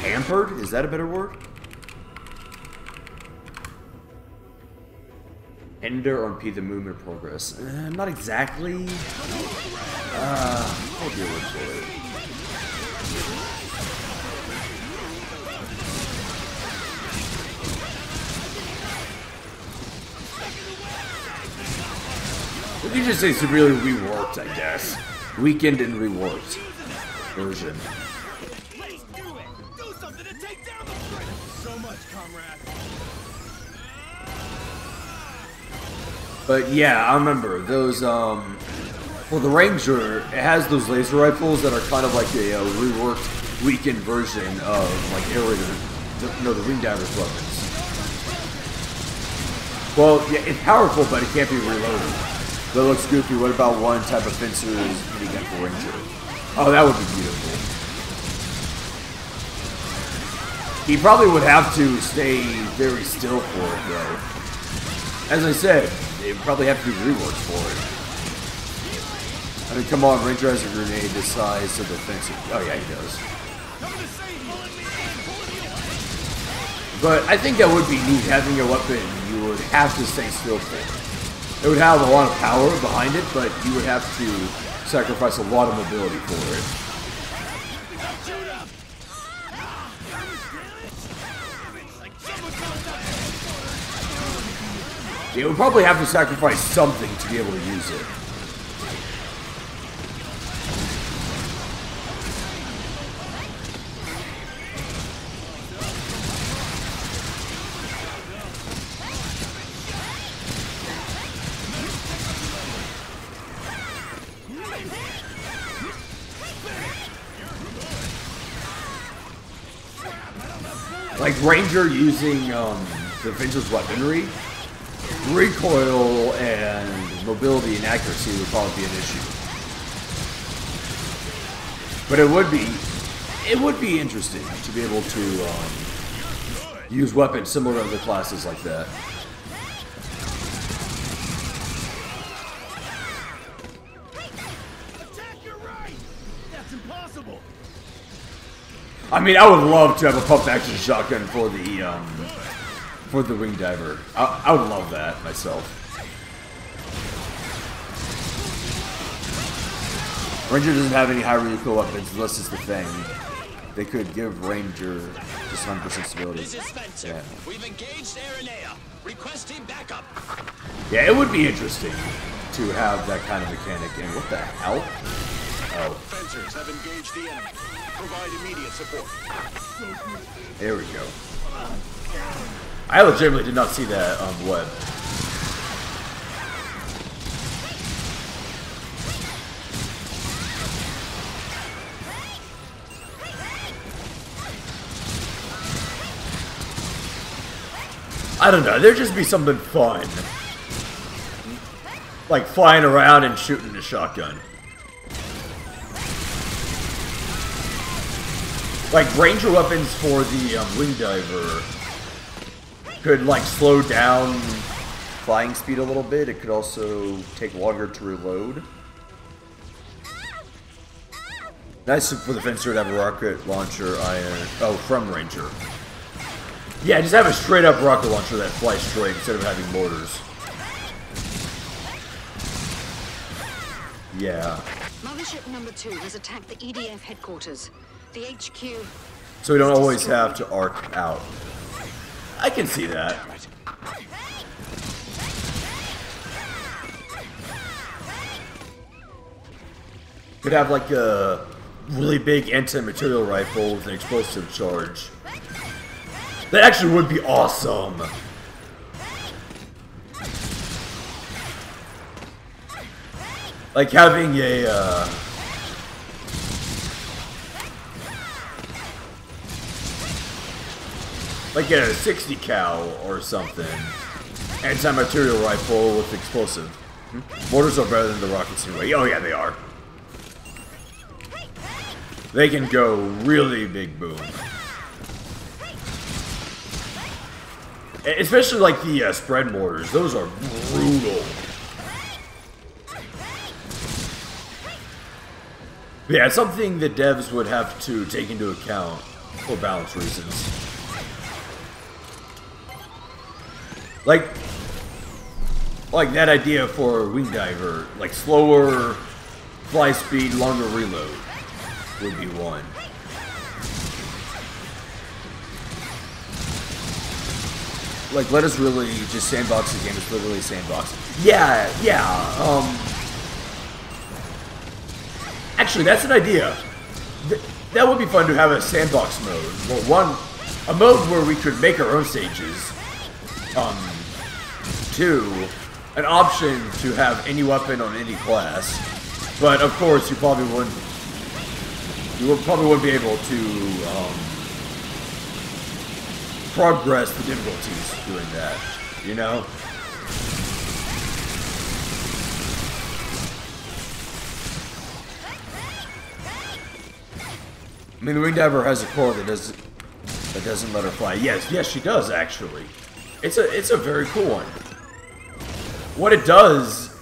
hampered. Is that a better word? Ender or impede the movement progress. Not exactly. I'll deal with it. We can just say severely reworked, I guess. Weakened and reworked version. Let's do it! Do something to take down the threat! So much, comrade. But yeah, I remember those, well, the Ranger, it has those laser rifles that are kind of like a reworked, weakened version of, like, Air Raider, the Wing Diver's weapons. Well, yeah, it's powerful, but it can't be reloaded. That looks goofy. What about one type of fencer's minigun for Ranger? Oh, that would be beautiful. He probably would have to stay very still for it, though. As I said, they would probably have to do reworks for it. I mean, come on, Ranger has a grenade the size of the fence. Oh, yeah, he does. But I think that would be neat, having a weapon you would have to stay still for. It would have a lot of power behind it, but you would have to sacrifice a lot of mobility for it. You would probably have to sacrifice something to be able to use it. Like Ranger using the Vince's weaponry, recoil and mobility and accuracy would probably be an issue. But it would be interesting to be able to use weapons similar to other classes like that. Attack your right! That's impossible! I mean, I would love to have a pump action shotgun for the wing diver. I would love that myself. Ranger doesn't have any high recoil weapons unless it's the Fang. They could give Ranger just 100% stability. This is Spencer. Yeah. We've engaged Aranea. Requesting backup. Yeah, it would be interesting to have that kind of mechanic. And what the hell? Oh, Fencers have engaged the enemy. Provide immediate support. there we go. I legitimately did not see that on the web. I don't know, there'd just be something fun. Like flying around and shooting a shotgun. Like Ranger weapons for the wing diver could like slow down flying speed a little bit. It could also take longer to reload. Nice for the Fencer to have a rocket launcher from Ranger. Yeah, just have a straight up rocket launcher that flies straight instead of having mortars. Yeah. Mothership number 2 has attacked the EDF headquarters. The HQ... So we don't always have to arc out. I can see that. Could have like a really big anti-material rifle with an explosive charge. That actually would be awesome. Like having a like a 60 cal or something. Anti-material rifle with explosive. Mortars are better than the rockets anyway. Oh yeah, they are. They can go really big boom. Especially like the spread mortars. Those are brutal. Yeah, it's something that devs would have to take into account for balance reasons. Like that idea for Wing Diver, like slower fly speed, longer reload would be one. Like, let us really just sandbox the game. It's literally sandbox. Yeah. Actually, that's an idea. That would be fun to have a sandbox mode. Well, a mode where we could make our own stages. 2, an option to have any weapon on any class. But of course, you probably wouldn't be able to progress the difficulties doing that, you know? I mean, the Wing Diver has a core that doesn't let her fly. Yes, she does actually. It's a very cool one. What it does,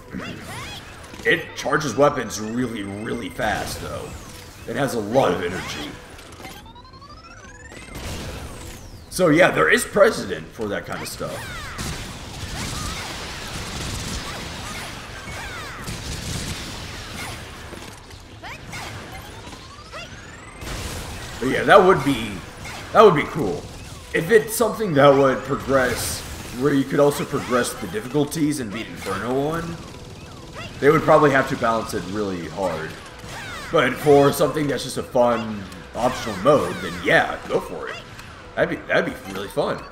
it charges weapons really, really fast though. It has a lot of energy. So yeah, there is precedent for that kind of stuff. But yeah, that would be cool. If it's something that would progress, where you could also progress the difficulties and beat Inferno on, they would probably have to balance it really hard. But for something that's just a fun, optional mode, then yeah, go for it. That'd be really fun.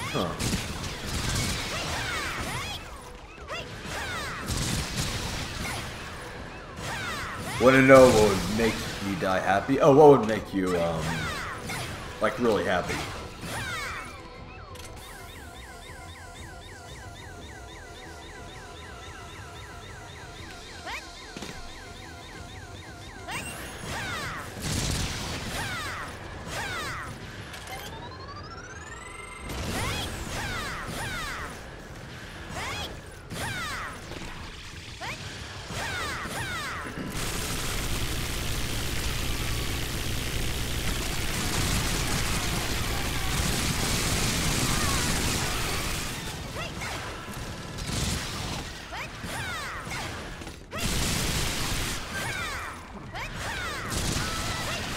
Huh. Want to know what would make you die happy? Oh, what would make you, like, really happy?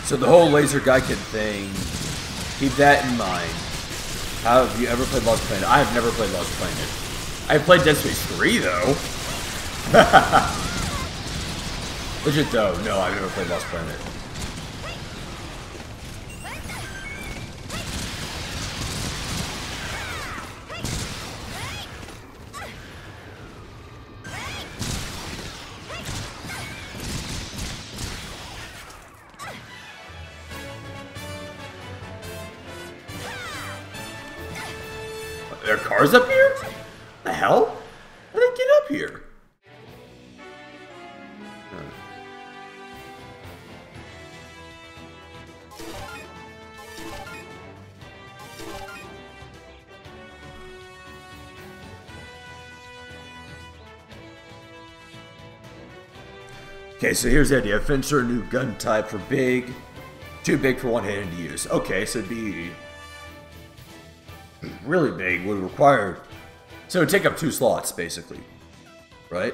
So the whole Laser Gaiken thing, keep that in mind. How have you ever played Lost Planet? I have never played Lost Planet. I played Dead Space 3 though. Legit though, no, I've never played Lost Planet. There are cars up here? The hell? How did I get up here? Okay, so here's the idea. Fencer, new gun type for big. Too big for one-handed to use. Okay, so it'd be really big, would require... So it would take up 2 slots, basically. Right?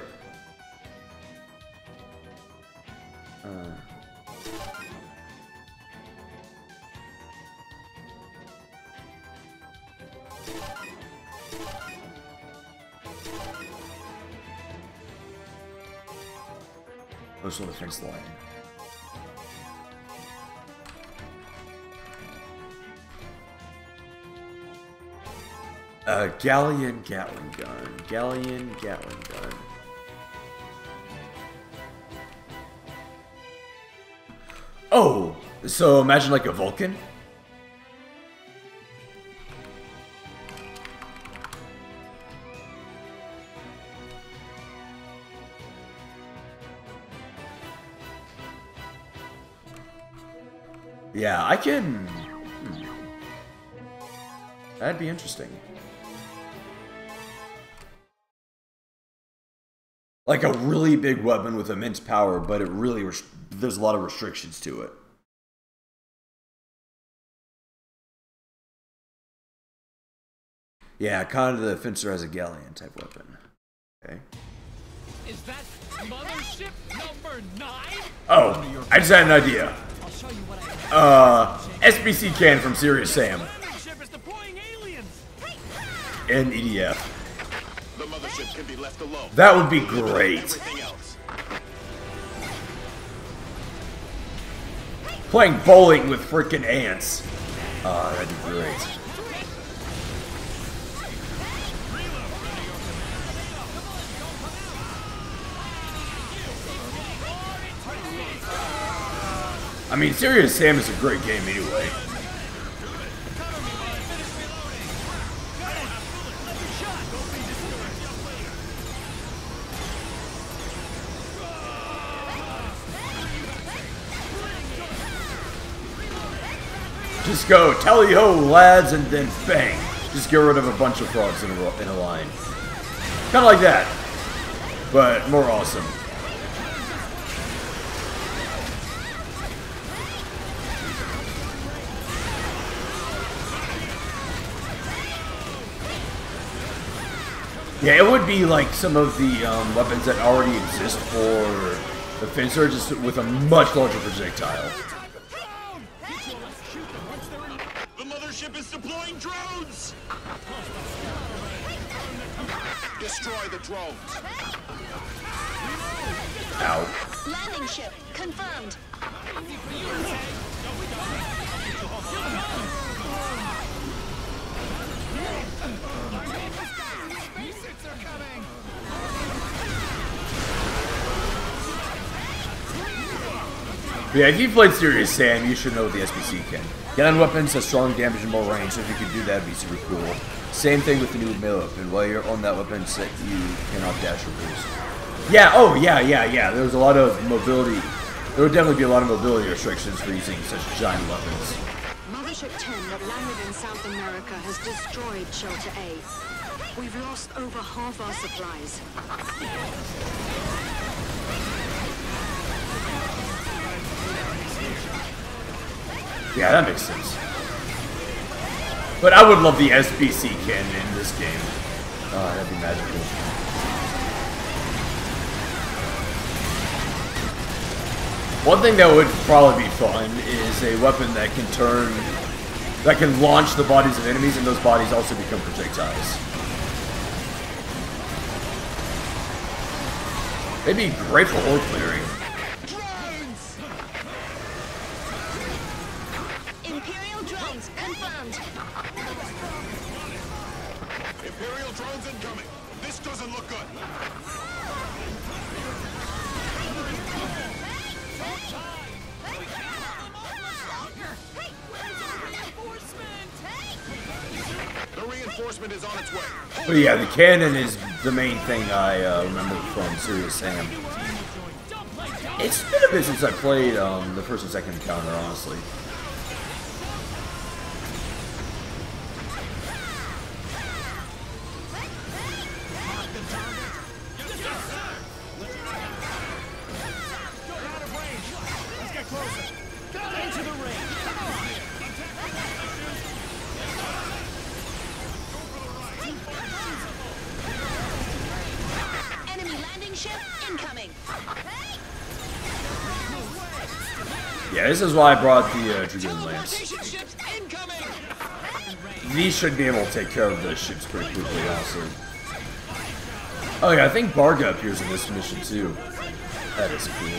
Most of the fence line. Galleon Gatling gun. Galleon Gatling gun. Oh, so imagine like a Vulcan? Yeah, I can... That'd be interesting. Like a really big weapon with immense power, but it really there's a lot of restrictions to it. Yeah, kind of the Fencer has a Galleon type weapon. Okay. Is that mothership number 9? Oh, I just had an idea. I'll show you what I have. SBC can from Serious Sam. Mothership is deploying aliens. And EDF. The mothership can be left alone. That would be great. Playing bowling with freaking ants. That'd be great. I mean, Serious Sam is a great game anyway. Just go, tally-ho, lads, and then bang. Just get rid of a bunch of frogs in a line. Kind of like that, but more awesome. Yeah, it would be like some of the weapons that already exist for the Fencer, just with a much larger projectile. The mothership is deploying drones! Destroy the drones! Ow. Landing ship confirmed. Spaceships are coming! Yeah, if you've played Serious Sam, you should know what the SBC can. Get on weapons, has strong damage and more range, so if you could do that, it'd be super cool. Same thing with the new melee weapon. While you're on that weapon set, you cannot dash or boost. Yeah, oh, yeah. There's a lot of mobility. There would definitely be a lot of mobility restrictions for using such giant weapons. Mothership 10 that landed in South America has destroyed Shelter A. We've lost over half our supplies. Yeah, that makes sense. But I would love the SBC cannon in this game. That'd be magical. One thing that would probably be fun is a weapon that can launch the bodies of enemies, and those bodies also become projectiles. They'd be great for horde clearing. Imperial drones confirmed. Imperial drones incoming! This doesn't look good! The reinforcement is on its way. But yeah, the cannon is the main thing I remember from Serious Sam. It's been a bit since I played the first and second encounter, honestly. Enemy landing ship incoming. Yeah, this is why I brought the Dragoon Lance. Ships incoming! These should be able to take care of the ships pretty quickly, honestly. Oh yeah, I think Barga appears in this mission too. That is cool.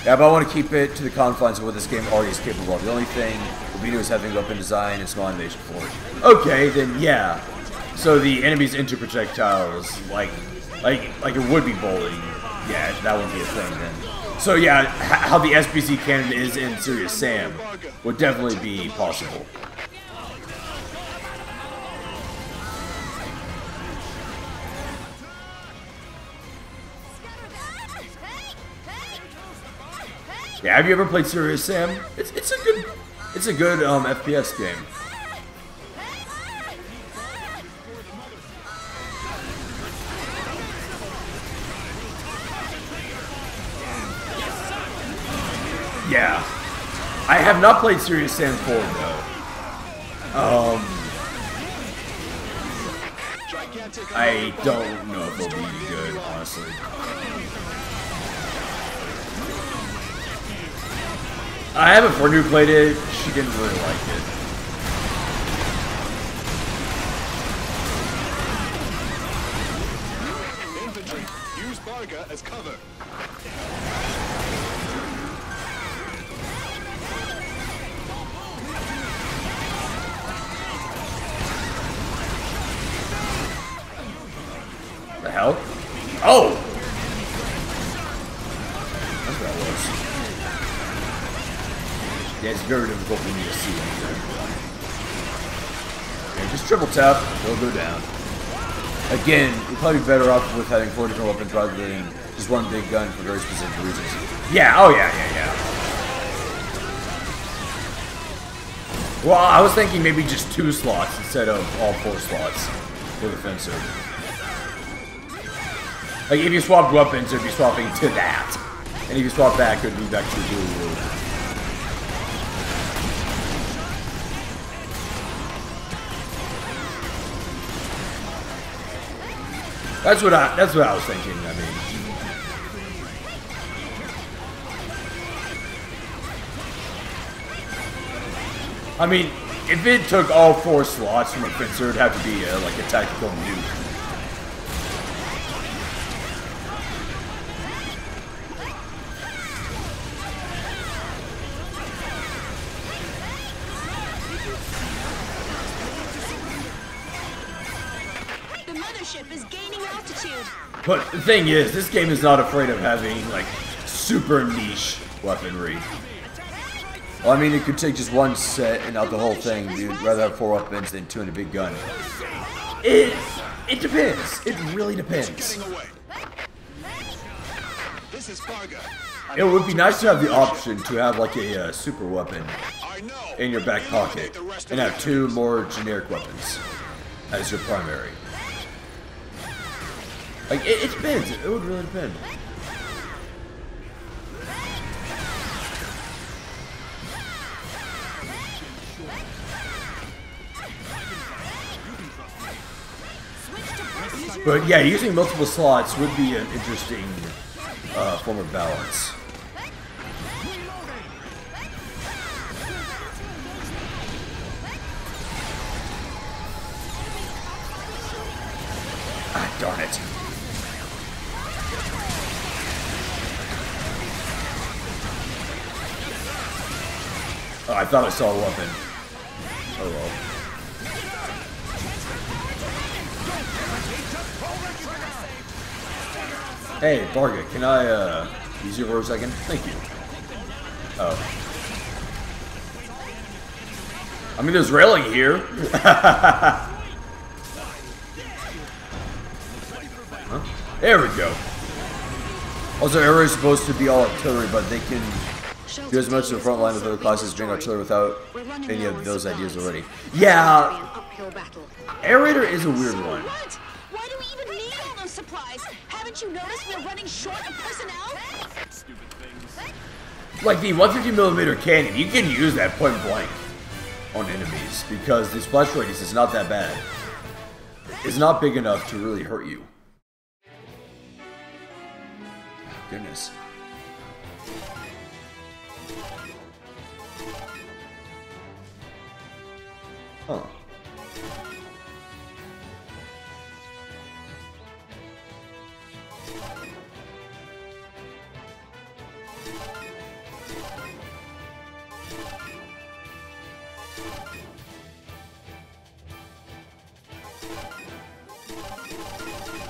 Yeah, but I want to keep it to the confines of what this game already is capable of. The only thing will be new is having weapon design and small animation for it. Okay, then yeah. So the enemies into projectiles, like it would be bowling. Yeah, that would be a thing then. So yeah, how the SBC cannon is in Serious Sam would definitely be possible. Yeah, have you ever played Serious Sam? It's a good FPS game. Yeah. I have not played Serious Sam 4 though. I don't know if it'll be good, honestly. I have a friend who played it. She didn't really like it. Infantry, use Barga as cover. The hell? Oh! That's what that was. Yeah, it's very difficult for me to see anything. Yeah, just triple tap, they'll go down. Again, you'd probably be better off with having 4 different weapons rather than just one big gun for very specific reasons. Yeah, oh yeah. Well, I was thinking maybe just 2 slots instead of all 4 slots for the Fencer. Like, if you swapped weapons, it'd be swapping to that. And if you swap back, it'd be back to your dual wield. That's what I was thinking. I mean, if it took all 4 slots from a fencer, it'd have to be like a tactical nuke. The mothership is gaining altitude. But the thing is, this game is not afraid of having like super niche weaponry. Well, I mean, it could take just one set and not the whole thing. You'd rather have 4 weapons than 2 and a big gun. It depends. It really depends. This is Varga. It would be nice to have the option to have like a super weapon in your back pocket and have 2 more generic weapons as your primary. Like, it depends. It would really depend. But yeah, using multiple slots would be an interesting form of balance. Ah, darn it. Oh, I thought I saw a weapon. Oh well. Hey, Varga, can I, use you for a second? Thank you. Oh. I mean, there's railing here. Huh? There we go. Also, arrow is supposed to be all artillery, but they can do as much of the front line with other classes during artillery without any of those ideas already. Yeah. Aerator is a weird one. Why do we even need all those supplies? Haven't you noticed we're running short of personnel? Stupid things. Like the 150mm cannon, you can use that point blank on enemies because the splash radius is not that bad. It's not big enough to really hurt you. Goodness. Huh.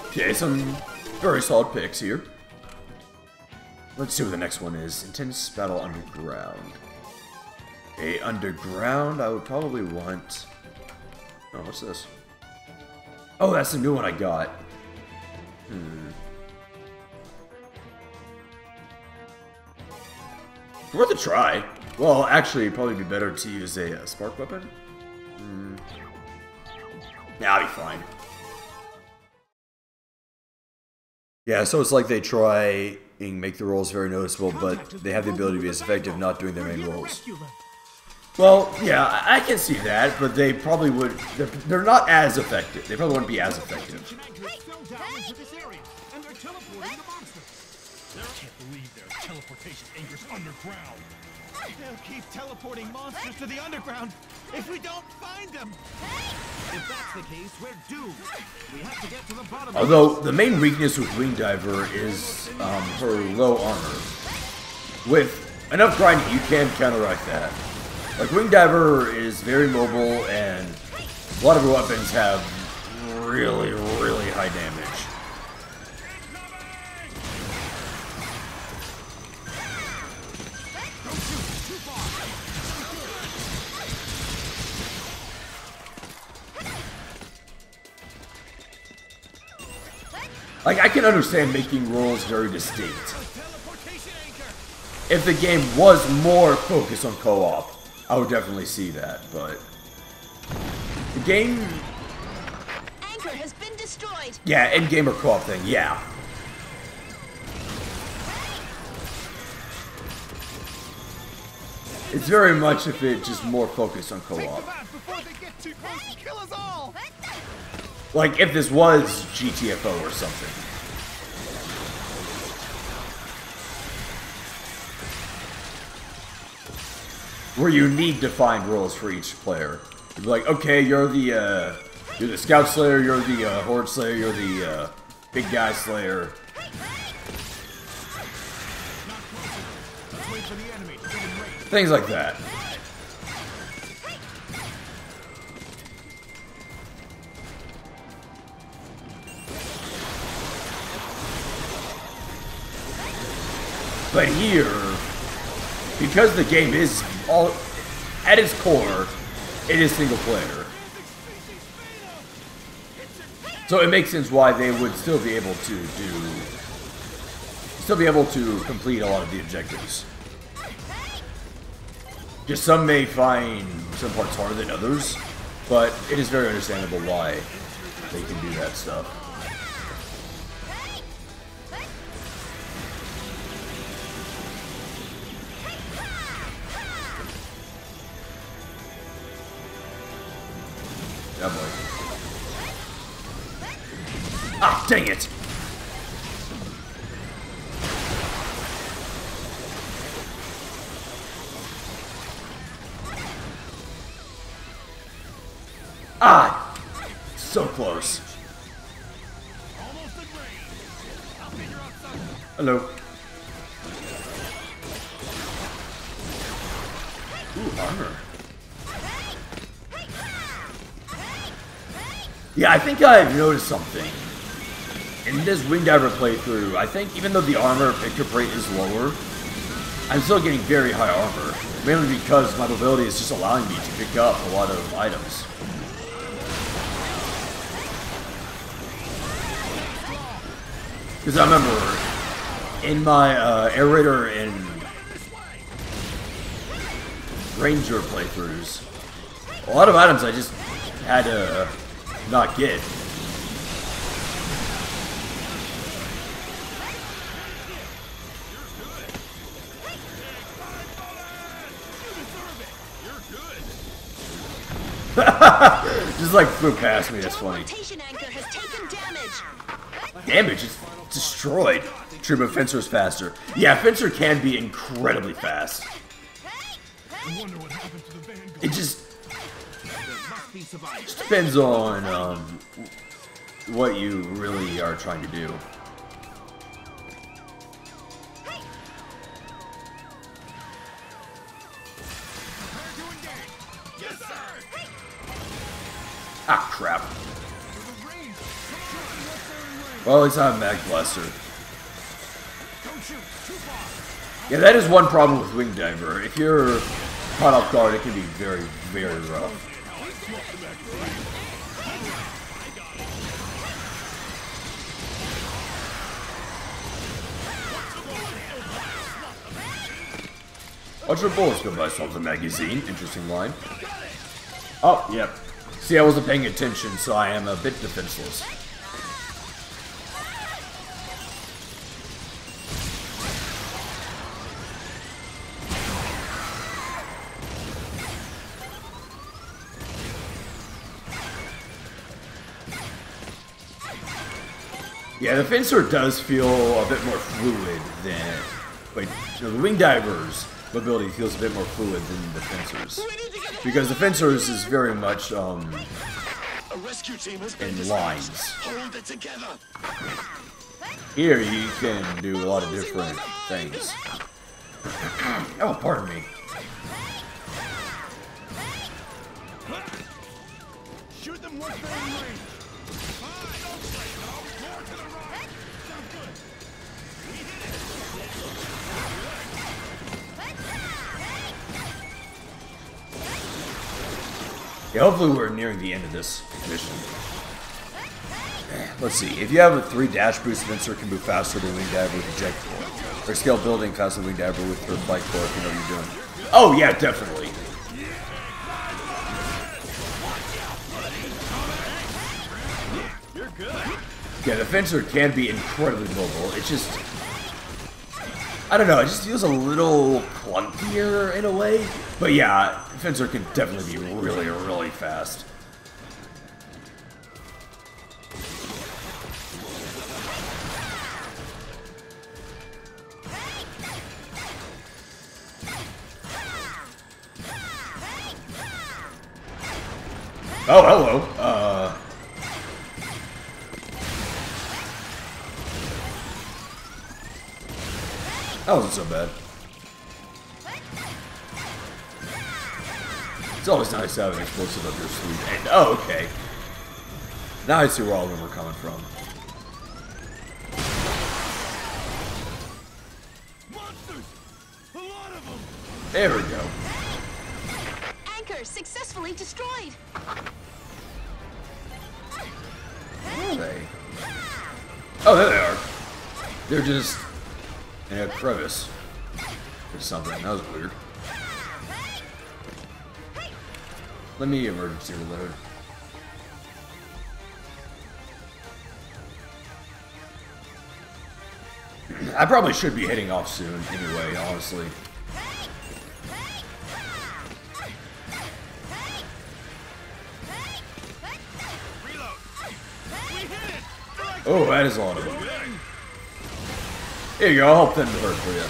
Okay, some very solid picks here. Let's see what the next one is. Intense Battle Underground. Okay, Underground, I would probably want... Oh, what's this? Oh, that's the new one I got. Worth a try. Well, actually, it'd probably be better to use a spark weapon. Yeah, I'll be fine. Yeah, so it's like they try and make the rolls very noticeable, but they have the ability to be as effective not doing their main rolls. Well, yeah, I can see that, but they probably would... They're not as effective. They probably wouldn't be as effective. Can't believe their teleportation anchors underground. They'll keep teleporting monsters to the underground if we don't find them. If that's the case, we're doomed. We have to get to the bottom. Although the main weakness with Wing Diver is her low armor. With enough grinding, you can counteract that. Like Wing Diver is very mobile, and a lot of her weapons have really, really high damage. Like, I can understand making rolls very distinct. If the game was more focused on co-op, I would definitely see that, but... The game... Anchor has been destroyed. Yeah, end-gamer co-op thing, yeah. It's very much if it just more focused on co-op. Like if this was GTFO or something. Where you need defined roles for each player. You'd be like, okay, you're the Scout Slayer, you're the Horde Slayer, you're the Big Guy Slayer. Things like that. But here, because the game is all at its core, it is single player. So it makes sense why they would still be able to complete a lot of the objectives. Just some may find some parts harder than others, but it is very understandable why they can do that stuff. Yeah, boy. Ah, dang it! Ah! So close. Hello. Ooh, armor. Yeah, I think I've noticed something. In this Wingdiver playthrough, I think even though the armor pickup rate is lower, I'm still getting very high armor. Mainly because my mobility is just allowing me to pick up a lot of items. Because I remember, in my Air Raider and Ranger playthroughs, a lot of items I just had to not get. Just like flew past me, that's funny. Anchor has taken damage. Damage is destroyed. True, but Fencer's faster. Yeah, Fencer can be incredibly fast. It just depends on what you really are trying to do. Ah, crap. Well, at least I have Mag Blaster. Yeah, that is one problem with Wingdiver. If you're caught off guard, it can be very, very rough. Watch your bullets go by Something Magazine. Interesting line. Oh, yep. See, I wasn't paying attention, so I am a bit defenseless. Yeah, the Fencer does feel a bit more fluid than... Wait, the Wingdiver's mobility feels a bit more fluid than the Fencer's. Because the Fencer's is very much, A rescue team has been in lines. Hold it together. Here, you can do a lot of different things. Oh, pardon me. Shoot them once they're in range. Yeah, hopefully we're nearing the end of this mission. Let's see. If you have a 3 dash boost, Fencer can move faster than Wingdiver with Eject. Or scale building faster than Wingdiver with her Flight Core if you know what you're doing. Oh, yeah, definitely. Yeah, the Fencer can be incredibly mobile. It's just... I don't know, it just feels a little clunkier in a way. But yeah, Fencer can definitely be really, really fast. Oh, hello. That wasn't so bad. It's always nice to have an explosive up your sleeve. And, oh, okay. Now I see where all of them are coming from. Monsters! A lot of them! There we go. Anchor successfully destroyed. Where are they? Oh, there they are. They're just in a crevice or something. That was weird. Let me emergency reload. I probably should be heading off soon anyway, honestly. Oh, that is a lot of them. Here you go, I'll help them to hurt for you.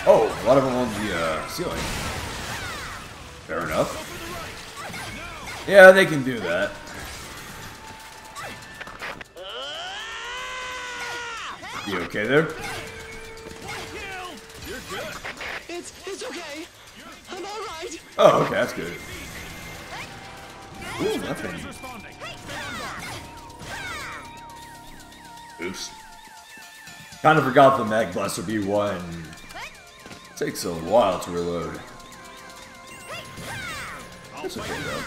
Oh, a lot of them on the ceiling. Fair enough. Yeah, they can do that. You okay there? It's okay. I'm all right. Oh, okay, that's good. Ooh, nothing. Oops. Kind of forgot the Mag Blaster B1 takes a while to reload. That's okay though.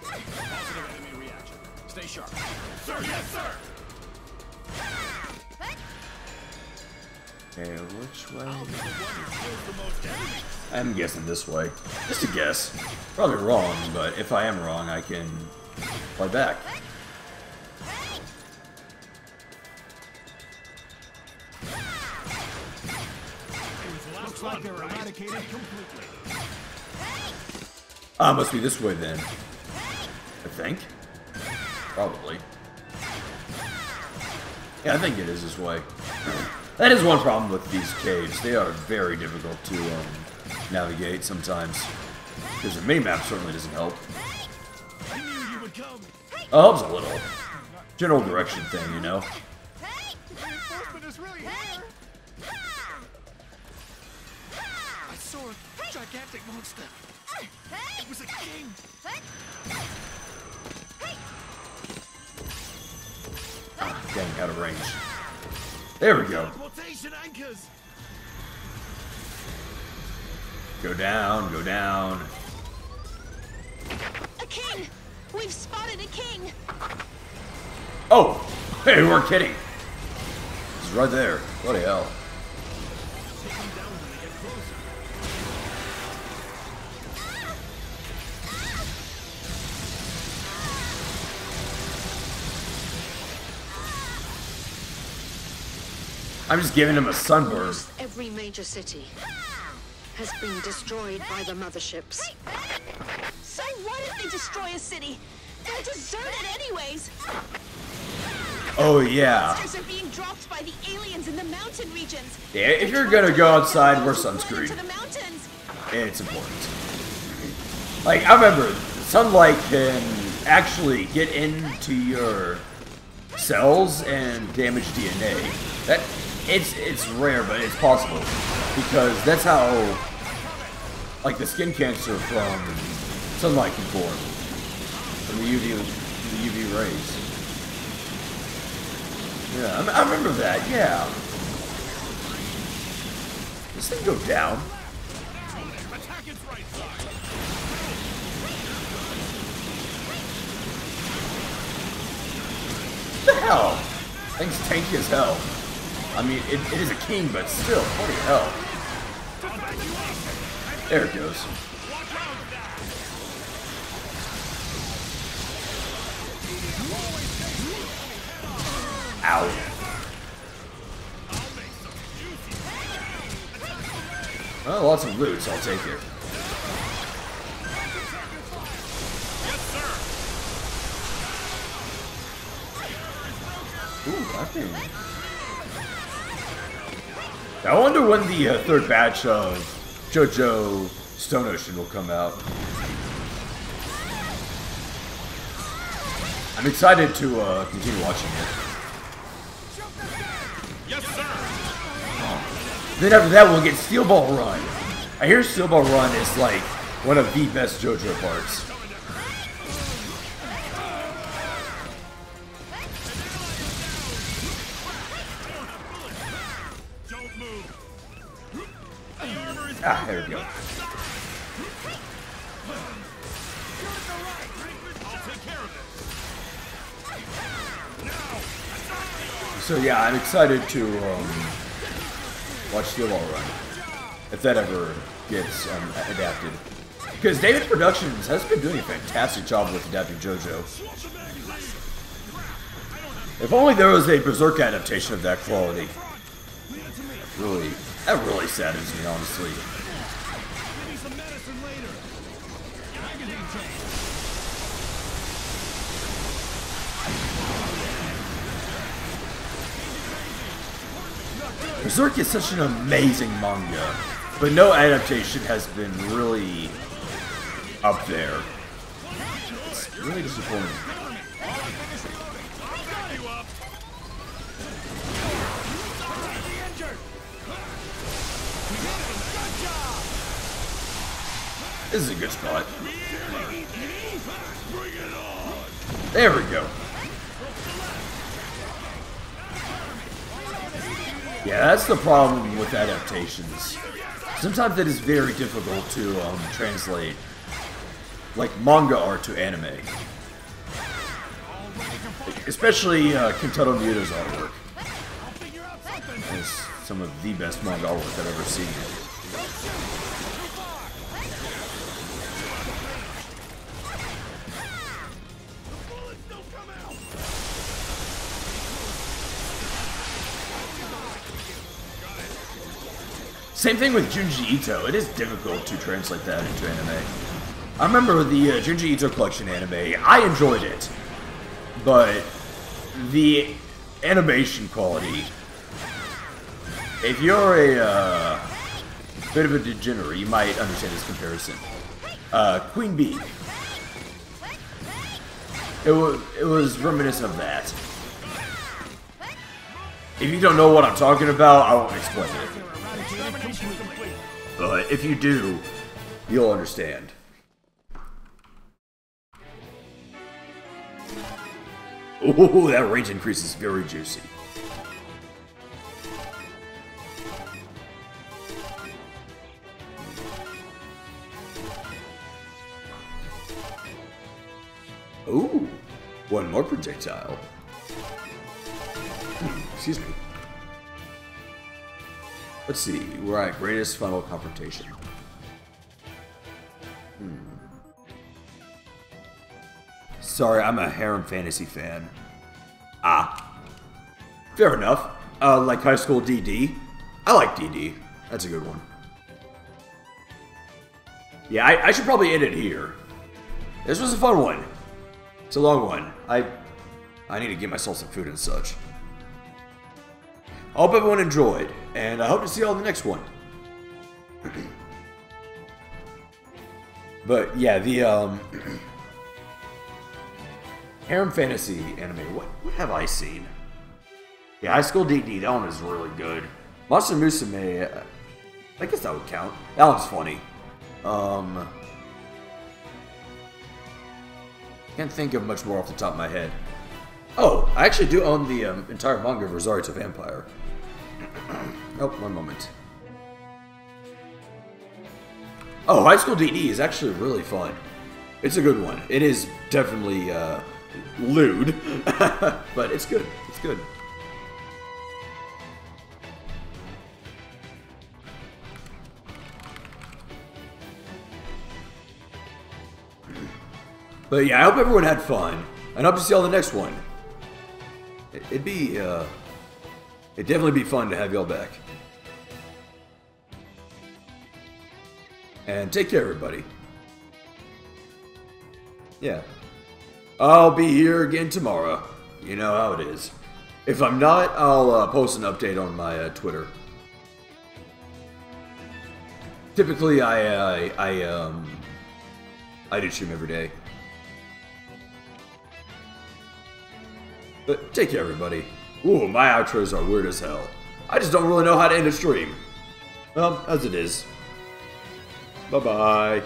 Positive enemy reaction. Stay sharp. Sir, yes, sir. Okay, which way? I'm guessing this way. Just a guess. Probably wrong, but if I am wrong, I can play back. Looks like they're eradicated completely. Ah, must be this way then. I think. Probably. Yeah, I think it is this way. That is one problem with these caves. They are very difficult to navigate sometimes. Because the minimap certainly doesn't help. I knew you would come. Helps a little. General direction thing, you know? Reinforcement is really here. I saw a gigantic monster. It was a king. Ah, dang, out of range. There we go. Teleportation anchors. Go down, go down. A king! We've spotted a king! Oh! Hey, we weren't kidding. He's right there. Bloody hell. I'm just giving him a sunburn. Almost every major city has been destroyed by the motherships. So what if they destroy a city? They're deserted anyways! Oh, yeah. Monsters are being dropped by the aliens in the mountain regions! Yeah, if you're gonna go outside, wear To sunscreen. the mountains! It's important. Like, I remember, sunlight can actually get into your cells and damage DNA. It's rare, but it's possible. Because that's how, like, the skin cancer from sunlight can form. From the UV rays. Yeah, I remember that, yeah. Does this thing go down? Attack its right side. What the hell? Thing's tanky as hell. I mean, it is a king, but still, holy hell. There it goes. Ow. Well, lots of loot, so I'll take it. Ooh, I think. I wonder when the third batch of JoJo Stone Ocean will come out. I'm excited to continue watching it. Yes, sir. Then after that, we'll get Steel Ball Run. I hear Steel Ball Run is like one of the best JoJo parts. Don't move. Ah, there we go. I'll take care of it. So yeah, I'm excited to watch Steel Ball Run, if that ever gets adapted. Because David Productions has been doing a fantastic job with adapting JoJo. If only there was a Berserk adaptation of that quality. That really saddens me, honestly. Give me some medicine later. Magazine change. Berserk is such an amazing manga, but no adaptation has been really up there. It's really disappointing. This is a good spot. There we go. Yeah, that's the problem with adaptations. Sometimes it is very difficult to translate, like, manga art to anime. Especially Kentaro Miura's artwork. It's some of the best manga artwork I've ever seen. Same thing with Junji Ito. It is difficult to translate that into anime. I remember the Junji Ito collection anime. I enjoyed it, but the animation quality. If you're a bit of a degenerate, you might understand this comparison. Queen Bee. It was reminiscent of that. If you don't know what I'm talking about, I won't explain it. But if you do, you'll understand. Ooh, that range increase is very juicy. Ooh, one more projectile. Excuse me. Let's see, we're at greatest final confrontation. Sorry, I'm a harem fantasy fan. Ah. Fair enough. Like High School DD. I like DD. That's a good one. Yeah, I should probably end it here. This was a fun one. It's a long one. I need to get myself some food and such. I hope everyone enjoyed, and I hope to see you all in the next one. But yeah, the harem fantasy anime. What have I seen? Yeah, High School DD. That one is really good. Monster Musume. I guess that would count. That one's funny. Can't think of much more off the top of my head. Oh, I actually do own the entire manga of Rosario to Vampire. Oh, one moment. Oh, High School DD is actually really fun. It's a good one. It is definitely lewd, but it's good. It's good. But yeah, I hope everyone had fun, and I hope to see y'all in the next one. It'd definitely be fun to have y'all back. And take care, everybody. Yeah. I'll be here again tomorrow. You know how it is. If I'm not, I'll post an update on my Twitter. Typically, I do stream every day. But take care, everybody. Ooh, my outros are weird as hell. I just don't really know how to end a stream. Well, as it is. Bye-bye.